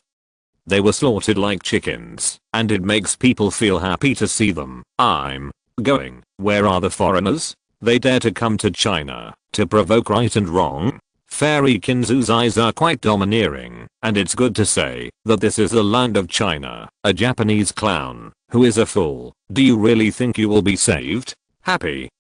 they were slaughtered like chickens, and it makes people feel happy to see them. I'm going. Where are the foreigners? They dare to come to China to provoke right and wrong? Fairy Qin Zu's eyes are quite domineering, and it's good to say that this is the land of China. A Japanese clown who is a fool. Do you really think you will be saved? Happy.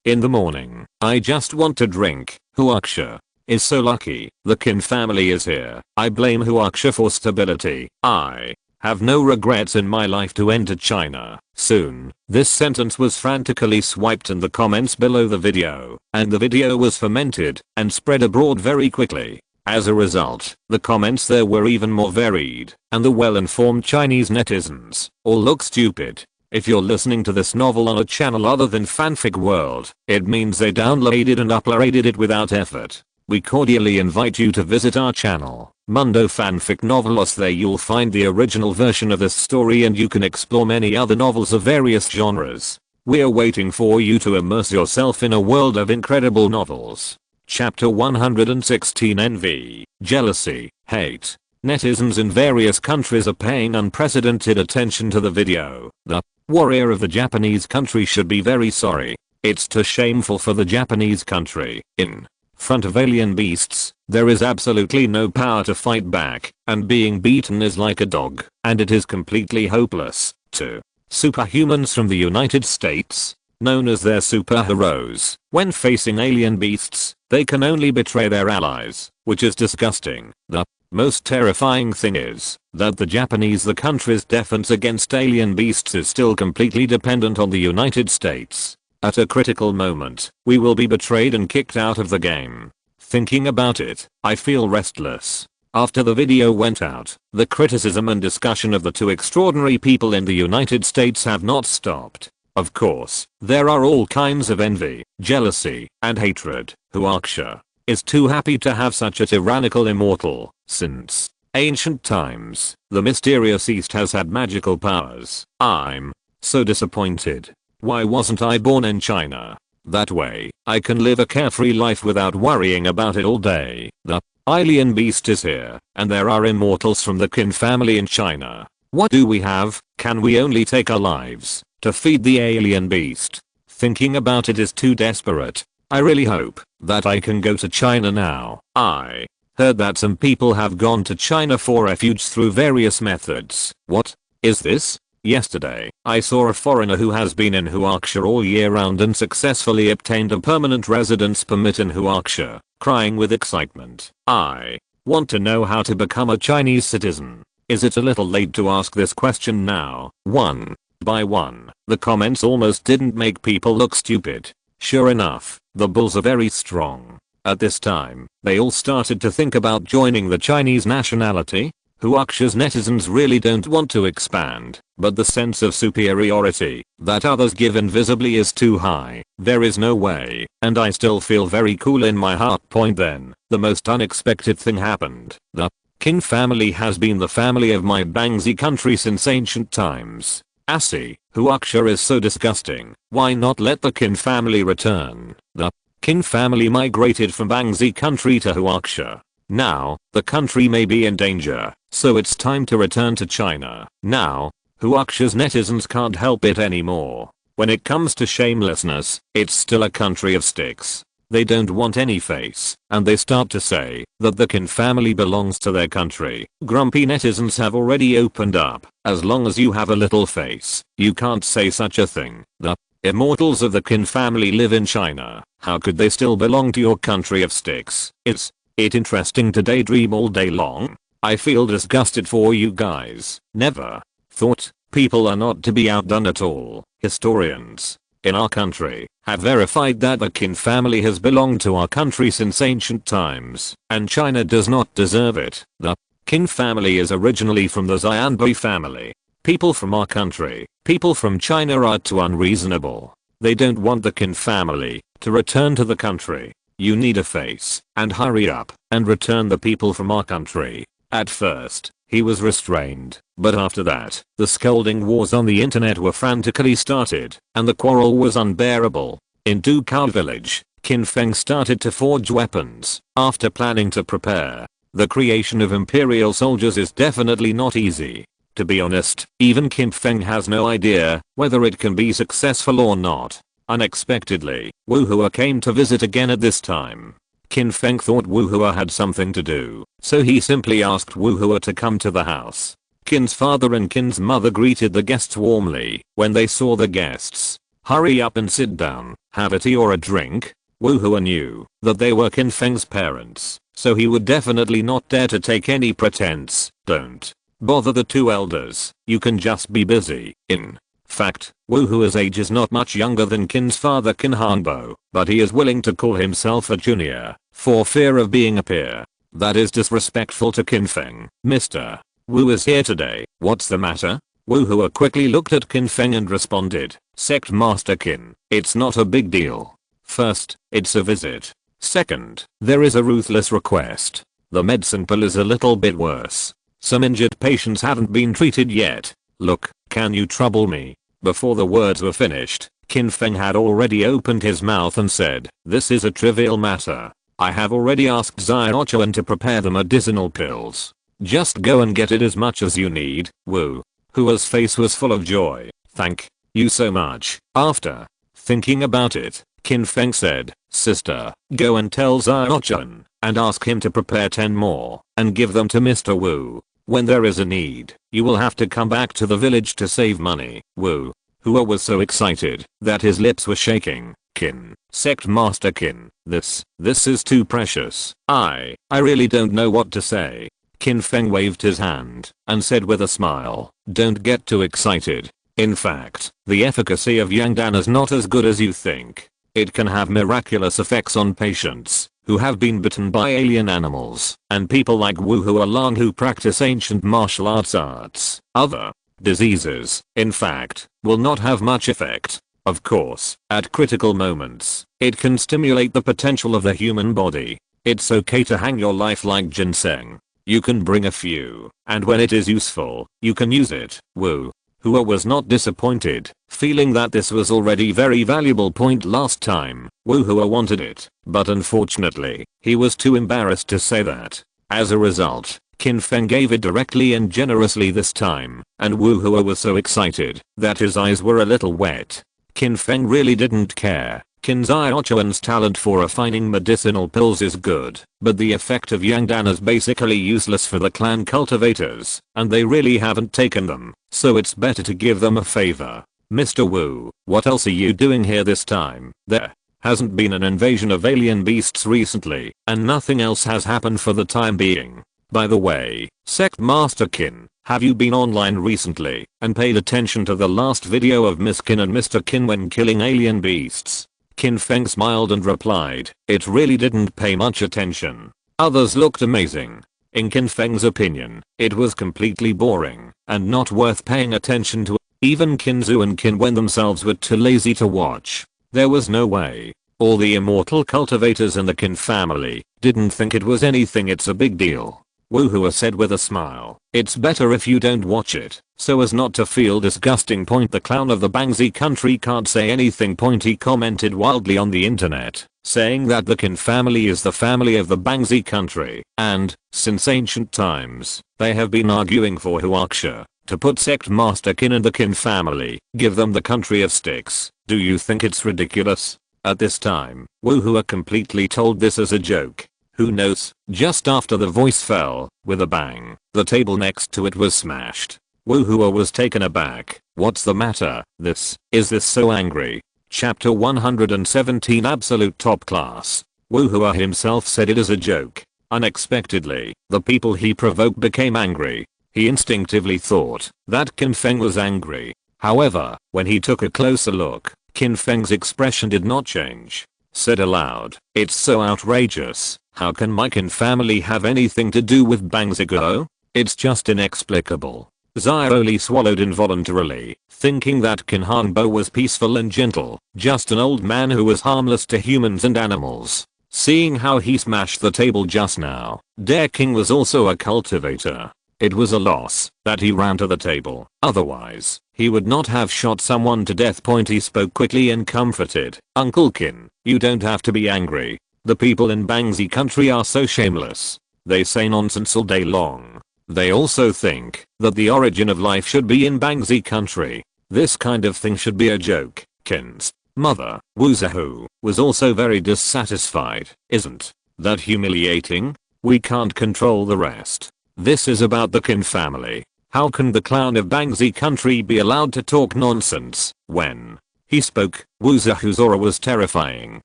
In the morning, I just want to drink. Huaxia is so lucky. The Qin family is here. I blame Huaxia for stability. I have no regrets in my life to enter China soon. This sentence was frantically swiped in the comments below the video, and the video was fermented and spread abroad very quickly. As a result, the comments there were even more varied, and the well-informed Chinese netizens all look stupid. If you're listening to this novel on a channel other than Fanfic World, it means they downloaded and uploaded it without effort. We cordially invite you to visit our channel, Mundo Fanfic Novelos. There you'll find the original version of this story, and you can explore many other novels of various genres. We're waiting for you to immerse yourself in a world of incredible novels. Chapter 116. Envy, Jealousy, Hate. Netizens in various countries are paying unprecedented attention to the video. The warrior of the Japanese country should be very sorry. It's too shameful for the Japanese country. In front of alien beasts, there is absolutely no power to fight back, and being beaten is like a dog, and it is completely hopeless. To superhumans from the United States, known as their superheroes, when facing alien beasts, they can only betray their allies, which is disgusting. The most terrifying thing is that the Japanese, the country's defense against alien beasts, is still completely dependent on the United States. At a critical moment, we will be betrayed and kicked out of the game. Thinking about it, I feel restless. After the video went out, the criticism and discussion of the two extraordinary people in the United States have not stopped. Of course, there are all kinds of envy, jealousy, and hatred. Huaxia is too happy to have such a tyrannical immortal. Since ancient times, the mysterious East has had magical powers. I'm so disappointed. Why wasn't I born in China? That way, I can live a carefree life without worrying about it all day. The alien beast is here, and there are immortals from the Qin family in China. What do we have? Can we only take our lives to feed the alien beast? Thinking about it is too desperate. I really hope that I can go to China now. I heard that some people have gone to China for refuge through various methods. What is this? Yesterday, I saw a foreigner who has been in Huaxia all year round and successfully obtained a permanent residence permit in Huaxia, crying with excitement. I want to know how to become a Chinese citizen. Is it a little late to ask this question now? One by one, the comments almost didn't make people look stupid. Sure enough, the bulls are very strong. At this time, they all started to think about joining the Chinese nationality. Huaxia's netizens really don't want to expand, but the sense of superiority that others give invisibly is too high. There is no way, and I still feel very cool in my heart. Then, the most unexpected thing happened. The Qin family has been the family of my Bangzi country since ancient times. Assy, Huaxia is so disgusting. Why not let the Qin family return? The Qin family migrated from Bangzi country to Huaxia. Now, the country may be in danger, so it's time to return to China. Now, Huaxia's netizens can't help it anymore. When it comes to shamelessness, it's still a country of sticks. They don't want any face, and they start to say that the Qin family belongs to their country. Grumpy netizens have already opened up. As long as you have a little face, you can't say such a thing. The immortals of the Qin family live in China. How could they still belong to your country of sticks? It's interesting to daydream all day long. I feel disgusted for you guys. Never thought people are not to be outdone at all. Historians in our country have verified that the Qin family has belonged to our country since ancient times, and China does not deserve it. The Qin family is originally from the Xianbei family. People from our country, people from China are too unreasonable. They don't want the Qin family to return to the country. You need a face, and hurry up, and return the people from our country. At first, he was restrained, but after that, the scolding wars on the internet were frantically started, and the quarrel was unbearable. In Dukao village, Qin Feng started to forge weapons. After planning to prepare, the creation of imperial soldiers is definitely not easy. To be honest, even Qin Feng has no idea whether it can be successful or not. Unexpectedly, Wu Hua came to visit again at this time. Qin Feng thought Wu Hua had something to do, so he simply asked Wu Hua to come to the house. Qin's father and Qin's mother greeted the guests warmly. When they saw the guests, hurry up and sit down, have a tea or a drink. Wu Hua knew that they were Qin Feng's parents, so he would definitely not dare to take any pretense. Don't bother the two elders, you can just be busy. In fact, Wu Hua's age is not much younger than Qin's father Qin Hanbo, but he is willing to call himself a junior, for fear of being a peer. That is disrespectful to Qin Feng. Mr. Wu is here today, what's the matter? Wu Hua quickly looked at Qin Feng and responded, Sect Master Qin, it's not a big deal. First, it's a visit. Second, there is a ruthless request. The medicine pill is a little bit worse. Some injured patients haven't been treated yet. Look, can you trouble me? Before the words were finished, Qin Feng had already opened his mouth and said, this is a trivial matter. I have already asked Xiaochuan to prepare the medicinal pills. Just go and get it as much as you need. Wu Hua's face was full of joy. Thank you so much. After thinking about it, Qin Feng said, sister, go and tell Xiaochuan and ask him to prepare 10 more and give them to Mr. Wu. When there is a need, you will have to come back to the village to save money. Wu Hua was so excited that his lips were shaking. Qin, Sect Master Qin, this is too precious. I really don't know what to say. Qin Feng waved his hand and said with a smile, don't get too excited. In fact, the efficacy of Yangdan is not as good as you think. It can have miraculous effects on patients. who have been bitten by alien animals, and people like Wu Hualong who practice ancient martial arts. Other diseases, in fact, will not have much effect. Of course, at critical moments, it can stimulate the potential of the human body. It's okay to hang your life like ginseng. You can bring a few, and when it is useful, you can use it. Wu Hua was not disappointed, feeling that this was already very valuable point last time. Wu Hua wanted it, but unfortunately, he was too embarrassed to say that. As a result, Qin Feng gave it directly and generously this time, and Wu Hua was so excited that his eyes were a little wet. Qin Feng really didn't care. Qin Zhiaochuan's talent for refining medicinal pills is good, but the effect of Yangdan is basically useless for the clan cultivators, and they really haven't taken them, so it's better to give them a favor. Mr. Wu, what else are you doing here this time? There hasn't been an invasion of alien beasts recently, and nothing else has happened for the time being. By the way, Sect Master Qin, have you been online recently and paid attention to the last video of Miss Qin and Mr. Qin when killing alien beasts? Qin Feng smiled and replied, it really didn't pay much attention. Others looked amazing. In Qin Feng's opinion, it was completely boring and not worth paying attention to. Even Qin Zu and Qin Wen themselves were too lazy to watch. There was no way. All the immortal cultivators in the Qin family didn't think it was anything. It's a big deal. Wu Hua said with a smile, it's better if you don't watch it, so as not to feel disgusting. The clown of the Bangzi country can't say anything. He commented wildly on the internet, saying that the Qin family is the family of the Bangzi country, and, since ancient times, they have been arguing for Huaxia, to put Sect Master Qin and the Qin family, give them the country of sticks. Do you think it's ridiculous? At this time, Wu Hua completely told this as a joke. Who knows? Just after the voice fell, with a bang, the table next to it was smashed. Wu Hua was taken aback. What's the matter? Is this so angry? Chapter 117 Absolute Top Class. Wu Hua himself said it as a joke. Unexpectedly, the people he provoked became angry. He instinctively thought that Qin Feng was angry. However, when he took a closer look, Qin Feng's expression did not change. Said aloud, it's so outrageous. How can my Qin family have anything to do with Bangzigo? It's just inexplicable. Xiaoli swallowed involuntarily, thinking that Qin Hangbo was peaceful and gentle, just an old man who was harmless to humans and animals. Seeing how he smashed the table just now, Der King was also a cultivator. It was a loss that he ran to the table, otherwise, he would not have shot someone to death. He spoke quickly and comforted, Uncle Qin, you don't have to be angry. The people in Bangzi country are so shameless. They say nonsense all day long. They also think that the origin of life should be in Bangzi country. This kind of thing should be a joke. Qin's mother, Wu Zhu, was also very dissatisfied. Isn't that humiliating? We can't control the rest. This is about the Qin family. How can the clown of Bangzi country be allowed to talk nonsense? When he spoke, Wu Zhu's aura was terrifying.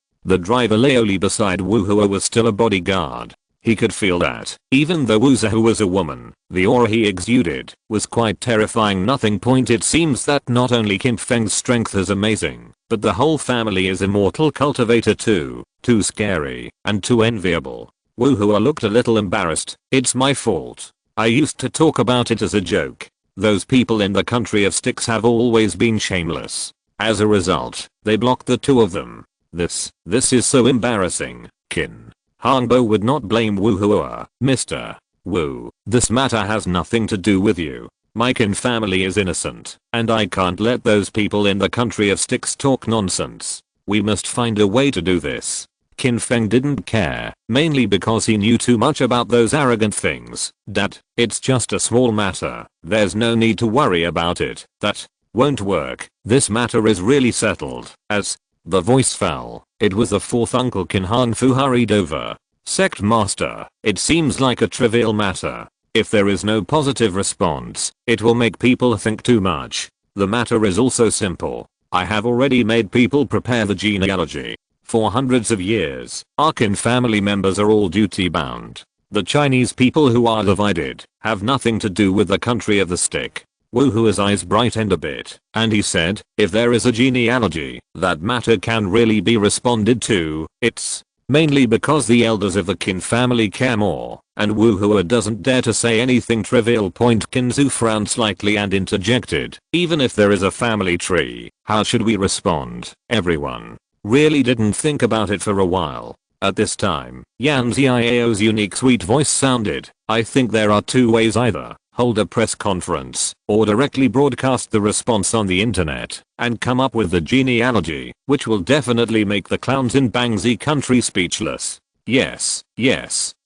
The driver Laoli beside Wu Hua was still a bodyguard. He could feel that, even though Wu Zhu was a woman, the aura he exuded was quite terrifying. It seems that not only Qin Feng's strength is amazing, but the whole family is immortal cultivator too. Too scary and too enviable. Wu Hua looked a little embarrassed. It's my fault. I used to talk about it as a joke. Those people in the country of sticks have always been shameless. As a result, they blocked the two of them. This is so embarrassing. Qin Hangbo would not blame Wu Hua. Mr. Wu, this matter has nothing to do with you. My Qin family is innocent, and I can't let those people in the country of sticks talk nonsense. We must find a way to do this. Qin Feng didn't care, mainly because he knew too much about those arrogant things. Dad, it's just a small matter. There's no need to worry about it. That won't work. This matter is really settled. As the voice fell, it was the fourth Uncle Qin Hangfu hurried over. Sect Master, it seems like a trivial matter. If there is no positive response, it will make people think too much. The matter is also simple. I have already made people prepare the genealogy. For hundreds of years, our Qin family members are all duty bound. The Chinese people who are divided have nothing to do with the country of the stick. Wu Hua's eyes brightened a bit, and he said, if there is a genealogy, that matter can really be responded to. It's mainly because the elders of the Qin family care more, and Wu Hua doesn't dare to say anything trivial. Qin Zu frowned slightly and interjected, even if there is a family tree, how should we respond? Everyone really didn't think about it for a while. At this time, Yan Xiao's unique sweet voice sounded, I think there are two ways: either hold a press conference, or directly broadcast the response on the internet, and come up with the genealogy, which will definitely make the clowns in Bangzi country speechless. Yes,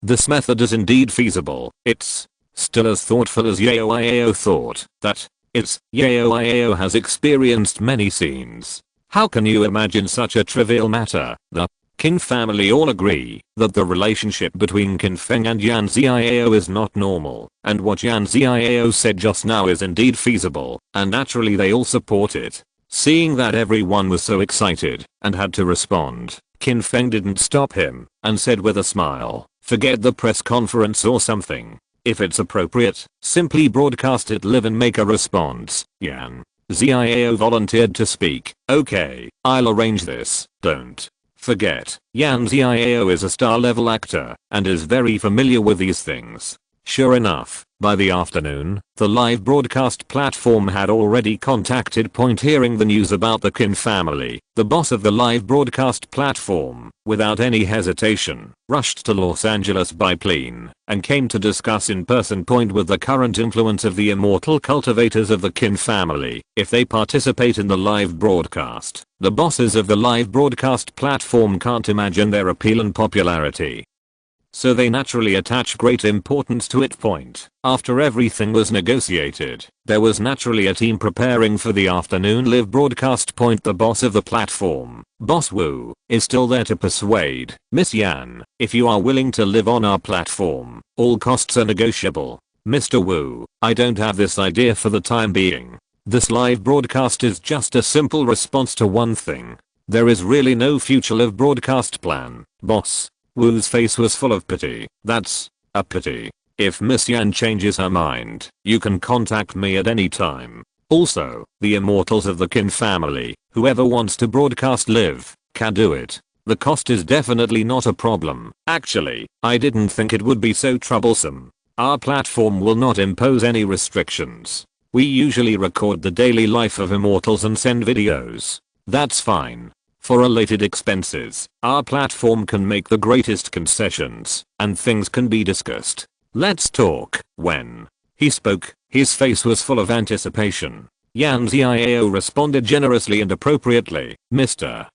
this method is indeed feasible. It's still as thoughtful as Yao thought. That is, Yao has experienced many scenes. How can you imagine such a trivial matter? The Qin family all agree that the relationship between Qin Feng and Yan Xiao is not normal, and what Yan Xiao said just now is indeed feasible, and naturally they all support it. Seeing that everyone was so excited and had to respond, Qin Feng didn't stop him and said with a smile, forget the press conference or something. If it's appropriate, simply broadcast it live and make a response. Yan Xiao volunteered to speak. Okay, I'll arrange this. Don't forget, Yan Xiao is a star-level actor and is very familiar with these things. Sure enough, by the afternoon, the live broadcast platform had already contacted Point. Hearing the news about the Qin family, the boss of the live broadcast platform, without any hesitation, rushed to Los Angeles by plane and came to discuss in person Point with the current influence of the immortal cultivators of the Qin family. If they participate in the live broadcast, the bosses of the live broadcast platform can't imagine their appeal and popularity. So they naturally attach great importance to it. Point. After everything was negotiated, there was naturally a team preparing for the afternoon live broadcast. Point. The boss of the platform, Boss Wu, is still there to persuade Miss Yan, if you are willing to live on our platform, all costs are negotiable. Mr. Wu, I don't have this idea for the time being. This live broadcast is just a simple response to one thing. There is really no future live broadcast plan, boss. Wu's face was full of pity. That's a pity. If Miss Yan changes her mind, you can contact me at any time. Also, the immortals of the Qin family, whoever wants to broadcast live, can do it. The cost is definitely not a problem. Actually, I didn't think it would be so troublesome. Our platform will not impose any restrictions. We usually record the daily life of immortals and send videos. That's fine. For related expenses, our platform can make the greatest concessions, and things can be discussed. Let's talk. When he spoke, his face was full of anticipation. Yan Xiao responded generously and appropriately, Mr.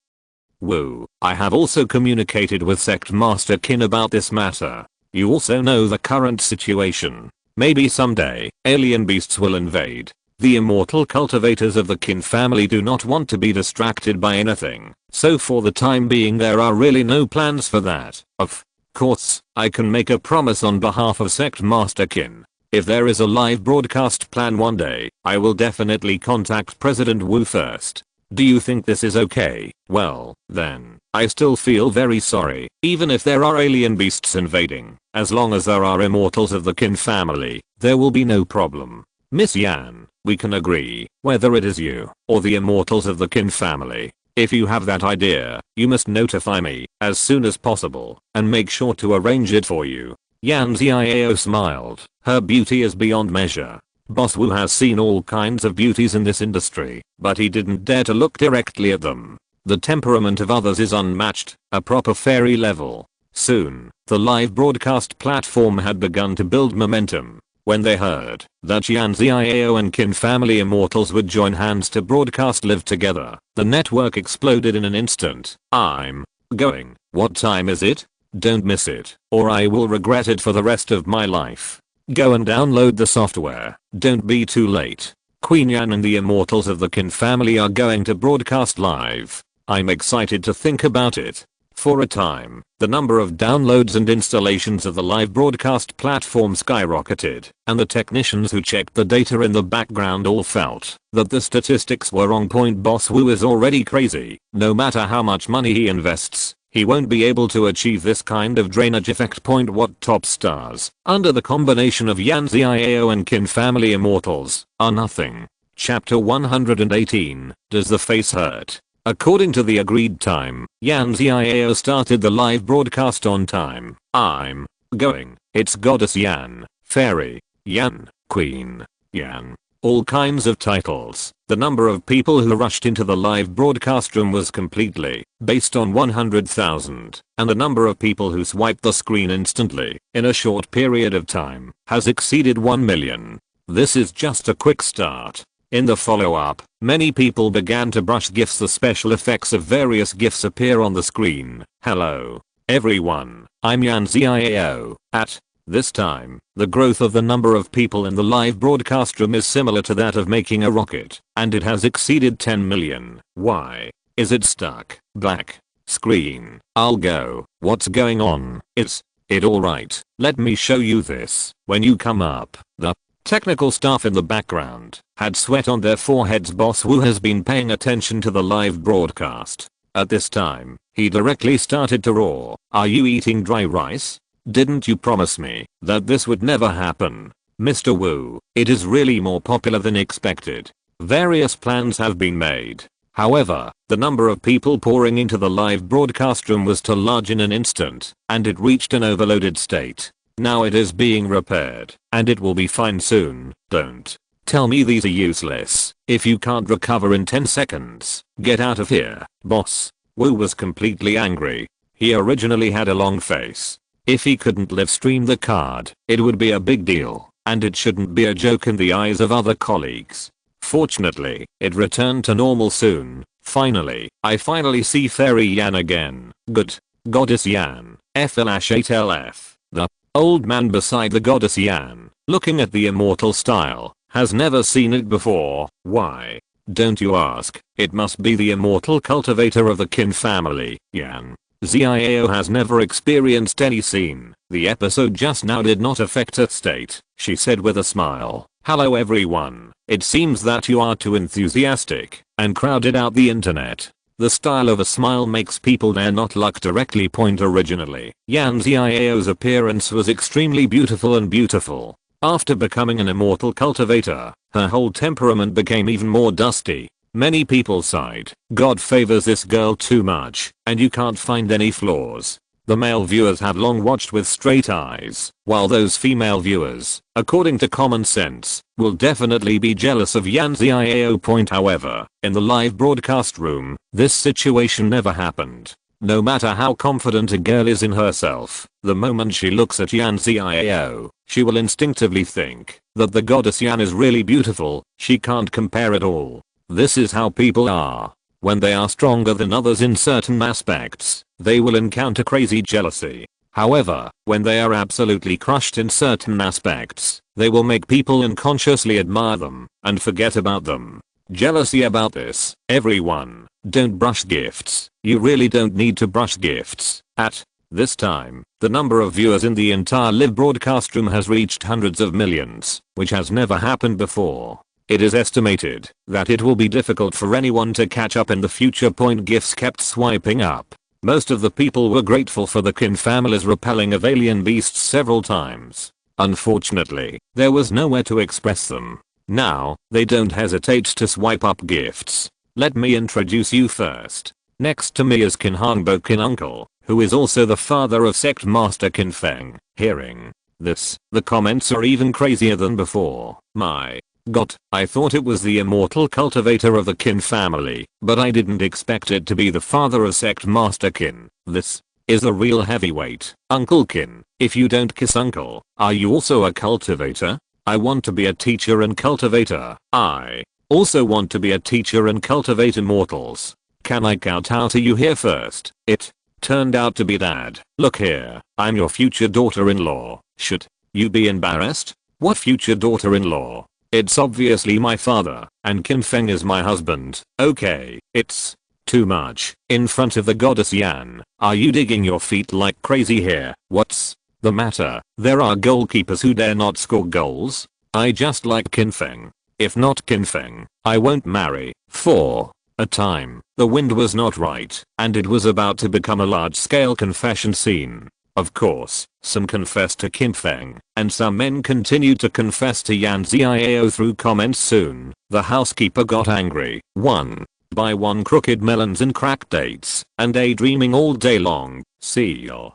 Wu, I have also communicated with Sect Master Qin about this matter. You also know the current situation. Maybe someday, alien beasts will invade. The immortal cultivators of the Qin family do not want to be distracted by anything, so for the time being there are really no plans for that. Of course, I can make a promise on behalf of Sect Master Qin. If there is a live broadcast plan one day, I will definitely contact President Wu first. Do you think this is okay? Well, then, I still feel very sorry, even if there are alien beasts invading, as long as there are immortals of the Qin family, there will be no problem. Miss Yan, we can agree, whether it is you or the immortals of the Qin family. If you have that idea, you must notify me as soon as possible and make sure to arrange it for you. Yan Xiao smiled. Her beauty is beyond measure. Boss Wu has seen all kinds of beauties in this industry, but he didn't dare to look directly at them. The temperament of others is unmatched, a proper fairy level. Soon, the live broadcast platform had begun to build momentum. When they heard that Yan Xiao and Qin family immortals would join hands to broadcast live together, the network exploded in an instant. I'm going. What time is it? Don't miss it, or I will regret it for the rest of my life. Go and download the software. Don't be too late. Queen Yan and the immortals of the Qin family are going to broadcast live. I'm excited to think about it. For a time, the number of downloads and installations of the live broadcast platform skyrocketed, and the technicians who checked the data in the background all felt that the statistics were on point. Boss Wu is already crazy. No matter how much money he invests, he won't be able to achieve this kind of drainage effect. What top stars, under the combination of Yan Xiao and Qin family immortals, are nothing. Chapter 118, Does the Face Hurt? According to the agreed time, Yan Xiao started the live broadcast on time. I'm going. It's Goddess Yan, Fairy Yan, Queen Yan. All kinds of titles. The number of people who rushed into the live broadcast room was completely based on 100,000, and the number of people who swiped the screen instantly in a short period of time has exceeded 1 million. This is just a quick start. In the follow-up, many people began to brush GIFs. The special effects of various GIFs appear on the screen. Hello, everyone, I'm Yan Xiao. At this time, the growth of the number of people in the live broadcast room is similar to that of making a rocket, and it has exceeded 10 million. Why is it stuck? Black screen. I'll go. What's going on? Is it alright? Let me show you this. When you come up, the technical staff in the background had sweat on their foreheads. Boss Wu has been paying attention to the live broadcast. At this time, he directly started to roar. Are you eating dry rice? Didn't you promise me that this would never happen? Mr. Wu, it is really more popular than expected. Various plans have been made. However, the number of people pouring into the live broadcast room was too large in an instant, and it reached an overloaded state. Now it is being repaired, and it will be fine soon. Don't tell me these are useless. If you can't recover in 10 seconds, get out of here. Boss Wu was completely angry. He originally had a long face. If he couldn't live stream the card, it would be a big deal, and it shouldn't be a joke in the eyes of other colleagues. Fortunately, it returned to normal soon. Finally, I finally see Fairy Yan again. Good. Goddess Yan, FL-8LF. The old man beside the Goddess Yan, looking at the immortal style, has never seen it before. Why? Don't you ask? It must be the immortal cultivator of the Qin family, Yan Xiao has never experienced any scene. The episode just now did not affect her state, she said with a smile. Hello everyone. It seems that you are too enthusiastic and crowded out the internet. The style of a smile makes people dare not look directly point. Originally, Yan Xiao's appearance was extremely beautiful. After becoming an immortal cultivator, her whole temperament became even more dusty. Many people sighed. God favors this girl too much, and you can't find any flaws. The male viewers have long watched with straight eyes, while those female viewers, according to common sense, will definitely be jealous of Yan Xiao. However, in the live broadcast room, this situation never happened. No matter how confident a girl is in herself, the moment she looks at Yan Xiao, she will instinctively think that the goddess Yan is really beautiful. She can't compare at all. This is how people are. When they are stronger than others in certain aspects, they will encounter crazy jealousy. However, when they are absolutely crushed in certain aspects, they will make people unconsciously admire them and forget about them. Jealousy about this. Everyone, don't brush gifts. You really don't need to brush gifts. At this time, the number of viewers in the entire live broadcast room has reached hundreds of millions, which has never happened before. It is estimated that it will be difficult for anyone to catch up in the future. GIFs kept swiping up. Most of the people were grateful for the Qin family's repelling of alien beasts several times. Unfortunately, there was nowhere to express them. Now, they don't hesitate to swipe up gifts. Let me introduce you first. Next to me is Qin Hongbo Qin Uncle, who is also the father of Sect Master Qin Feng. Hearing this, the comments are even crazier than before. My God, I thought it was the immortal cultivator of the Qin family, but I didn't expect it to be the father of Sect Master Qin. This is a real heavyweight. Uncle Qin, if you don't kiss Uncle, are you also a cultivator? I want to be a teacher and cultivator. I also want to be a teacher and cultivate immortals. Can I kowtow to you here first? It turned out to be Dad. Look here, I'm your future daughter-in-law. Should you be embarrassed? What future daughter-in-law? It's obviously my father, and Qin Feng is my husband. Okay, it's too much. In front of the goddess Yan, are you digging your feet like crazy here? What's the matter? There are goalkeepers who dare not score goals. I just like Qin Feng. If not Qin Feng, I won't marry. For a time, the wind was not right, and it was about to become a large-scale confession scene. Of course, some confessed to Qin Feng, and some men continued to confess to Yan Xiao through comments. Soon, the housekeeper got angry. 1. Buy 1 crooked melons and crack dates and daydreaming all day long. See ya.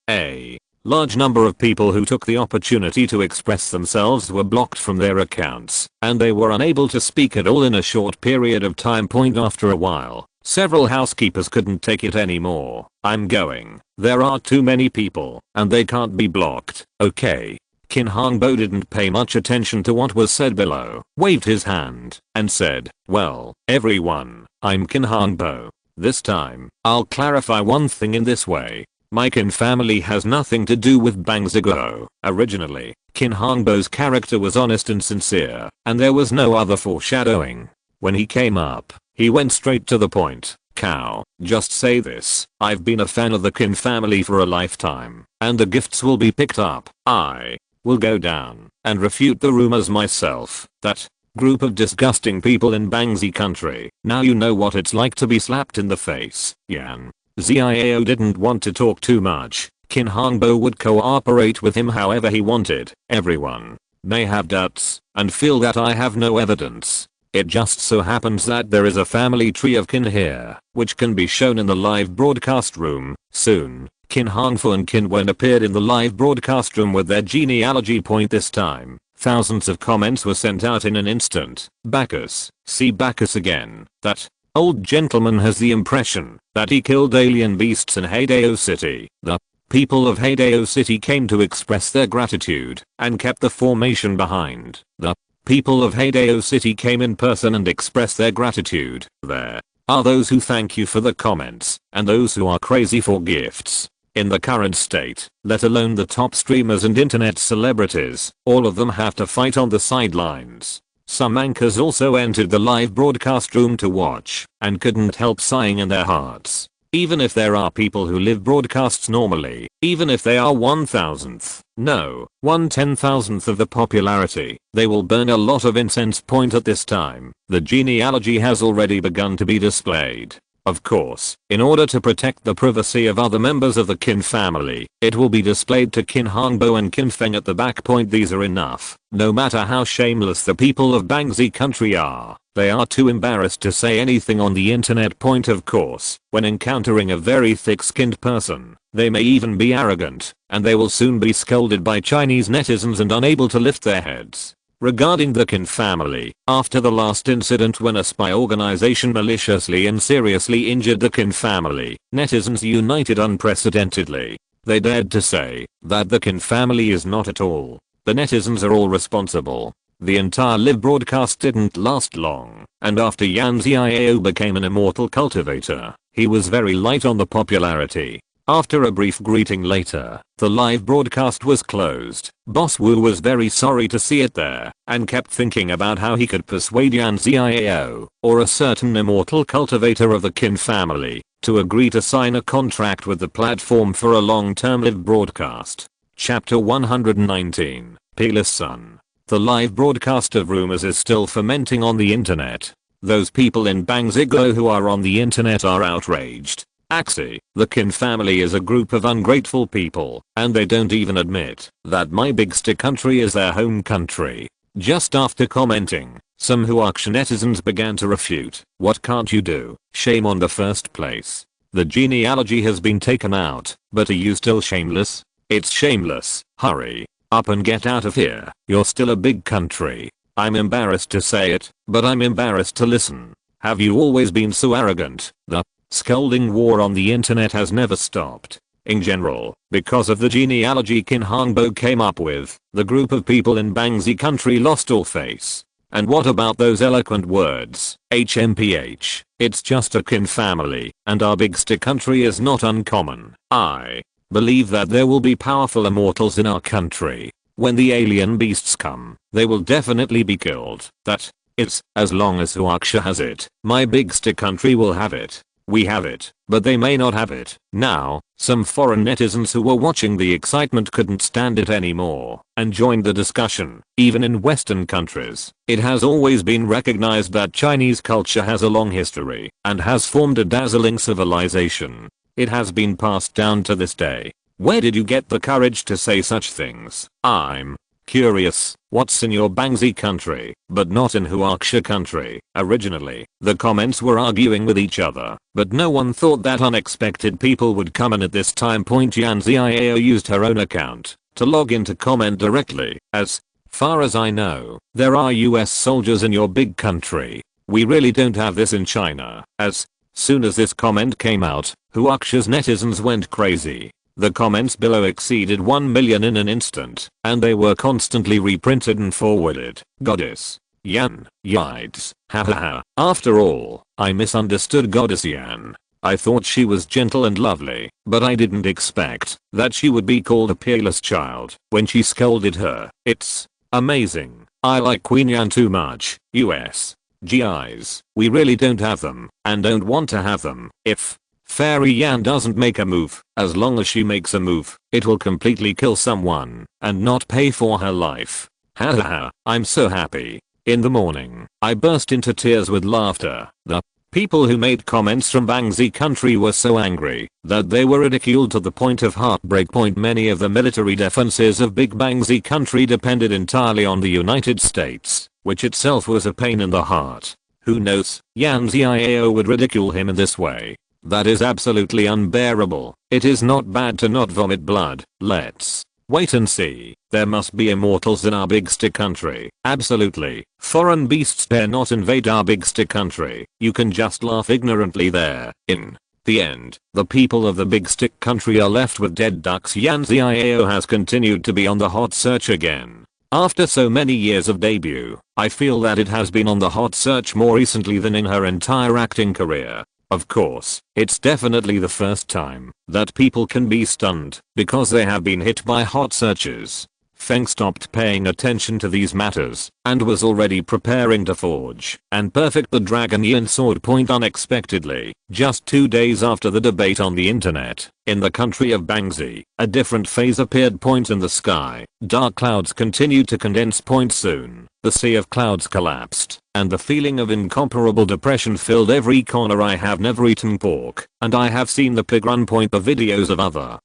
A large number of people who took the opportunity to express themselves were blocked from their accounts, and they were unable to speak at all in a short period of time. After a while, several housekeepers couldn't take it anymore. I'm going. There are too many people, and they can't be blocked. Okay. Qin Hongbo didn't pay much attention to what was said below, waved his hand, and said, well, everyone, I'm Qin Hongbo. This time, I'll clarify one thing in this way. My Qin family has nothing to do with Bang Ziguo. Originally, Qin Hongbo's character was honest and sincere, and there was no other foreshadowing. When he came up, he went straight to the point. Cow, just say this, I've been a fan of the Qin family for a lifetime, and the gifts will be picked up. I will go down and refute the rumors myself. That group of disgusting people in Bangzi country. Now you know what it's like to be slapped in the face. Yan Ziao didn't want to talk too much. Qin Hongbo would cooperate with him however he wanted. Everyone may have doubts and feel that I have no evidence. It just so happens that there is a family tree of Qin here, which can be shown in the live broadcast room. Soon, Qin Hongfu and Qin Wen appeared in the live broadcast room with their genealogy point. This time, thousands of comments were sent out in an instant. Bacchus, see Bacchus again. That old gentleman has the impression that he killed alien beasts in Hadeo City. The people of Hadeo City came to express their gratitude and kept the formation behind. The people of Hadeo City came in person and expressed their gratitude. There are those who thank you for the comments and those who are crazy for gifts. In the current state, let alone the top streamers and internet celebrities, all of them have to fight on the sidelines. Some anchors also entered the live broadcast room to watch and couldn't help sighing in their hearts. Even if there are people who live broadcasts normally, even if they are 1,000th, no, 1/10,000th of the popularity, they will burn a lot of incense. At this time, the genealogy has already begun to be displayed. Of course, in order to protect the privacy of other members of the Qin family, it will be displayed to Qin Hongbo and Qin Feng at the back. These are enough. No matter how shameless the people of Bangzi country are, they are too embarrassed to say anything on the internet. Of course, when encountering a very thick-skinned person, they may even be arrogant, and they will soon be scolded by Chinese netizens and unable to lift their heads. Regarding the Qin family, after the last incident when a spy organization maliciously and seriously injured the Qin family, netizens united unprecedentedly. They dared to say that the Qin family is not at all. The netizens are all responsible. The entire live broadcast didn't last long, and after Yan Ziao became an immortal cultivator, he was very light on the popularity. After a brief greeting later, the live broadcast was closed. Boss Wu was very sorry to see it there, and kept thinking about how he could persuade Yan Ziao, or a certain immortal cultivator of the Qin family, to agree to sign a contract with the platform for a long-term live broadcast. Chapter 119, Peerless Sun. The live broadcast of rumors is still fermenting on the internet. Those people in Bangziglo who are on the internet are outraged. Axie, the Qin family is a group of ungrateful people, and they don't even admit that my big stick country is their home country. Just after commenting, some Huaksha netizens began to refute. What can't you do? Shame on the first place. The genealogy has been taken out, but are you still shameless? It's shameless. Hurry up and get out of here. You're still a big country. I'm embarrassed to say it, but I'm embarrassed to listen. Have you always been so arrogant? The scolding war on the internet has never stopped. In general, because of the genealogy Qin Hongbo came up with, the group of people in Bangzi country lost all face. And what about those eloquent words? HMPH, it's just a Qin family, and our big stick country is not uncommon. I believe that there will be powerful immortals in our country. When the alien beasts come, they will definitely be killed. That is, as long as Huaksha has it, my big stick country will have it. We have it, but they may not have it. Now, some foreign netizens who were watching the excitement couldn't stand it anymore and joined the discussion. Even in Western countries, it has always been recognized that Chinese culture has a long history and has formed a dazzling civilization. It has been passed down to this day. Where did you get the courage to say such things? I'm Curious, what's in your Bangzi country, but not in Huaxia country? Originally, the comments were arguing with each other, but no one thought that unexpected people would come in at this time. Yan Ziao used her own account to log in to comment directly. As far as I know, there are US soldiers in your big country. We really don't have this in China. As soon as this comment came out, Huaxia's netizens went crazy. The comments below exceeded 1 million in an instant, and they were constantly reprinted and forwarded. Goddess Yan, yides, hahaha. After all, I misunderstood Goddess Yan. I thought she was gentle and lovely, but I didn't expect that she would be called a peerless child when she scolded her. It's amazing. I like Queen Yan too much. US GIs, we really don't have them, and don't want to have them. If Fairy Yan doesn't make a move, as long as she makes a move, it will completely kill someone and not pay for her life. Hahaha, I'm so happy. In the morning, I burst into tears with laughter. The people who made comments from Bangzi country were so angry that they were ridiculed to the point of heartbreak. Many of the military defenses of Big Bangzi country depended entirely on the United States, which itself was a pain in the heart. Who knows, Yan Ziao would ridicule him in this way. That is absolutely unbearable. It is not bad to not vomit blood. Let's wait and see. There must be immortals in our big stick country. Absolutely. Foreign beasts dare not invade our big stick country. You can just laugh ignorantly there. In the end, the people of the big stick country are left with dead ducks. Yan Ziao has continued to be on the hot search again. After so many years of debut, I feel that it has been on the hot search more recently than in her entire acting career. Of course, it's definitely the first time that people can be stunned because they have been hit by hot searches. Feng stopped paying attention to these matters and was already preparing to forge and perfect the Dragon Yin sword. Unexpectedly, just 2 days after the debate on the internet, in the country of Bangzi, a different phase appeared. In the sky, dark clouds continued to condense. Soon, the sea of clouds collapsed, and the feeling of incomparable depression filled every corner. I have never eaten pork, and I have seen the pig run. The videos of other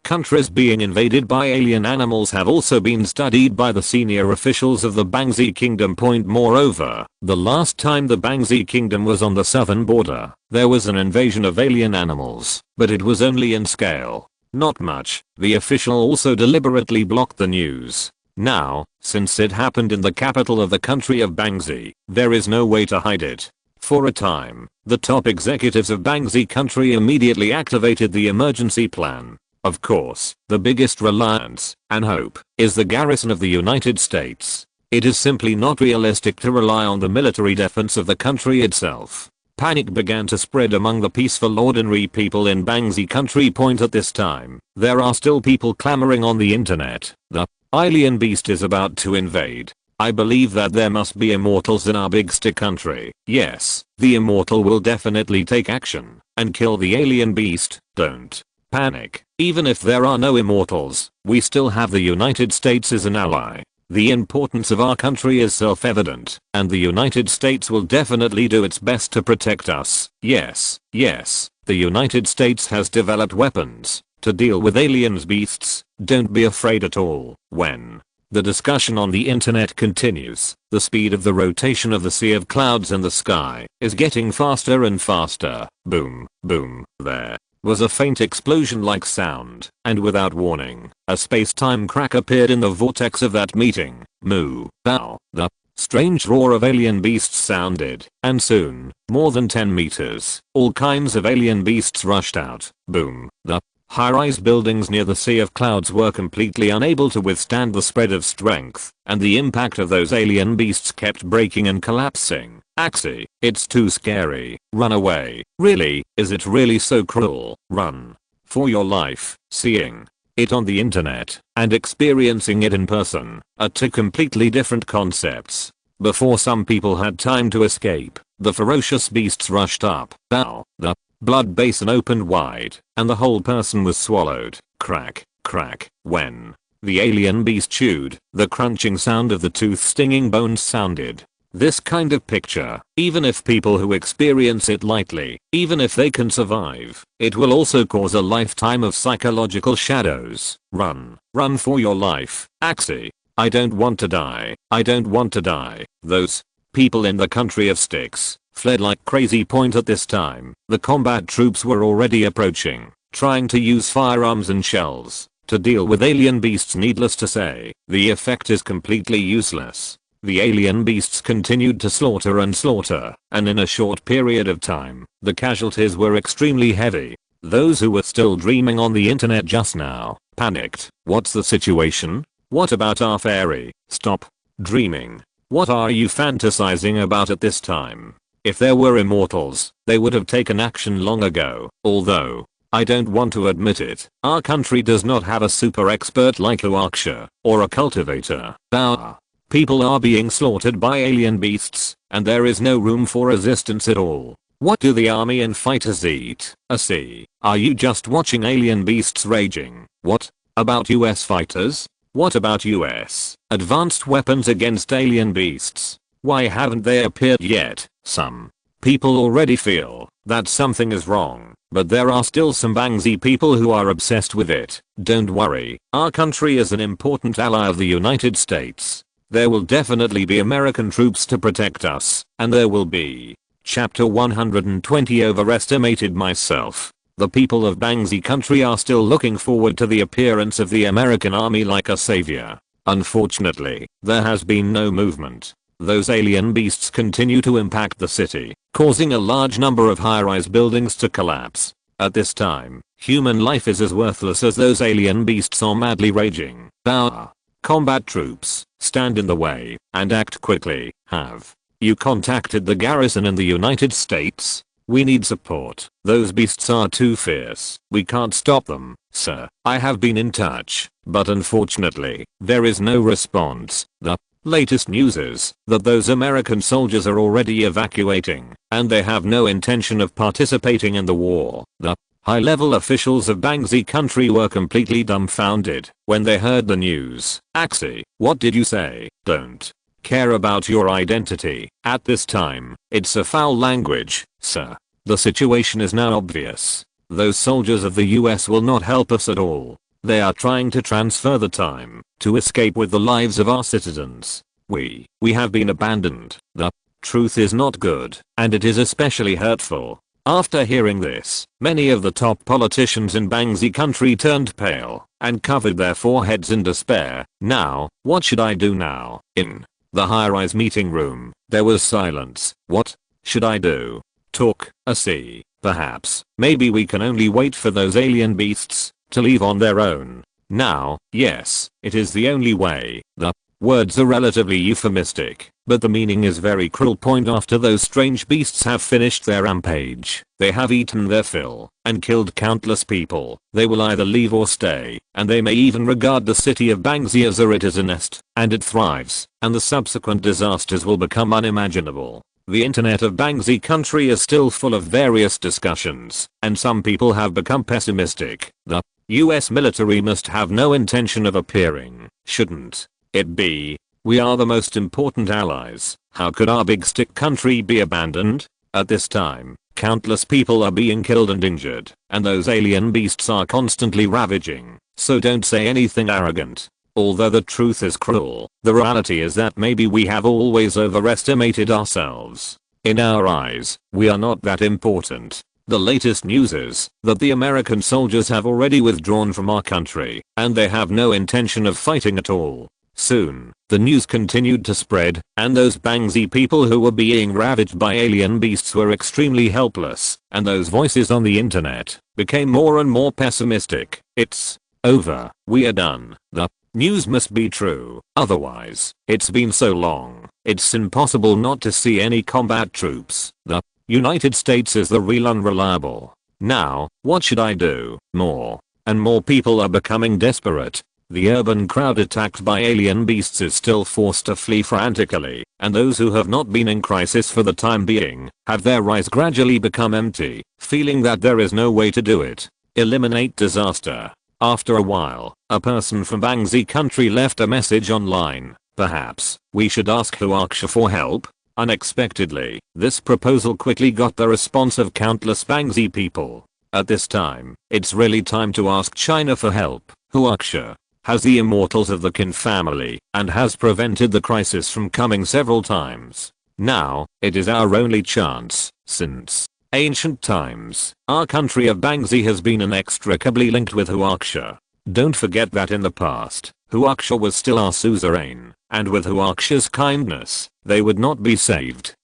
countries being invaded by alien animals have also been studied by the senior officials of the Bangzi Kingdom. Moreover, the last time the Bangzi Kingdom was on the southern border, there was an invasion of alien animals, but it was only in scale. Not much. The official also deliberately blocked the news. Now, since it happened in the capital of the country of Bangzi, there is no way to hide it. For a time, the top executives of Bangzi country immediately activated the emergency plan. Of course, the biggest reliance and hope is the garrison of the United States. It is simply not realistic to rely on the military defense of the country itself. Panic began to spread among the peaceful ordinary people in Bangzi country. At this time, there are still people clamoring on the internet. The alien beast is about to invade. I believe that there must be immortals in our big stick country. Yes, the immortal will definitely take action and kill the alien beast. Don't panic. Even if there are no immortals, we still have the United States as an ally. The importance of our country is self-evident, and the United States will definitely do its best to protect us. Yes, the United States has developed weapons to deal with aliens beasts. Don't be afraid at all. When the discussion on the internet continues, the speed of the rotation of the sea of clouds in the sky is getting faster and faster. Boom, boom. There was a faint explosion-like sound, and without warning, a space-time crack appeared in the vortex of that meeting. Moo, pow. The strange roar of alien beasts sounded, and soon, more than 10 meters, all kinds of alien beasts rushed out. Boom. The high-rise buildings near the sea of clouds were completely unable to withstand the spread of strength, and the impact of those alien beasts kept breaking and collapsing. Axie, it's too scary. Run away. Really? Is it really so cruel? Run for your life. Seeing it on the internet and experiencing it in person are two completely different concepts. Before some people had time to escape, the ferocious beasts rushed up. Ow. The blood basin opened wide, and the whole person was swallowed. Crack, crack. When the alien beast chewed, the crunching sound of the tooth stinging bones sounded. This kind of picture, even if people who experience it lightly, even if they can survive, it will also cause a lifetime of psychological shadows. Run for your life. Axie. I don't want to die. I don't want to die. Those people in the country of sticks fled like crazy. Point at this time, the combat troops were already approaching, trying to use firearms and shells to deal with alien beasts. Needless to say, the effect is completely useless. The alien beasts continued to slaughter and slaughter, and in a short period of time, the casualties were extremely heavy. Those who were still dreaming on the internet just now panicked. What's the situation? What about our fairy? Stop dreaming. What are you fantasizing about at this time? If there were immortals, they would have taken action long ago. Although, I don't want to admit it, our country does not have a super expert like Uaksha or a cultivator. Our people are being slaughtered by alien beasts, and there is no room for resistance at all. What do the army and fighters eat? See, are you just watching alien beasts raging? What about US fighters? What about US advanced weapons against alien beasts? Why haven't they appeared yet? Some people already feel that something is wrong, but there are still some Bangsi people who are obsessed with it. Don't worry, our country is an important ally of the United States. There will definitely be American troops to protect us, and there will be. Chapter 120 Overestimated myself. The people of Bangsi country are still looking forward to the appearance of the American army like a savior. Unfortunately, there has been no movement. Those alien beasts continue to impact the city, causing a large number of high-rise buildings to collapse. At this time, human life is as worthless as those alien beasts are madly raging. Our combat troops stand in the way and act quickly. Have you contacted the garrison in the United States? We need support. Those beasts are too fierce. We can't stop them, sir. I have been in touch, but unfortunately, there is no response. The latest news is that those American soldiers are already evacuating, and they have no intention of participating in the war. The high-level officials of Bangsi country were completely dumbfounded when they heard the news. Axie, what did you say? Don't care about your identity. At this time, it's a foul language, sir. The situation is now obvious. Those soldiers of the US will not help us at all. They are trying to transfer the time to escape with the lives of our citizens. We have been abandoned. The truth is not good, and it is especially hurtful. After hearing this, many of the top politicians in Bangsi country turned pale and covered their foreheads in despair. Now, what should I do now? In the high-rise meeting room, there was silence. What should I do? Talk, see. Perhaps, maybe we can only wait for those alien beasts to leave on their own. Now, yes, it is the only way. The words are relatively euphemistic, but the meaning is very cruel. Point after those strange beasts have finished their rampage, they have eaten their fill and killed countless people. They will either leave or stay, and they may even regard the city of Bangsi as it is a nest, and it thrives, and the subsequent disasters will become unimaginable. The internet of Bangsi country is still full of various discussions, and some people have become pessimistic. The US military must have no intention of appearing. Shouldn't it be? We are the most important allies. How could our big stick country be abandoned? At this time, countless people are being killed and injured, and those alien beasts are constantly ravaging. So don't say anything arrogant. Although the truth is cruel, the reality is that maybe we have always overestimated ourselves. In our eyes, we are not that important. The latest news is that the American soldiers have already withdrawn from our country, and they have no intention of fighting at all. Soon, the news continued to spread, and those Bangsi people who were being ravaged by alien beasts were extremely helpless, and those voices on the internet became more and more pessimistic. It's over. We are done. The news must be true. Otherwise, it's been so long, it's impossible not to see any combat troops. The United States is the real unreliable. Now, what should I do? More and more people are becoming desperate. The urban crowd attacked by alien beasts is still forced to flee frantically, and those who have not been in crisis for the time being have their eyes gradually become empty, feeling that there is no way to do it. Eliminate disaster. After a while, a person from Bangsi country left a message online. Perhaps we should ask Huaksha for help. Unexpectedly, this proposal quickly got the response of countless Bangsi people. At this time, it's really time to ask China for help. Huaksha, has the immortals of the Qin family, and has prevented the crisis from coming several times. Now, it is our only chance, since ancient times, our country of Bangzi has been inextricably linked with Huaxia. Don't forget that in the past, Huaxia was still our suzerain, and with Huaxia's kindness, they would not be saved.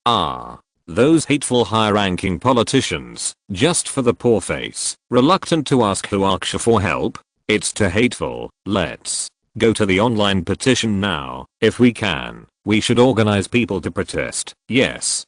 Those hateful high-ranking politicians, just for the poor face, reluctant to ask Huaxia for help? It's too hateful. Let's go to the online petition now. If we can, we should organize people to protest. Yes,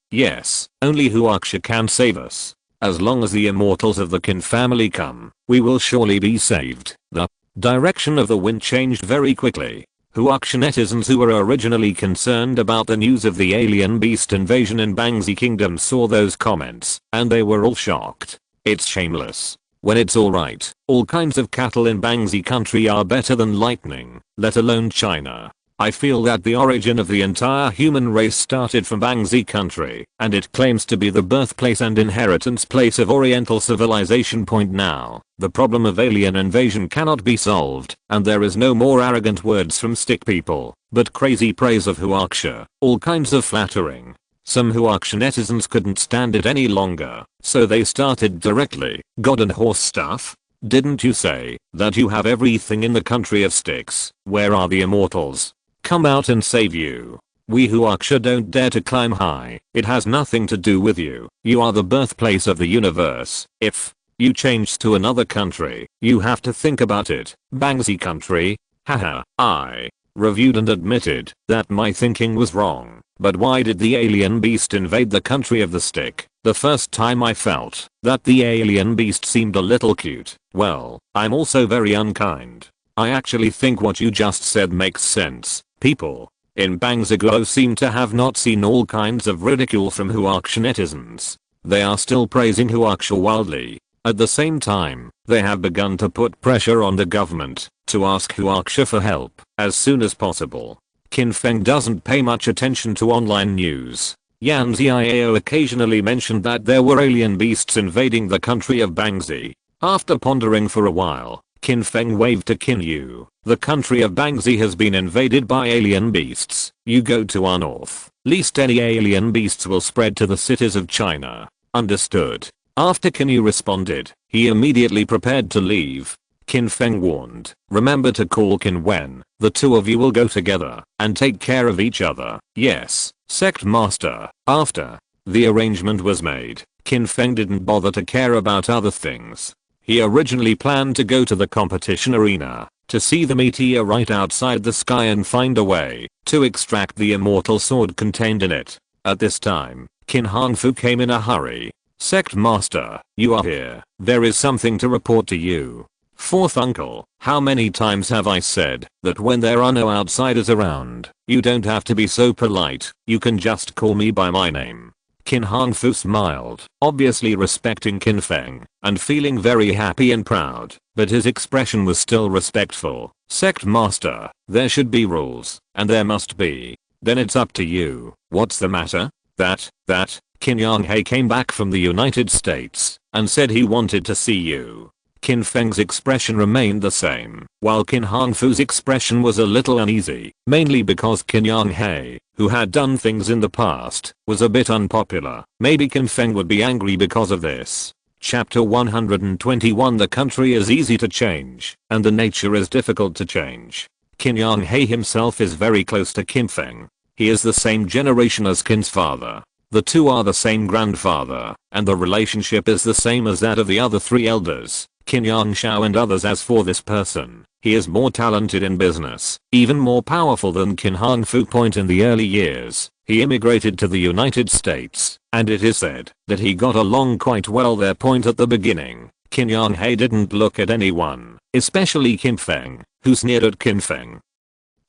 only Huaxia can save us. As long as the immortals of the Qin family come, we will surely be saved. The direction of the wind changed very quickly. Huaxia netizens who were originally concerned about the news of the alien beast invasion in Bangzi Kingdom saw those comments, and they were all shocked. It's shameless. When it's alright, all kinds of cattle in Bangzi country are better than lightning, let alone China. I feel that the origin of the entire human race started from Bangzi country, and it claims to be the birthplace and inheritance place of Oriental civilization. Now, the problem of alien invasion cannot be solved, and there is no more arrogant words from stick people, but crazy praise of Huaxia, all kinds of flattering. Some Huaxia netizens couldn't stand it any longer, so they started directly, God and horse stuff? Didn't you say that you have everything in the country of sticks? Where are the immortals? Come out and save you. We Huaxia don't dare to climb high. It has nothing to do with you. You are the birthplace of the universe. If you change to another country, you have to think about it. Bangzi country? Haha. I reviewed and admitted that my thinking was wrong. But why did the alien beast invade the country of the stick? The first time I felt that the alien beast seemed a little cute. Well, I'm also very unkind. I actually think what you just said makes sense. People in Bangziglo seem to have not seen all kinds of ridicule from Huaxia netizens. They are still praising Huaxia wildly. At the same time, they have begun to put pressure on the government to ask Huaxia for help as soon as possible. Qin Feng doesn't pay much attention to online news. Yan Xiao occasionally mentioned that there were alien beasts invading the country of Bangzi. After pondering for a while, Qin Feng waved to Qin Yu. The country of Bangzi has been invaded by alien beasts. You go to our north. Least any alien beasts will spread to the cities of China. Understood. After Qin Yu responded, he immediately prepared to leave. Qin Feng warned, remember to call Qin when the two of you will go together and take care of each other. Yes, sect master. After the arrangement was made, Qin Feng didn't bother to care about other things. He originally planned to go to the competition arena to see the meteor right outside the sky and find a way to extract the immortal sword contained in it. At this time, Qin Hongfu came in a hurry. Sect master, you are here. There is something to report to you. Fourth uncle, how many times have I said that when there are no outsiders around, you don't have to be so polite, you can just call me by my name. Qin Hongfu smiled, obviously respecting Qin Feng, and feeling very happy and proud, but his expression was still respectful. Sect master, there should be rules, and there must be. Then it's up to you. What's the matter? That, Qin Yonghe came back from the United States, and said he wanted to see you. Qin Feng's expression remained the same, while Qin Hongfu's expression was a little uneasy, mainly because Qin Yonghe, who had done things in the past, was a bit unpopular. Maybe Qin Feng would be angry because of this. Chapter 121. The country is easy to change, and the nature is difficult to change. Qin Yonghe himself is very close to Qin Feng. He is the same generation as Qin's father. The two are the same grandfather, and the relationship is the same as that of the other three elders, Qin Yongshao and others. As for this person, he is more talented in business, even more powerful than Qin Hongfu. In the early years, he immigrated to the United States, and it is said that he got along quite well there. At the beginning, Qin Yonghe didn't look at anyone, especially Qin Feng, who sneered at Qin Feng,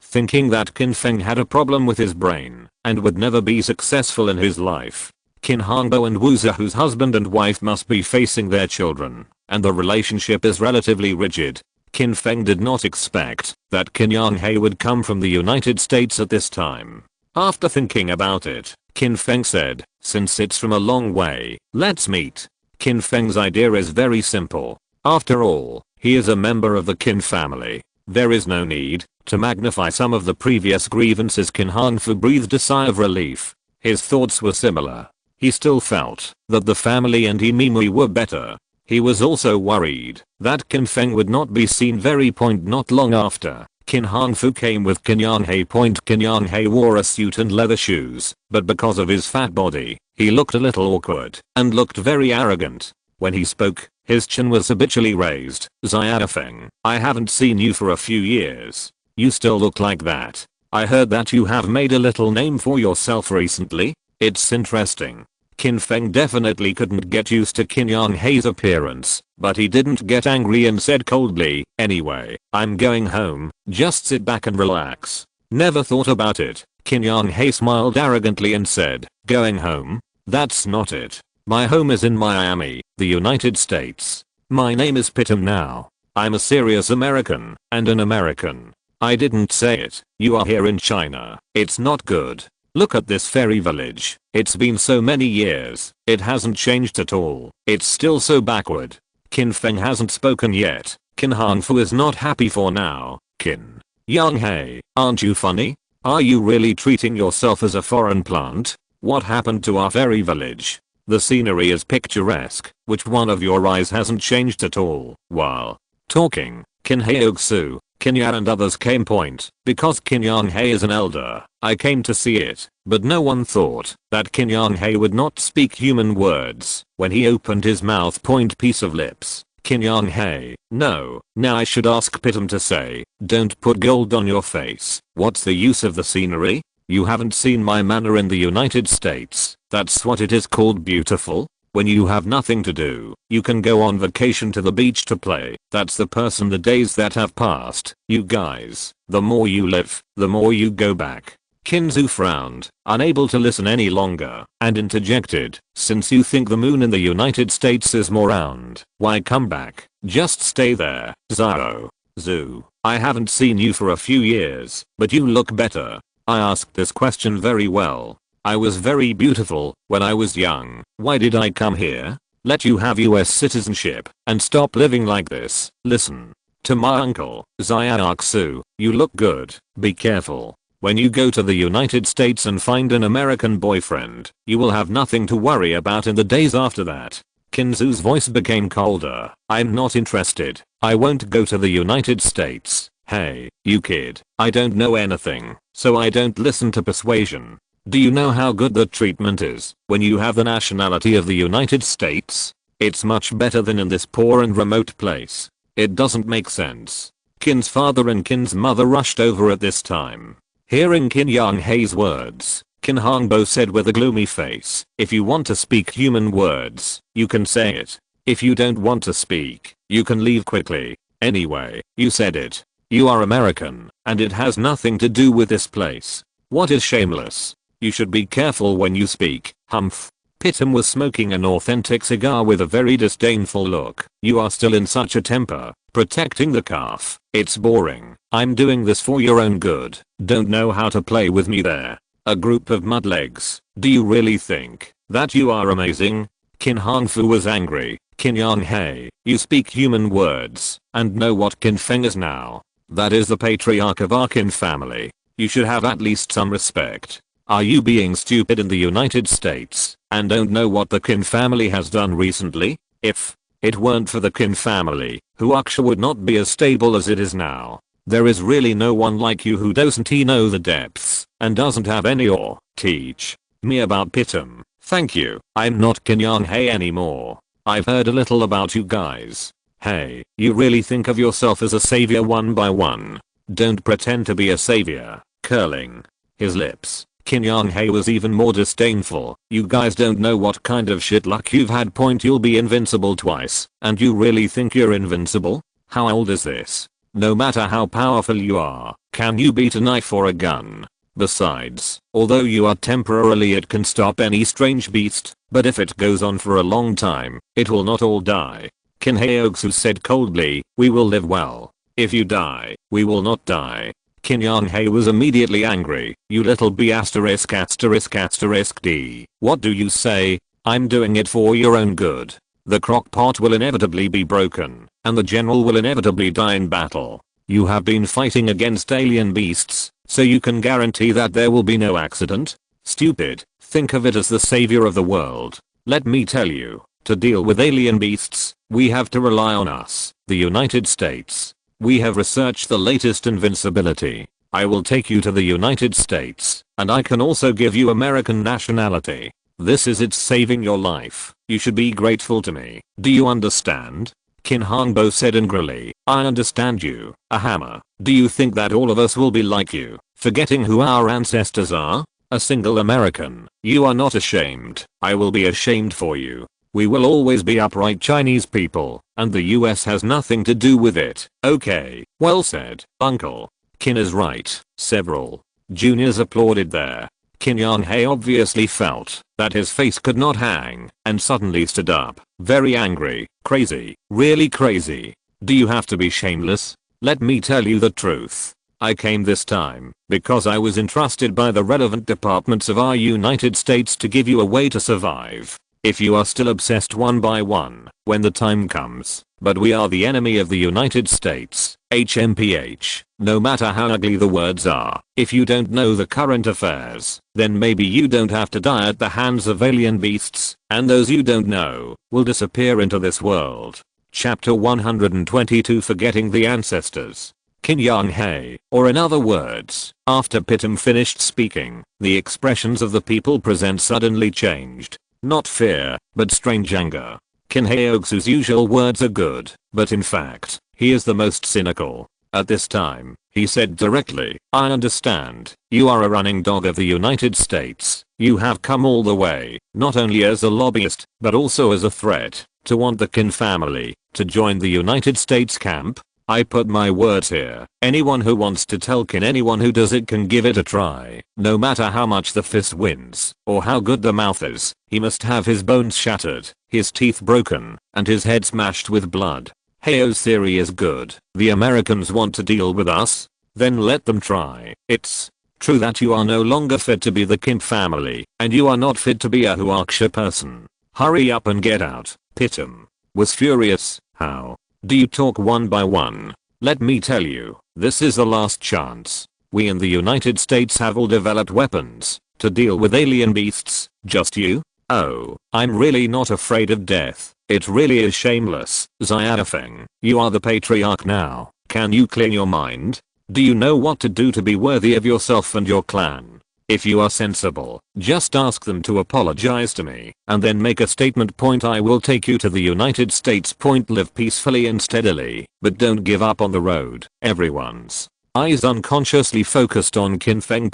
thinking that Qin Feng had a problem with his brain and would never be successful in his life. Qin Hongbo and Wu Zi, whose husband and wife must be facing their children, and the relationship is relatively rigid. Qin Feng did not expect that Qin Yonghe would come from the United States at this time. After thinking about it, Qin Feng said, since it's from a long way, let's meet. Qin Feng's idea is very simple. After all, he is a member of the Qin family. There is no need to magnify some of the previous grievances. Qin Hongfu breathed a sigh of relief. His thoughts were similar. He still felt that the family and Imimui were better. He was also worried that Qin Feng would not be seen. Not long after, Qin Hongfu came with Qin Yonghe. Qin Yonghe wore a suit and leather shoes, but because of his fat body, he looked a little awkward and looked very arrogant. When he spoke, his chin was habitually raised. Feng, I haven't seen you for a few years. You still look like that. I heard that you have made a little name for yourself recently. It's interesting. Qin Feng definitely couldn't get used to Qin Yonghe's appearance, but he didn't get angry and said coldly, anyway, I'm going home, just sit back and relax. Never thought about it. Qin Yonghe smiled arrogantly and said, going home? That's not it. My home is in Miami, the United States. My name is Pitum now. I'm a serious American, and an American. I didn't say it. You are here in China. It's not good. Look at this fairy village. It's been so many years. It hasn't changed at all. It's still so backward. Qin Feng hasn't spoken yet. Qin Hongfu is not happy for now. Qin Yonghe, aren't you funny? Are you really treating yourself as a foreign plant? What happened to our fairy village? The scenery is picturesque. Which one of your eyes hasn't changed at all? While talking, Qin Heogsu, Qin Ya and others came point. Because Qin Yonghe is an elder, I came to see it, but no one thought that Qin Yonghe would not speak human words when he opened his mouth. Piece of lips. Qin Yonghe, no, now I should ask Pitum to say, don't put gold on your face. What's the use of the scenery? You haven't seen my manor in the United States. That's what it is called beautiful. When you have nothing to do, you can go on vacation to the beach to play. That's the person the days that have passed. You guys, the more you live, the more you go back. Kinzu frowned, unable to listen any longer, and interjected, since you think the moon in the United States is more round, why come back? Just stay there. Zoo, I haven't seen you for a few years, but you look better. I asked this question very well. I was very beautiful when I was young. Why did I come here? Let you have US citizenship and stop living like this. Listen to my uncle, Xiaoxu. You look good. Be careful. When you go to the United States and find an American boyfriend, you will have nothing to worry about in the days after that. Kinzu's voice became colder. I'm not interested. I won't go to the United States. Hey, you kid. I don't know anything, so I don't listen to persuasion. Do you know how good the treatment is when you have the nationality of the United States? It's much better than in this poor and remote place. It doesn't make sense. Qin's father and Qin's mother rushed over at this time. Hearing Qin Yonghe's words, Qin Hongbo said with a gloomy face, if you want to speak human words, you can say it. If you don't want to speak, you can leave quickly. Anyway, you said it. You are American, and it has nothing to do with this place. What is shameless? You should be careful when you speak. Humph. Pitum was smoking an authentic cigar with a very disdainful look. You are still in such a temper, protecting the calf. It's boring. I'm doing this for your own good. Don't know how to play with me there. A group of mudlegs. Do you really think that you are amazing? Qin Hongfu was angry. Qin Yonghe, you speak human words, and know what Qin Feng is now. That is the patriarch of our Qin family. You should have at least some respect. Are you being stupid in the United States and don't know what the Qin family has done recently? If it weren't for the Qin family, Huaxia would not be as stable as it is now. There is really no one like you who doesn't know the depths and doesn't have any or teach me about Pitum. Thank you. I'm not Qin Yonghe anymore. I've heard a little about you guys. Hey, you really think of yourself as a savior one by one? Don't pretend to be a savior. Curling his lips, Qin Yonghe was even more disdainful. You guys don't know what kind of shit luck you've had. You'll be invincible twice, and you really think you're invincible? How old is this? No matter how powerful you are, can you beat a knife or a gun? Besides, although you are temporarily, it can stop any strange beast, but if it goes on for a long time, it will not all die. Qin Heogsu said coldly, we will live well. If you die, we will not die. Qin Yonghe was immediately angry. You little b********d. What do you say? I'm doing it for your own good. The crock pot will inevitably be broken, and the general will inevitably die in battle. You have been fighting against alien beasts, so you can guarantee that there will be no accident? Stupid, think of it as the savior of the world. Let me tell you, to deal with alien beasts, we have to rely on us, the United States. We have researched the latest invincibility. I will take you to the United States, and I can also give you American nationality. This is it saving your life. You should be grateful to me. Do you understand? Qin Feng said angrily, I understand you, a hammer. Do you think that all of us will be like you, forgetting who our ancestors are? A single American. You are not ashamed. I will be ashamed for you. We will always be upright Chinese people, and the US has nothing to do with it. Okay, well said, Uncle. Qin is right. Several juniors applauded there. Qin Yang obviously felt that his face could not hang, and suddenly stood up, very angry, crazy, really crazy. Do you have to be shameless? Let me tell you the truth. I came this time because I was entrusted by the relevant departments of our United States to give you a way to survive. If you are still obsessed one by one, when the time comes, but we are the enemy of the United States, HMPH, no matter how ugly the words are, if you don't know the current affairs, then maybe you don't have to die at the hands of alien beasts, and those you don't know, will disappear into this world. Chapter 122 Forgetting the Ancestors. Qin Yang, or in other words, after Pitum finished speaking, the expressions of the people present suddenly changed. Not fear, but strange anger. Qin Heoxu's usual words are good, but in fact, he is the most cynical. At this time, he said directly, I understand, you are a running dog of the United States. You have come all the way, not only as a lobbyist, but also as a threat, to want the Qin family to join the United States camp. I put my words here. Anyone who wants to tell Qin anyone who does it can give it a try. No matter how much the fist wins, or how good the mouth is, he must have his bones shattered, his teeth broken, and his head smashed with blood. Heo's theory is good. The Americans want to deal with us? Then let them try. It's true that you are no longer fit to be the Qin family, and you are not fit to be a Huaxia person. Hurry up and get out. Pitum was furious. How? Do you talk one by one? Let me tell you, this is the last chance. We in the United States have all developed weapons to deal with alien beasts. Just you? Oh, I'm really not afraid of death. It really is shameless. Feng, you are the patriarch now. Can you clear your mind? Do you know what to do to be worthy of yourself and your clan? If you are sensible, just ask them to apologize to me, and then make a statement. I will take you to the United States. Live peacefully and steadily, but don't give up on the road. Everyone's eyes unconsciously focused on Qin Feng.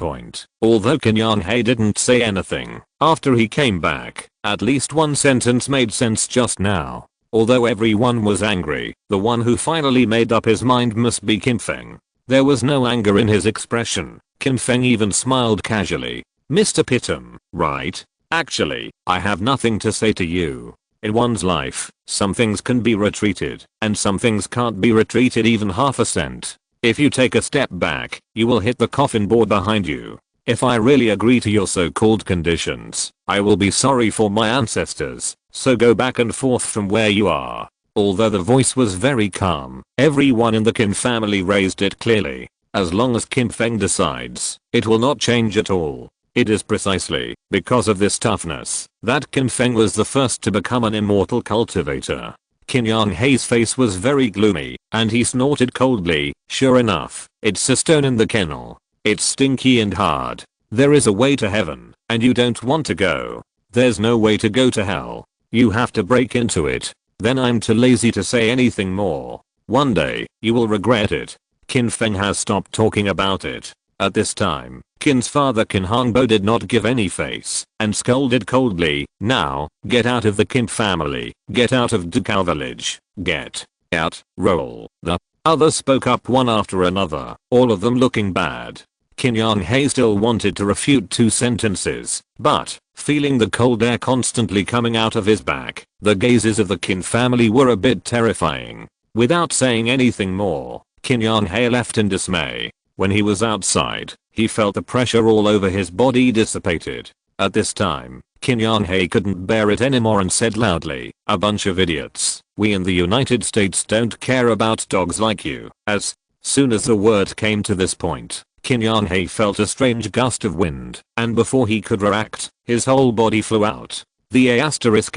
Although Qin Yang didn't say anything, after he came back, at least one sentence made sense just now. Although everyone was angry, the one who finally made up his mind must be Qin Feng. There was no anger in his expression. Qin Feng even smiled casually. Mr. Pitum, right? Actually, I have nothing to say to you. In one's life, some things can be retreated, and some things can't be retreated even half a cent. If you take a step back, you will hit the coffin board behind you. If I really agree to your so-called conditions, I will be sorry for my ancestors, so go back and forth from where you are. Although the voice was very calm, everyone in the Qin family raised it clearly. As long as Qin Feng decides, it will not change at all. It is precisely because of this toughness that Qin Feng was the first to become an immortal cultivator. Qin Yang's face was very gloomy, and he snorted coldly. Sure enough, it's a stone in the kennel. It's stinky and hard. There is a way to heaven, and you don't want to go. There's no way to go to hell. You have to break into it. Then I'm too lazy to say anything more. One day, you will regret it. Qin Feng has stopped talking about it. At this time, Qin's father Qin Hongbo did not give any face, and scolded coldly, now, get out of the Qin family, get out of Dukao village, get out, roll. The others spoke up one after another, all of them looking bad. Qin Yang still wanted to refute 2 sentences, but, feeling the cold air constantly coming out of his back, the gazes of the Qin family were a bit terrifying. Without saying anything more, Qin Yang left in dismay. When he was outside, he felt the pressure all over his body dissipated. At this time, Qin Yang couldn't bear it anymore and said loudly, a bunch of idiots. We in the United States don't care about dogs like you. As Soon as the word came to this point, Qin Yang felt a strange gust of wind, and before he could react, his whole body flew out. The asterisk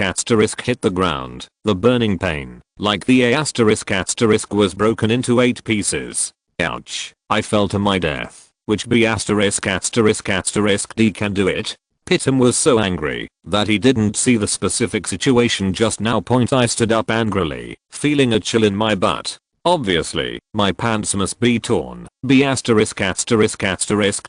hit the ground, the burning pain, like the asterisk was broken into 8 pieces. Ouch, I fell to my death, which B asterisk D can do it. Pitum was so angry that he didn't see the specific situation just now. I stood up angrily, feeling a chill in my butt. Obviously, my pants must be torn. B asterisk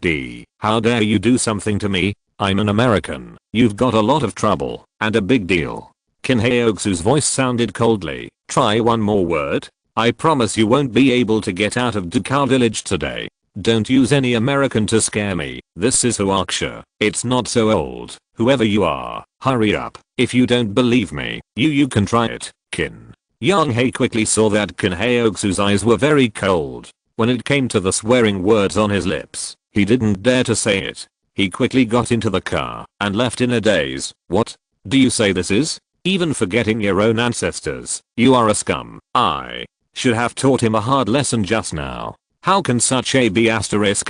D. How dare you do something to me? I'm an American. You've got a lot of trouble, and a big deal. Qin Heoxu's voice sounded coldly. Try one more word. I promise you won't be able to get out of Dukao village today. Don't use any American to scare me. This is Huaxia. It's not so old. Whoever you are, hurry up. If you don't believe me, you can try it. Qin Yang quickly saw that Qin Heoxu's eyes were very cold. When it came to the swearing words on his lips, he didn't dare to say it. He quickly got into the car and left in a daze. What do you say this is? Even forgetting your own ancestors, you are a scum. I should have taught him a hard lesson just now. How can such a B asterisk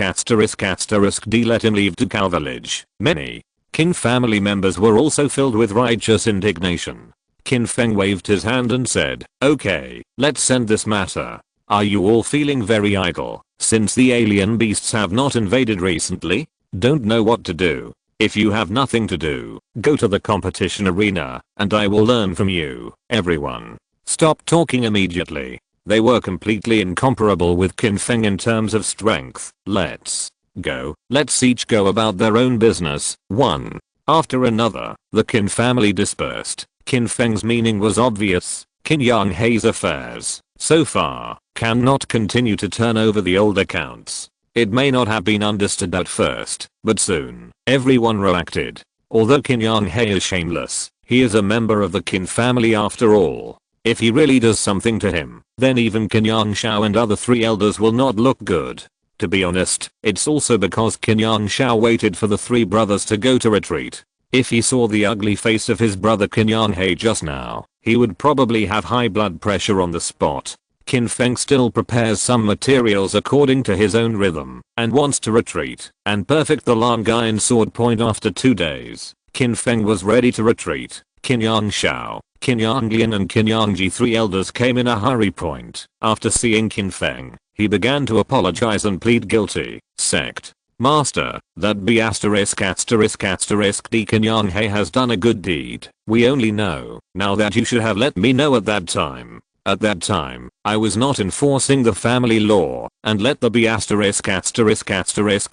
D let him leave Dukao village? Many Qin family members were also filled with righteous indignation. Qin Feng waved his hand and said, okay, let's end this matter. Are you all feeling very idle, since the alien beasts have not invaded recently? Don't know what to do? If you have nothing to do, go to the competition arena, and I will learn from you. Everyone, stop talking immediately. They were completely incomparable with Qin Feng in terms of strength. Let's go. Let's each go about their own business. One after another, the Qin family dispersed. Qin Feng's meaning was obvious. Qin Yang affairs, so far, cannot continue to turn over the old accounts. It may not have been understood at first, but soon, everyone reacted. Although Qin Yang is shameless, he is a member of the Qin family after all. If he really does something to him, then even Qin Yang Shao and other 3 elders will not look good. To be honest, it's also because Qin Yang Shao waited for the 3 brothers to go to retreat. If he saw the ugly face of his brother Qin Yang just now, he would probably have high blood pressure on the spot. Qin Feng still prepares some materials according to his own rhythm, and wants to retreat and perfect the Langayan sword point after 2 days. Qin Feng was ready to retreat. Qin Yang Shao, Qin Yang Lian and Qin Yang Ji 3 elders came in a hurry. After seeing Qin Feng, he began to apologize and plead guilty. Sect Master, that B asterisk D Qin Yang has done a good deed. We only know now that you should have let me know at that time. At that time, I was not enforcing the family law, and let the B asterisk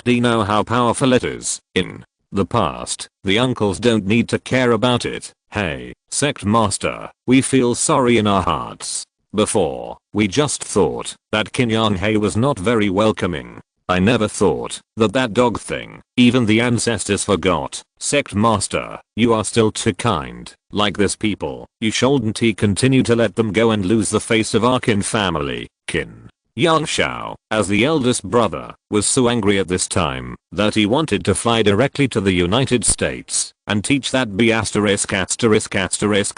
D know how powerful it is. In the past, the uncles don't need to care about it. Hey, Sect Master, we feel sorry in our hearts. Before, we just thought that Qin Yang was not very welcoming. I never thought that dog thing, even the ancestors forgot. Sect Master, you are still too kind. Like this people, you shouldn't continue to let them go and lose the face of our Qin family. Qin Yang Shao, as the eldest brother, was so angry at this time that he wanted to fly directly to the United States and teach that B asterisk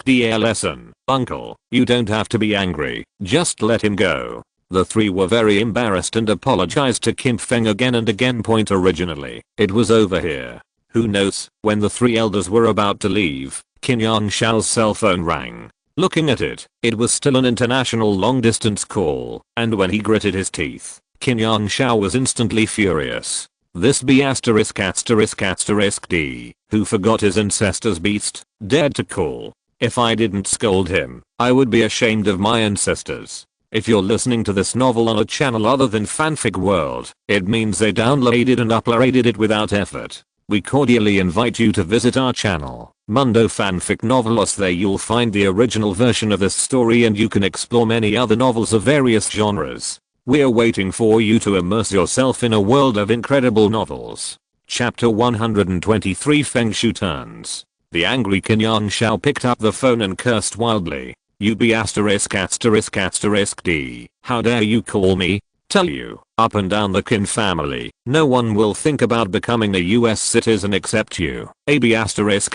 D a lesson. Uncle, you don't have to be angry, just let him go. The 3 were very embarrassed and apologized to Qin Feng again and again. Originally, it was over here. Who knows, when the 3 elders were about to leave, Qin Yang Shao's cell phone rang. Looking at it, it was still an international long-distance call, and when he gritted his teeth, Qin Yang Shao was instantly furious. This B asterisk D, who forgot his ancestors' beast, dared to call. If I didn't scold him, I would be ashamed of my ancestors. If you're listening to this novel on a channel other than Fanfic World, it means they downloaded and uploaded it without effort. We cordially invite you to visit our channel, Mundo Fanfic Novelos. There you'll find the original version of this story and you can explore many other novels of various genres. We're waiting for you to immerse yourself in a world of incredible novels. Chapter 123 Feng Shu turns. The angry Qin Yang Shao picked up the phone and cursed wildly. You B asterisk D, how dare you call me? Tell you, up and down the Qin family, no one will think about becoming a US citizen except you. A B asterisk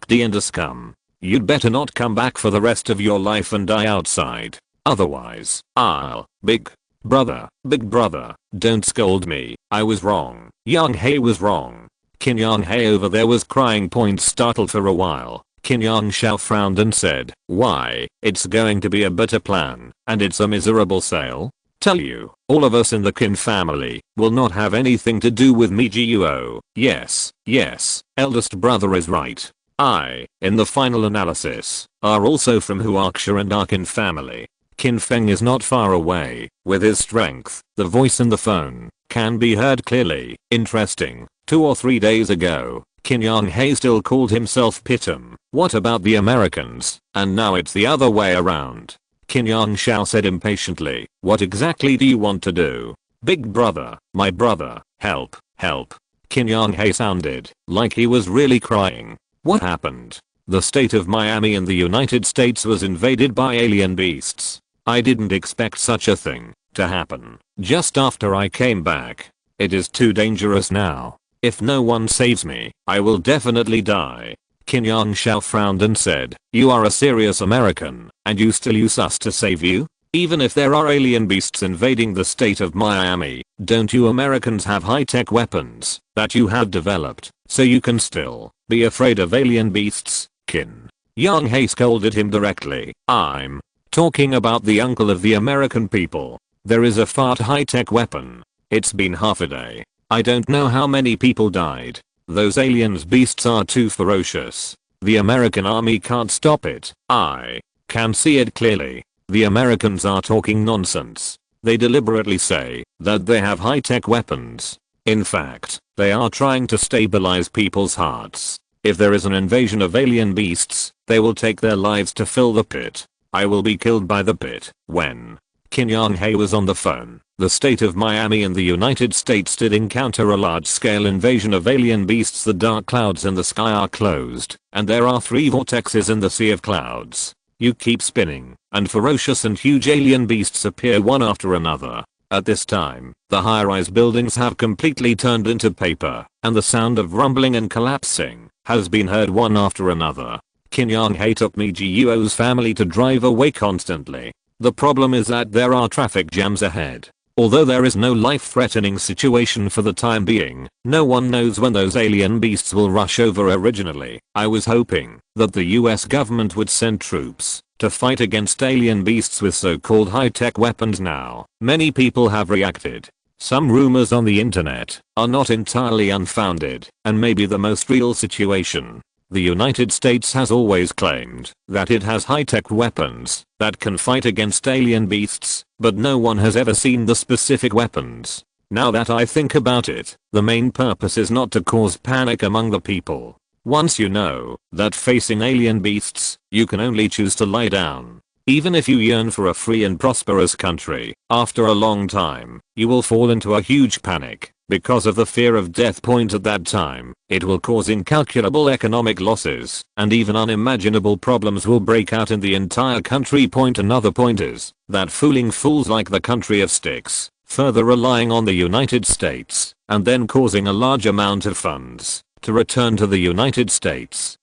D and a scum. You'd better not come back for the rest of your life and die outside. Otherwise, I'll big Big brother, don't scold me. I was wrong. Young Hae was wrong. Qin Yang Hae over there was crying. Startled for a while. Qin Yang Shao frowned and said, why, it's going to be a better plan, and it's a miserable sale. Tell you, all of us in the Qin family will not have anything to do with me. Guo. Yes, eldest brother is right. I, in the final analysis, are also from Huaxia and our Qin family. Qin Feng is not far away. With his strength, the voice in the phone can be heard clearly. Interesting. 2 or 3 days ago, Qin Yang Hae still called himself Pitum. What about the Americans? And now it's the other way around. Qin Yang Shao said impatiently, what exactly do you want to do? Big brother, my brother, help. Qin Yang Hae sounded like he was really crying. What happened? The state of Miami in the United States was invaded by alien beasts. I didn't expect such a thing to happen just after I came back. It is too dangerous now. If no one saves me, I will definitely die. Qin Yang Shao frowned and said, you are a serious American, and you still use us to save you? Even if there are alien beasts invading the state of Miami, don't you Americans have high-tech weapons that you have developed, so you can still be afraid of alien beasts? Qin Yang Hae scolded him directly. I'm talking about the uncle of the American people. There is a far high-tech weapon. It's been half a day. I don't know how many people died. Those aliens beasts are too ferocious. The American army can't stop it. I can see it clearly. The Americans are talking nonsense. They deliberately say that they have high-tech weapons. In fact, they are trying to stabilize people's hearts. If there is an invasion of alien beasts, they will take their lives to fill the pit. I will be killed by the pit. When Qin Yang Hae was on the phone, the state of Miami in the United States did encounter a large-scale invasion of alien beasts. The dark clouds in the sky are closed, and there are 3 vortexes in the sea of clouds. You keep spinning, and ferocious and huge alien beasts appear one after another. At this time, the high-rise buildings have completely turned into paper, and the sound of rumbling and collapsing has been heard one after another. Qin Yang Hae took Guo's family to drive away constantly. The problem is that there are traffic jams ahead. Although there is no life-threatening situation for the time being, no one knows when those alien beasts will rush over. Originally, I was hoping that the US government would send troops to fight against alien beasts with so-called high-tech weapons. Now, many people have reacted. Some rumors on the internet are not entirely unfounded and may be the most real situation. The United States has always claimed that it has high-tech weapons that can fight against alien beasts, but no one has ever seen the specific weapons. Now that I think about it, the main purpose is not to cause panic among the people. Once you know that facing alien beasts, you can only choose to lie down. Even if you yearn for a free and prosperous country, after a long time, you will fall into a huge panic. Because of the fear of death. At that time, it will cause incalculable economic losses, and even unimaginable problems will break out in the entire country. Another point is that fooling fools like the country of sticks, further relying on the United States, and then causing a large amount of funds to return to the United States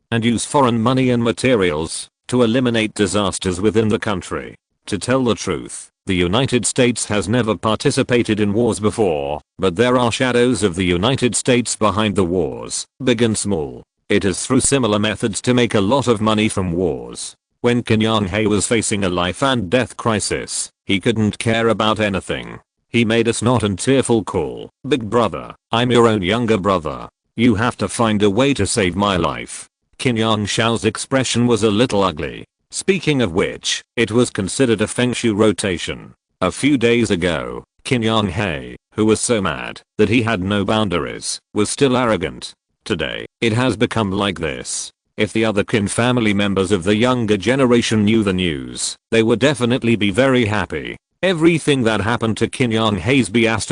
and use foreign money and materials to eliminate disasters within the country. To tell the truth, the United States has never participated in wars before, but there are shadows of the United States behind the wars, big and small. It is through similar methods to make a lot of money from wars. When Qin Yang Hae was facing a life and death crisis, he couldn't care about anything. He made a snot and tearful call, "Big brother, I'm your own younger brother. You have to find a way to save my life." Qin Yang Shao's expression was a little ugly. Speaking of which, it was considered a feng shui rotation. A few days ago, Qin Yang Hae, who was so mad that he had no boundaries, was still arrogant. Today, it has become like this. If the other Qin family members of the younger generation knew the news, they would definitely be very happy. Everything that happened to Qin Yang Hae's B*********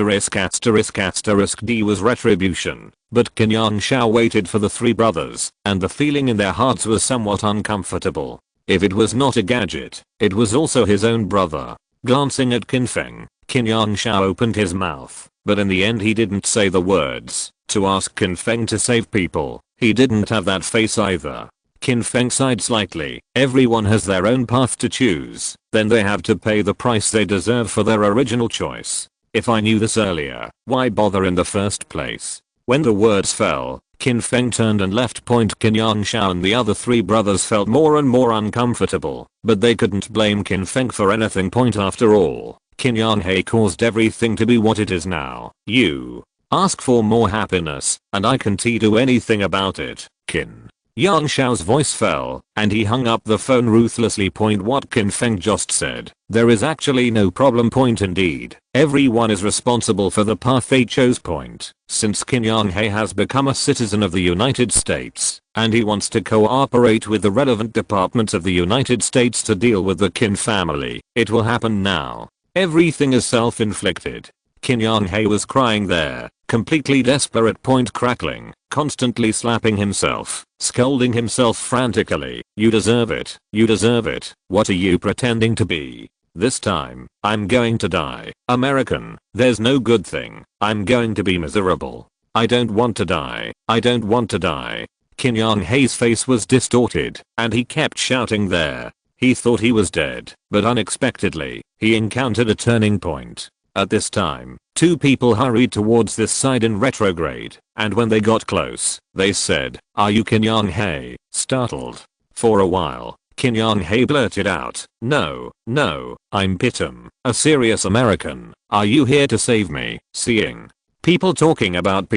was retribution, but Qin Yang Shao waited for the 3 brothers, and the feeling in their hearts was somewhat uncomfortable. If it was not a gadget, it was also his own brother. Glancing at Qin Feng, Qin Yang Shao opened his mouth, but in the end he didn't say the words to ask Qin Feng to save people. He didn't have that face either. Qin Feng sighed slightly. Everyone has their own path to choose, then they have to pay the price they deserve for their original choice. If I knew this earlier, why bother in the first place? When the words fell, Qin Feng turned and left. Qin Yangshao and the other three brothers felt more and more uncomfortable, but they couldn't blame Qin Feng for anything. After all, Qin Yanghe caused everything to be what it is now. You ask for more happiness, and I can't do anything about it. Qin Yangshao's voice fell, and he hung up the phone ruthlessly. What Qin Feng just said, there is actually no problem. Indeed, everyone is responsible for the path they chose. Since Qin Yanghe has become a citizen of the United States, and he wants to cooperate with the relevant departments of the United States to deal with the Qin family, it will happen now. Everything is self-inflicted. Qin Yanghe was crying there, completely desperate. Crackling, constantly slapping himself, scolding himself frantically. You deserve it. You deserve it. What are you pretending to be? This time, I'm going to die. American, there's no good thing. I'm going to be miserable. I don't want to die. I don't want to die. Qin Yanghe's face was distorted, and he kept shouting there. He thought he was dead, but unexpectedly, he encountered a turning point. At this time, two people hurried towards this side in retrograde, and when they got close, they said, "Are you Qin Yanghe?" Startled. For a while, Qin Yanghe blurted out, "No, no, I'm Pitum, a serious American. Are you here to save me?" Seeing people talking about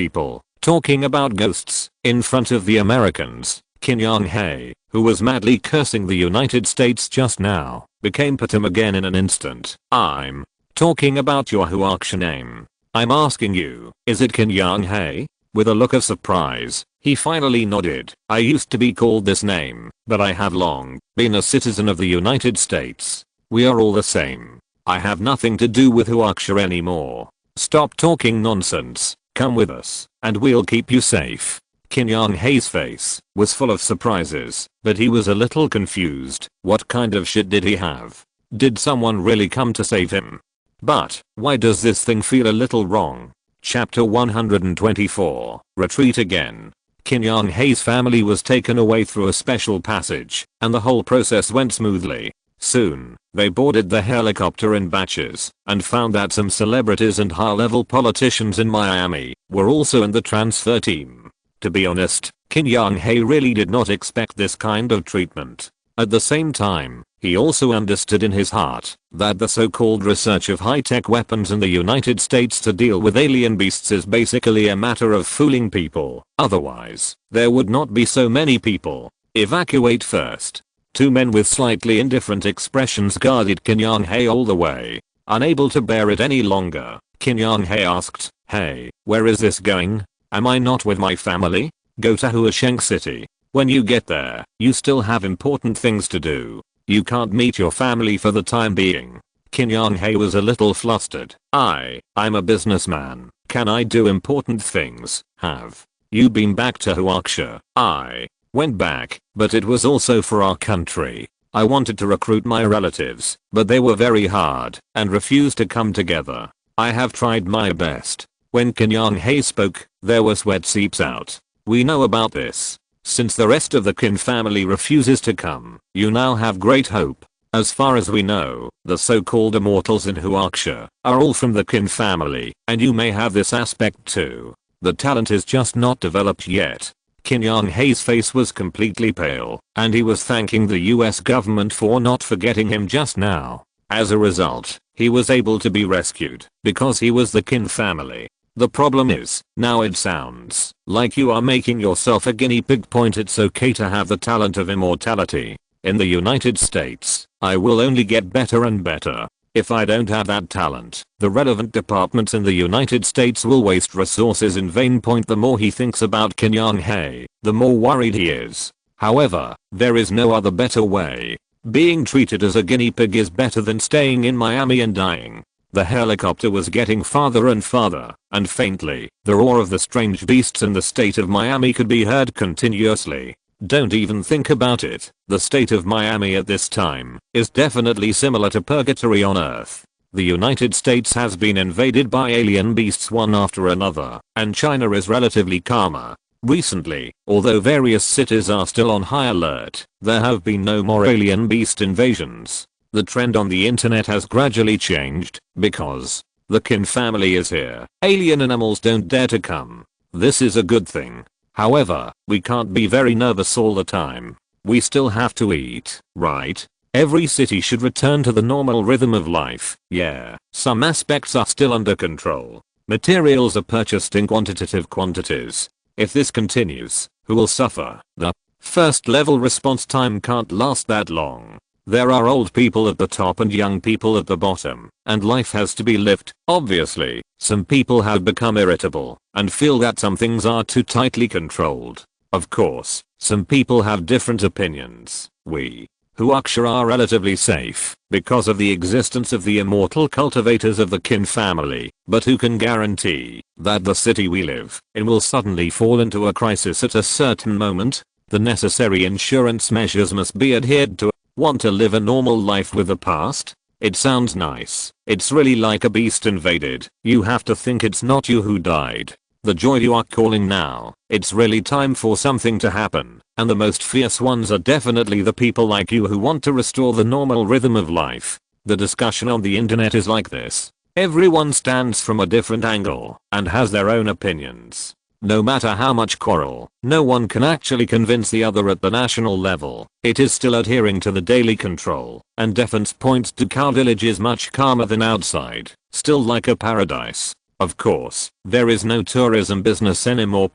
ghosts, in front of the Americans, Qin Yanghe, who was madly cursing the United States just now, became Pitum again in an instant. "I'm talking about your Huaksha name. I'm asking you, is it Qin Yanghe?" With a look of surprise, he finally nodded. "I used to be called this name, but I have long been a citizen of the United States. We are all the same. I have nothing to do with Huaksha anymore. Stop talking nonsense. Come with us, and we'll keep you safe." Qin Yanghe's face was full of surprises, but he was a little confused. What kind of shit did he have? Did someone really come to save him? But, why does this thing feel a little wrong? Chapter 124, Retreat Again. Qin Yanghe's family was taken away through a special passage, and the whole process went smoothly. Soon, they boarded the helicopter in batches, and found that some celebrities and high-level politicians in Miami were also in the transfer team. To be honest, Qin Yanghe really did not expect this kind of treatment. At the same time, he also understood in his heart that the so-called research of high-tech weapons in the United States to deal with alien beasts is basically a matter of fooling people. Otherwise, there would not be so many people. Evacuate first. Two men with slightly indifferent expressions guarded Qin Yanghe all the way. Unable to bear it any longer, Qin Yanghe asked, "Hey, where is this going? Am I not with my family? Go to Huasheng City. When you get there, you still have important things to do. You can't meet your family for the time being." Qin Yanghe was a little flustered. I'm a businessman. Can I do important things? Have you been back to Huaksha?" "I went back, but it was also for our country. I wanted to recruit my relatives, but they were very hard and refused to come together. I have tried my best." When Qin Yanghe spoke, there were sweat seeps out. "We know about this. Since the rest of the Qin family refuses to come, you now have great hope. As far as we know, the so-called immortals in Huaksha are all from the Qin family, and you may have this aspect too. The talent is just not developed yet." Qin Yanghe's face was completely pale, and he was thanking the US government for not forgetting him just now. As a result, he was able to be rescued because he was the Qin family. The problem is, now it sounds like you are making yourself a guinea pig. It's okay to have the talent of immortality. In the United States, I will only get better and better. If I don't have that talent, the relevant departments in the United States will waste resources in vain. The more he thinks about Qin Yanghe, the more worried he is. However, there is no other better way. Being treated as a guinea pig is better than staying in Miami and dying. The helicopter was getting farther and farther, and faintly, the roar of the strange beasts in the state of Miami could be heard continuously. Don't even think about it. The state of Miami at this time is definitely similar to purgatory on Earth. The United States has been invaded by alien beasts one after another, and China is relatively calmer. Recently, although various cities are still on high alert, there have been no more alien beast invasions. The trend on the internet has gradually changed, because the Qin family is here. Alien animals don't dare to come. This is a good thing. However, we can't be very nervous all the time. We still have to eat, right? Every city should return to the normal rhythm of life. Yeah, some aspects are still under control. Materials are purchased in quantitative quantities. If this continues, who will suffer? The first level response time can't last that long. There are old people at the top and young people at the bottom, and life has to be lived. Obviously, some people have become irritable and feel that some things are too tightly controlled. Of course, some people have different opinions. We, who are relatively safe because of the existence of the immortal cultivators of the Qin family, but who can guarantee that the city we live in will suddenly fall into a crisis at a certain moment? The necessary insurance measures must be adhered to. Want to live a normal life with the past? It sounds nice. It's really like a beast invaded. You have to think it's not you who died. The joy you are calling now. It's really time for something to happen. And the most fierce ones are definitely the people like you who want to restore the normal rhythm of life. The discussion on the internet is like this. Everyone stands from a different angle and has their own opinions. No matter how much quarrel, no one can actually convince the other at the national level. It is still adhering to the daily control, and defense points to Cow Village is much calmer than outside, still like a paradise. Of course, there is no tourism business anymore.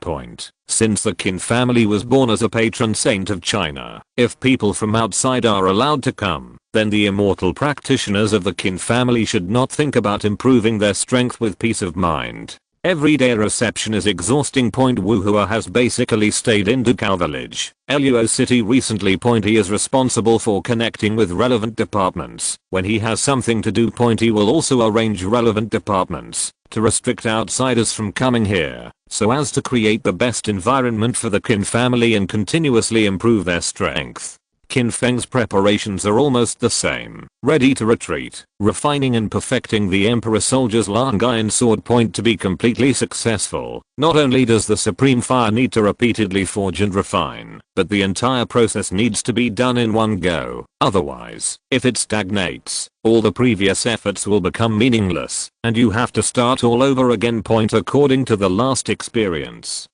Since the Qin family was born as a patron saint of China, if people from outside are allowed to come, then the immortal practitioners of the Qin family should not think about improving their strength with peace of mind. Everyday reception is exhausting. Wuhua has basically stayed in Cow Village, Luo City recently. He is responsible for connecting with relevant departments. When he has something to do, he will also arrange relevant departments to restrict outsiders from coming here, so as to create the best environment for the Qin family and continuously improve their strength. Qin Feng's preparations are almost the same, ready to retreat, refining and perfecting the Emperor soldier's long iron sword point to be completely successful. Not only does the Supreme Fire need to repeatedly forge and refine, but the entire process needs to be done in one go. Otherwise, if it stagnates, all the previous efforts will become meaningless, and you have to start all over again. According to the last experience,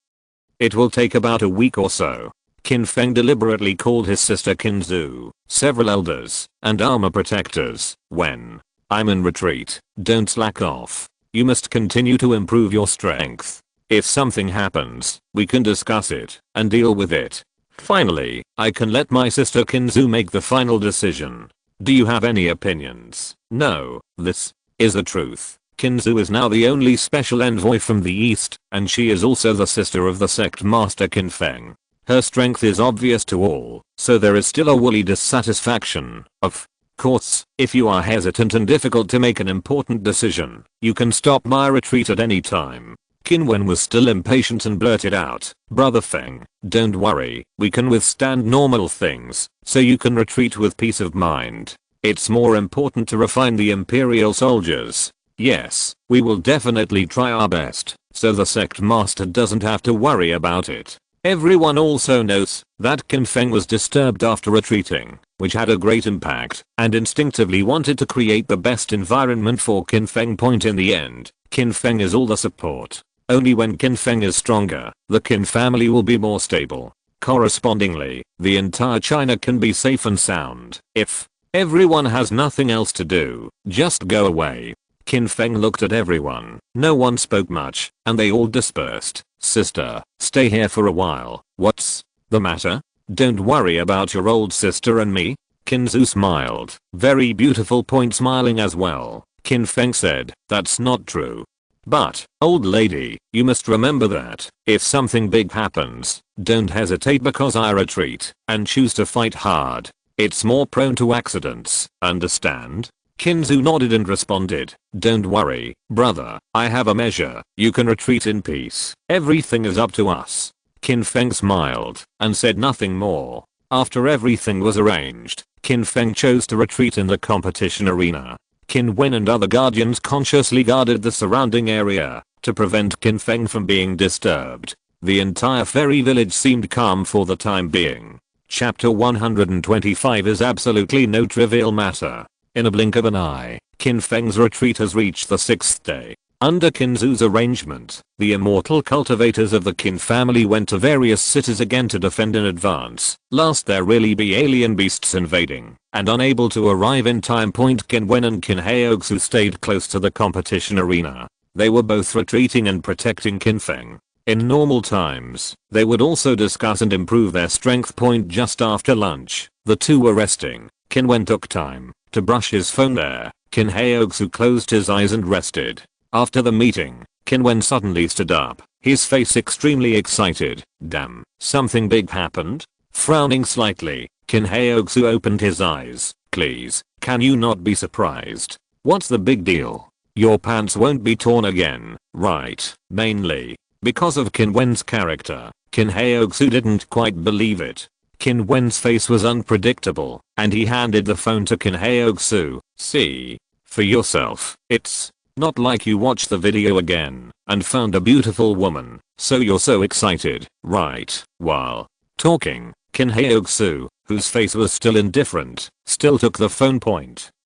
it will take about a week or so. Qin Feng deliberately called his sister Qinzu, several elders, and armor protectors. When I'm in retreat, don't slack off. You must continue to improve your strength. If something happens, we can discuss it and deal with it. Finally, I can let my sister Qinzu make the final decision. Do you have any opinions? No, this is the truth. Qinzu is now the only special envoy from the east, and she is also the sister of the sect master Qin Feng. Her strength is obvious to all, so there is still a woolly dissatisfaction. Of course, if you are hesitant and difficult to make an important decision, you can stop my retreat at any time. Qin Wen was still impatient and blurted out, Brother Feng, don't worry, we can withstand normal things, so you can retreat with peace of mind. It's more important to refine the Imperial soldiers. Yes, we will definitely try our best, so the sect master doesn't have to worry about it. Everyone also knows that Qin Feng was disturbed after retreating, which had a great impact, and instinctively wanted to create the best environment for Qin Feng. In the end, Qin Feng is all the support. Only when Qin Feng is stronger, the Qin family will be more stable. Correspondingly, the entire China can be safe and sound. If everyone has nothing else to do, just go away. Qin Feng looked at everyone. No one spoke much, and they all dispersed. Sister, stay here for a while. What's the matter? Don't worry about your old sister and me. Qinzu smiled. Very beautiful. Smiling as well. Qin Feng said, that's not true. But, old lady, you must remember that, if something big happens, don't hesitate because I retreat, and choose to fight hard. It's more prone to accidents, understand? Qinzu nodded and responded, don't worry, brother, I have a measure, you can retreat in peace, everything is up to us. Qin Feng smiled, and said nothing more. After everything was arranged, Qin Feng chose to retreat in the competition arena. Qin Wen and other guardians consciously guarded the surrounding area, to prevent Qin Feng from being disturbed. The entire fairy village seemed calm for the time being. Chapter 125 is absolutely no trivial matter. In a blink of an eye, Qin Feng's retreat has reached the 6th day. Under Qinzu's arrangement, the immortal cultivators of the Qin family went to various cities again to defend in advance, lest there really be alien beasts invading, and unable to arrive in time. Qin Wen and Qin Haoxu stayed close to the competition arena. They were both retreating and protecting Qin Feng. In normal times, they would also discuss and improve their strength. Just after lunch, the two were resting. Qin Wen took time to brush his phone there. Qin Haoxu closed his eyes and rested. After the meeting, Qin Wen suddenly stood up, his face extremely excited. Damn, something big happened? Frowning slightly, Qin Haoxu opened his eyes. Please, can you not be surprised? What's the big deal? Your pants won't be torn again, right? Mainly because of Qin Wen's character, Qin Haoxu didn't quite believe it. Qin Wen's face was unpredictable, and he handed the phone to Qin Haoxu. See for yourself. It's not like you watched the video again and found a beautiful woman, so you're so excited, right? While talking, Qin Haoxu, whose face was still indifferent, still took the phone.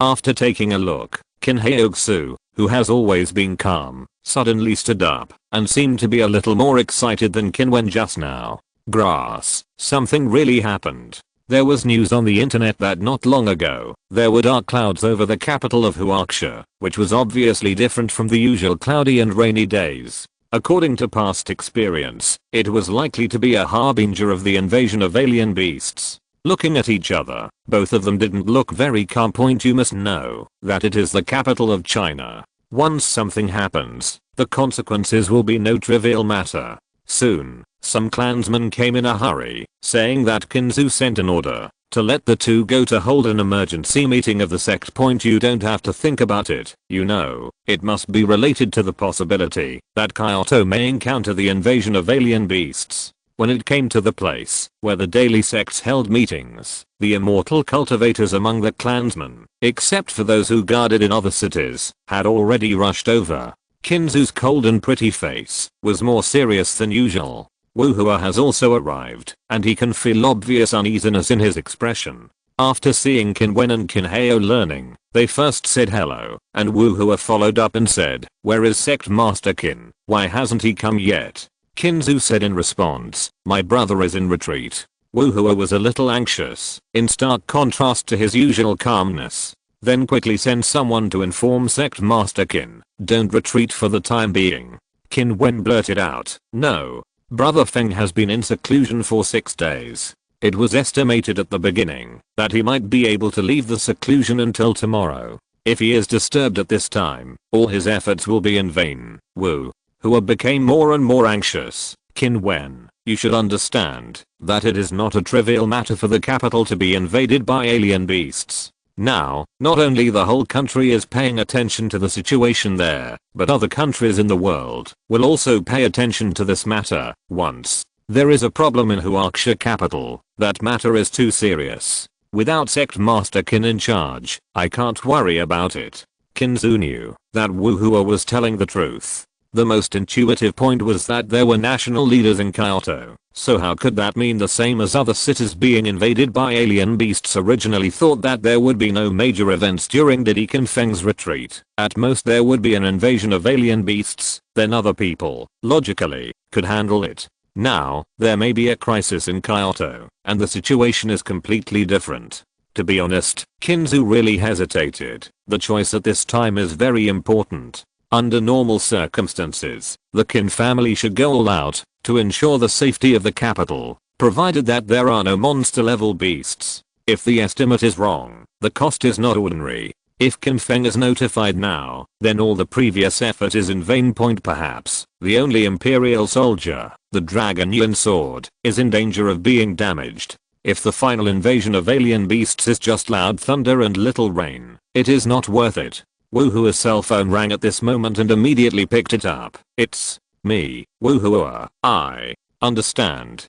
After taking a look, Qin Haoxu, who has always been calm, suddenly stood up and seemed to be a little more excited than Qin Wen just now. Grass, something really happened. There was news on the internet that not long ago, there were dark clouds over the capital of Huaxia, which was obviously different from the usual cloudy and rainy days. According to past experience, it was likely to be a harbinger of the invasion of alien beasts. Looking at each other, both of them didn't look very calm. You must know that it is the capital of China. Once something happens, the consequences will be no trivial matter. Soon, some clansmen came in a hurry, saying that Qinzu sent an order to let the two go to hold an emergency meeting of the sect. You don't have to think about it, you know, it must be related to the possibility that Kyoto may encounter the invasion of alien beasts. When it came to the place where the daily sects held meetings, the immortal cultivators among the clansmen, except for those who guarded in other cities, had already rushed over. Qinzu's cold and pretty face was more serious than usual. Wuhua has also arrived, and he can feel obvious uneasiness in his expression. After seeing Qin Wen and Qin Hao learning, they first said hello, and Wuhua followed up and said, "Where is Sect Master Qin? Why hasn't he come yet?" Qinzu said in response, "My brother is in retreat." Wuhua was a little anxious, in stark contrast to his usual calmness. Then quickly send someone to inform Sect Master Qin, "Don't retreat for the time being." Qin Wen blurted out, "No. Brother Feng has been in seclusion for 6 days. It was estimated at the beginning that he might be able to leave the seclusion until tomorrow. If he is disturbed at this time, all his efforts will be in vain." Hua became more and more anxious. "Qin Wen, you should understand that it is not a trivial matter for the capital to be invaded by alien beasts. Now, not only the whole country is paying attention to the situation there, but other countries in the world will also pay attention to this matter. Once there is a problem in Huaxia capital, that matter is too serious. Without Sect Master Qin in charge, I can't worry about it." Qinzu knew that Wuhua was telling the truth. The most intuitive point was that there were national leaders in Kyoto, so how could that mean the same as other cities being invaded by alien beasts? Originally thought that there would be no major events during Qin Feng's retreat. At most there would be an invasion of alien beasts, then other people, logically, could handle it. Now, there may be a crisis in Kyoto, and the situation is completely different. To be honest, Qinzu really hesitated. The choice at this time is very important. Under normal circumstances, the Qin family should go all out to ensure the safety of the capital, provided that there are no monster-level beasts. If the estimate is wrong, the cost is not ordinary. If Qin Feng is notified now, then all the previous effort is in vain. Perhaps the only imperial soldier, the Dragon Yin sword, is in danger of being damaged. If the final invasion of alien beasts is just loud thunder and little rain, it is not worth it. Wuhua's cell phone rang at this moment and immediately picked it up. "It's me, Wuhua. I understand.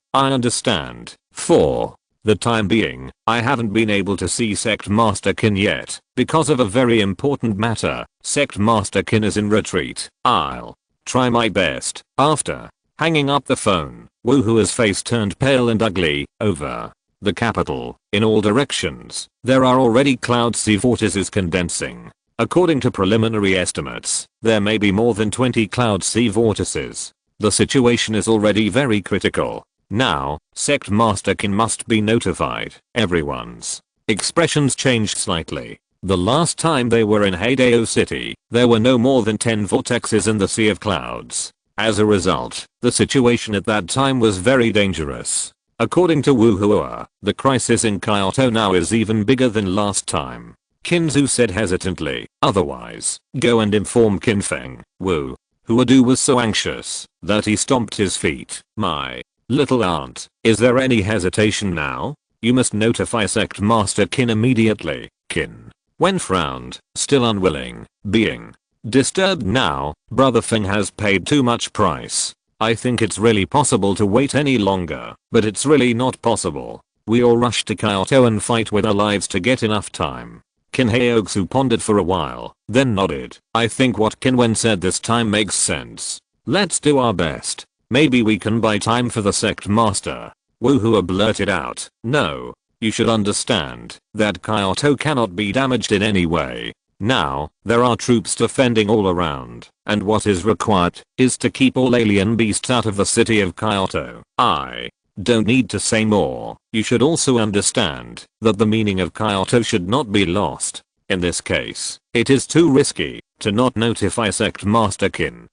For the time being, I haven't been able to see Sect Master Qin yet, because of a very important matter. Sect Master Qin is in retreat. I'll try my best." After Hanging up the phone, Woohoo's face turned pale and ugly. Over the capital, in all directions, there are already cloud sea vortices condensing. According to preliminary estimates, there may be more than 20 cloud sea vortices. The situation is already very critical. Now, Sect Master Qin must be notified. Everyone's expressions changed slightly. The last time they were in Heidao City, there were no more than 10 vortexes in the Sea of Clouds. As a result, the situation at that time was very dangerous. According to Woohoo, the crisis in Kyoto now is even bigger than last time. Kinzu said hesitantly, otherwise, go and inform Qin Feng. Woohoo was so anxious that he stomped his feet. My little aunt, is there any hesitation now? You must notify Sect Master Qin immediately. Qin Wen frowned, still unwilling, being disturbed now. Brother Feng has paid too much price. I think it's really possible to wait any longer, but it's really not possible. We all rush to Kyoto and fight with our lives to get enough time. Qin Heogsu pondered for a while, then nodded. I think what Qin Wen said this time makes sense. Let's do our best. Maybe we can buy time for the Sect Master. Woohoo blurted out, no. You should understand that Kyoto cannot be damaged in any way. Now, there are troops defending all around, and what is required is to keep all alien beasts out of the city of Kyoto. I don't need to say more. You should also understand that the meaning of Kyoto should not be lost. In this case, it is too risky to not notify Sect Master Qin.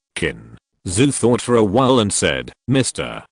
Zhu thought for a while and said, Mr.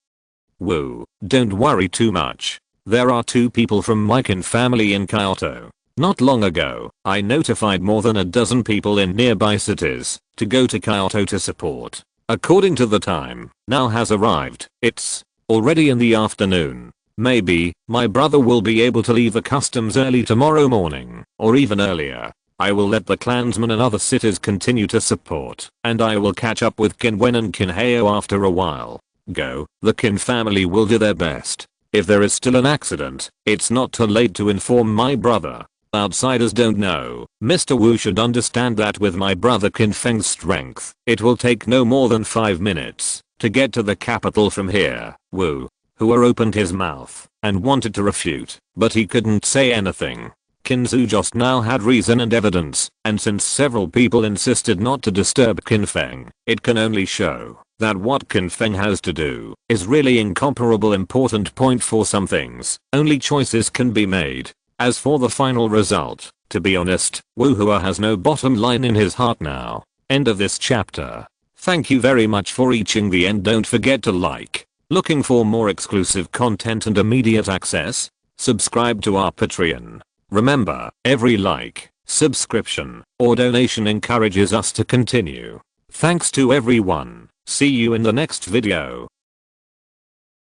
Wu, don't worry too much. There are 2 people from my Qin family in Kyoto. Not long ago, I notified more than a dozen people in nearby cities to go to Kyoto to support. According to the time now has arrived, it's already in the afternoon. Maybe my brother will be able to leave the customs early tomorrow morning, or even earlier. I will let the clansmen and other cities continue to support, and I will catch up with Qin Wen and Qin Heo after a while. Go, the Qin family will do their best. If there is still an accident, it's not too late to inform my brother. Outsiders don't know. Mr. Wu should understand that with my brother Qin Feng's strength, it will take no more than 5 minutes to get to the capital from here. Woohoo opened his mouth and wanted to refute, but he couldn't say anything. Kinzu just now had reason and evidence, and since several people insisted not to disturb Qin Feng, it can only show that what Qin Feng has to do is really incomparable important point for some things. Only choices can be made. As for the final result, to be honest, Woohoo has no bottom line in his heart now. End of this chapter. Thank you very much for reaching the end. Don't forget to like. Looking for more exclusive content and immediate access? Subscribe to our Patreon. Remember, every like, subscription, or donation encourages us to continue. Thanks to everyone. See you in the next video.